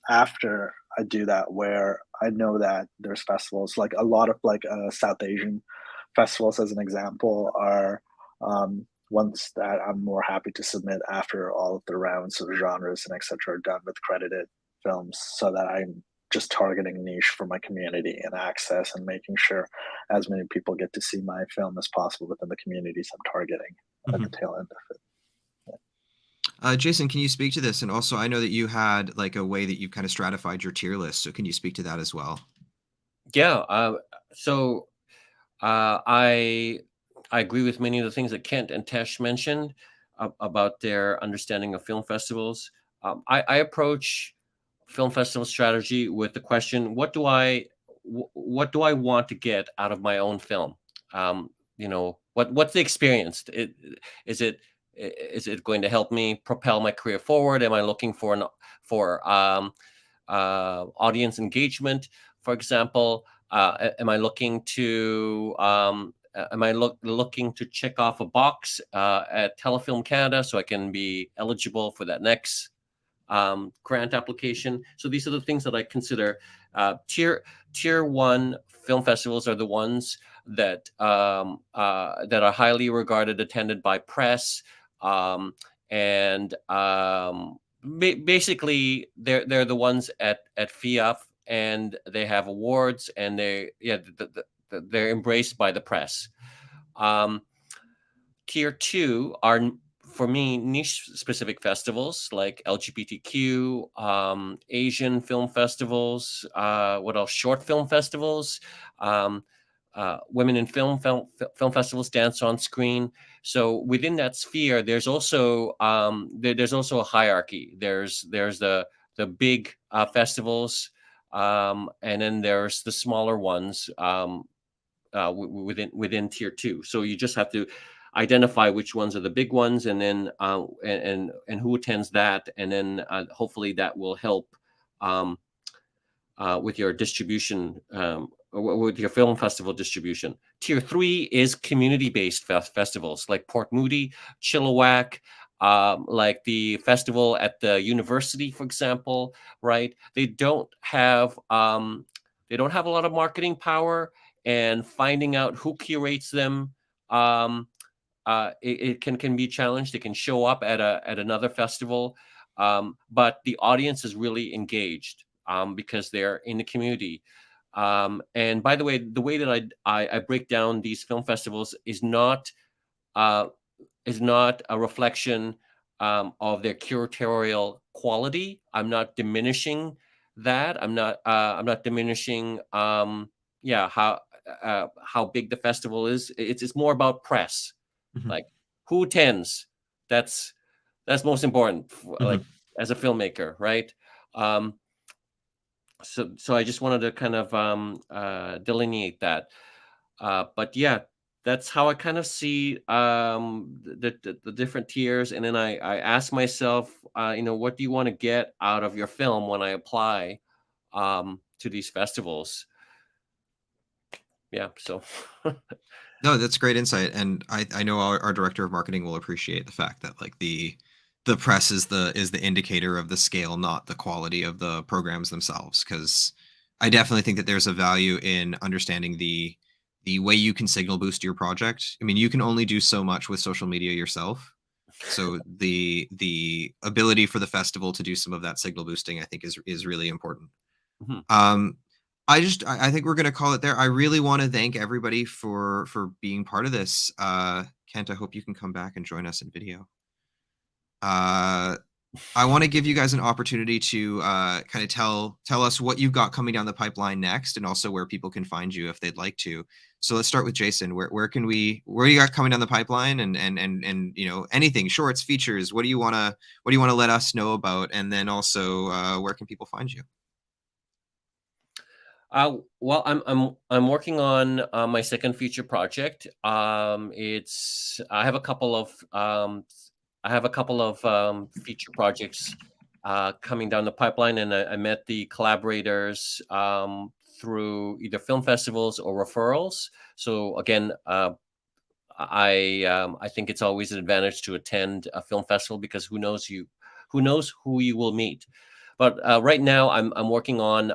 Speaker 6: after I do that where I know that there's festivals, like a lot of like South Asian festivals, as an example, are ones that I'm more happy to submit after all of the rounds of genres and etc. are done with credited films, so that I'm just targeting niche for my community and access, and making sure as many people get to see my film as possible within the communities I'm targeting at the tail end of it.
Speaker 3: Jason, can you speak to this? And also, I know that you had like a way that you kind of stratified your tier list. So can you speak to that as well?
Speaker 5: Yeah. So I agree with many of the things that Kent and Tesh mentioned about their understanding of film festivals. I approach film festival strategy with the question: what do I want to get out of my own film? What's the experience? Is it going to help me propel my career forward? Am I looking for audience engagement, for example? Am I looking to looking to check off a box at Telefilm Canada so I can be eligible for that next grant application? So these are the things that I consider. Tier 1 film festivals are the ones that are highly regarded, attended by press, and basically they're the ones at FIAF, and they have awards, and they're embraced by the press. Tier 2 are, for me, niche specific festivals like LGBTQ, Asian film festivals, what else? Short film festivals, women in film festivals, dance on screen. So within that sphere, there's also a hierarchy. There's the big festivals, and then there's the smaller ones within tier 2. So you just have to identify which ones are the big ones, and then and who attends that, and then hopefully that will help with your distribution, with your film festival distribution. Tier 3 is community-based festivals like Port Moody, Chilliwack, like the festival at the university, for example, right? They don't have a lot of marketing power, and finding out who curates them, it can be challenged. They can show up at another festival, but the audience is really engaged because they're in the community. And by the way that I break down these film festivals is not a reflection of their curatorial quality. I'm not diminishing that. I'm not diminishing how big the festival is. It's more about press, like who attends. That's most important, like as a filmmaker, right? So I just wanted to kind of delineate that. But yeah, that's how I kind of see the different tiers. And then I ask myself, what do you want to get out of your film when I apply to these festivals? Yeah, so.
Speaker 3: No, that's great insight, and I know our director of marketing will appreciate the fact that like the press is the indicator of the scale, not the quality of the programs themselves. Because I definitely think that there's a value in understanding the way you can signal boost your project. I mean, you can only do so much with social media yourself. So the ability for the festival to do some of that signal boosting, I think, is really important. I think we're going to call it there. I really want to thank everybody for being part of this. Kent, I hope you can come back and join us in video. I want to give you guys an opportunity to kind of tell us what you've got coming down the pipeline next, and also where people can find you if they'd like to. So let's start with Jason. Where you got coming down the pipeline, and anything, shorts, features. What do you want to let us know about, and then also where can people find you?
Speaker 5: Well, I'm working on my second feature project. I have a couple of feature projects coming down the pipeline, and I met the collaborators through either film festivals or referrals. So again, I think it's always an advantage to attend a film festival, because who knows who you will meet. But right now, I'm working on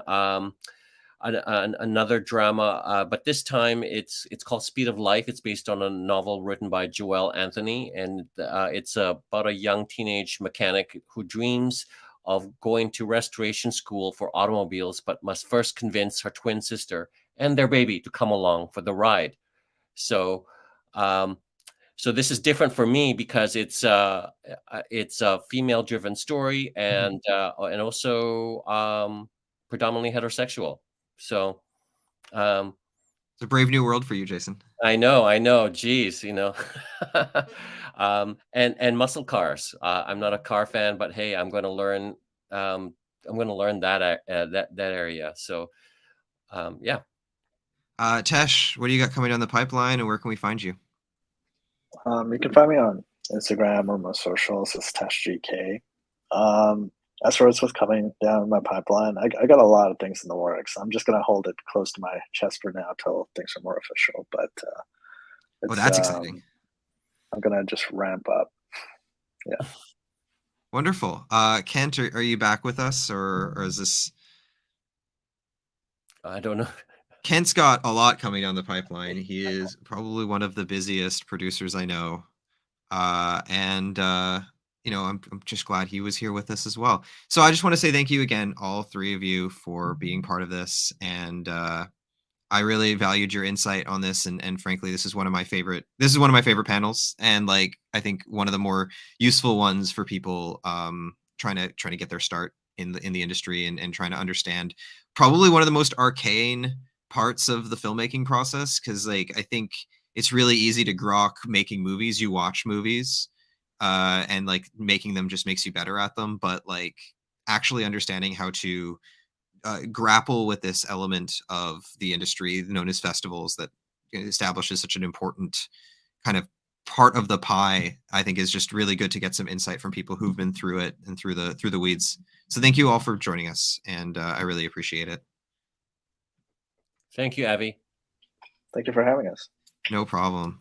Speaker 5: another drama, but this time it's called Speed of Life. It's based on a novel written by Joelle Anthony, and it's about a young teenage mechanic who dreams of going to restoration school for automobiles, but must first convince her twin sister and their baby to come along for the ride. So this is different for me because it's a female-driven story, and also predominantly heterosexual. So
Speaker 3: it's a brave new world for you, Jason.
Speaker 5: I know. Geez, and muscle cars. I'm not a car fan, but hey, I'm going to learn. I'm going to learn that area. So, yeah.
Speaker 3: Tesh, what do you got coming down the pipeline, and where can we find you?
Speaker 6: You can find me on Instagram or most socials. It's TeshGK. As far as what's coming down my pipeline, I got a lot of things in the works. I'm just going to hold it close to my chest for now till things are more official. But
Speaker 3: that's exciting.
Speaker 6: I'm going to just ramp up. Yeah.
Speaker 3: Wonderful. Kent, are you back with us, or is this?
Speaker 5: I don't know.
Speaker 3: Kent's got a lot coming down the pipeline. He is probably one of the busiest producers I know. I'm just glad he was here with us as well. So I just want to say thank you again, all three of you, for being part of this. And I really valued your insight on this. And frankly, this is one of my favorite panels. And like, I think one of the more useful ones for people trying to get their start in the industry, and trying to understand probably one of the most arcane parts of the filmmaking process. Cause like, I think it's really easy to grok making movies. You watch movies and like making them just makes you better at them. But like actually understanding how to grapple with this element of the industry known as festivals that establishes such an important kind of part of the pie, I think is just really good to get some insight from people who've been through it and through the weeds. So thank you all for joining us, and I really appreciate it.
Speaker 5: Thank you, Avi.
Speaker 6: Thank you for having us.
Speaker 3: No problem.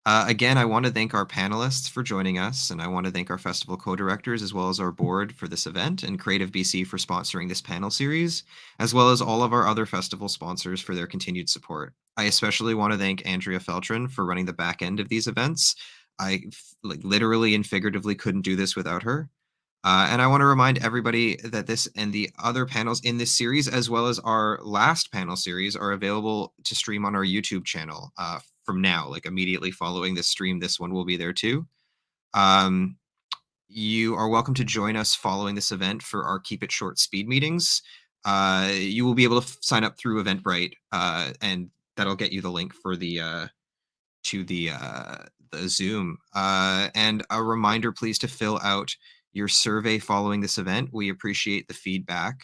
Speaker 3: Again, I want to thank our panelists for joining us, and I want to thank our festival co-directors as well as our board for this event, and Creative BC for sponsoring this panel series, as well as all of our other festival sponsors for their continued support. I especially want to thank Andrea Feltrin for running the back end of these events. I literally and figuratively couldn't do this without her. And I want to remind everybody that this and the other panels in this series, as well as our last panel series, are available to stream on our YouTube channel from now, like immediately following this stream. This one will be there too. You are welcome to join us following this event for our Keep It Short speed meetings. You will be able to sign up through Eventbrite, and that'll get you the link for the Zoom. And a reminder, please, to fill out your survey following this event. We appreciate the feedback,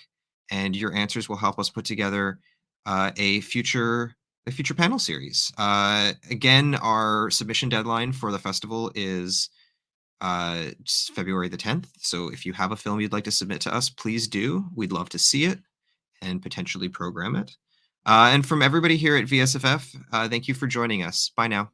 Speaker 3: and your answers will help us put together a future panel series. Again, our submission deadline for the festival is February the 10th. So if you have a film you'd like to submit to us, please do. We'd love to see it and potentially program it. And from everybody here at VSFF, thank you for joining us. Bye now.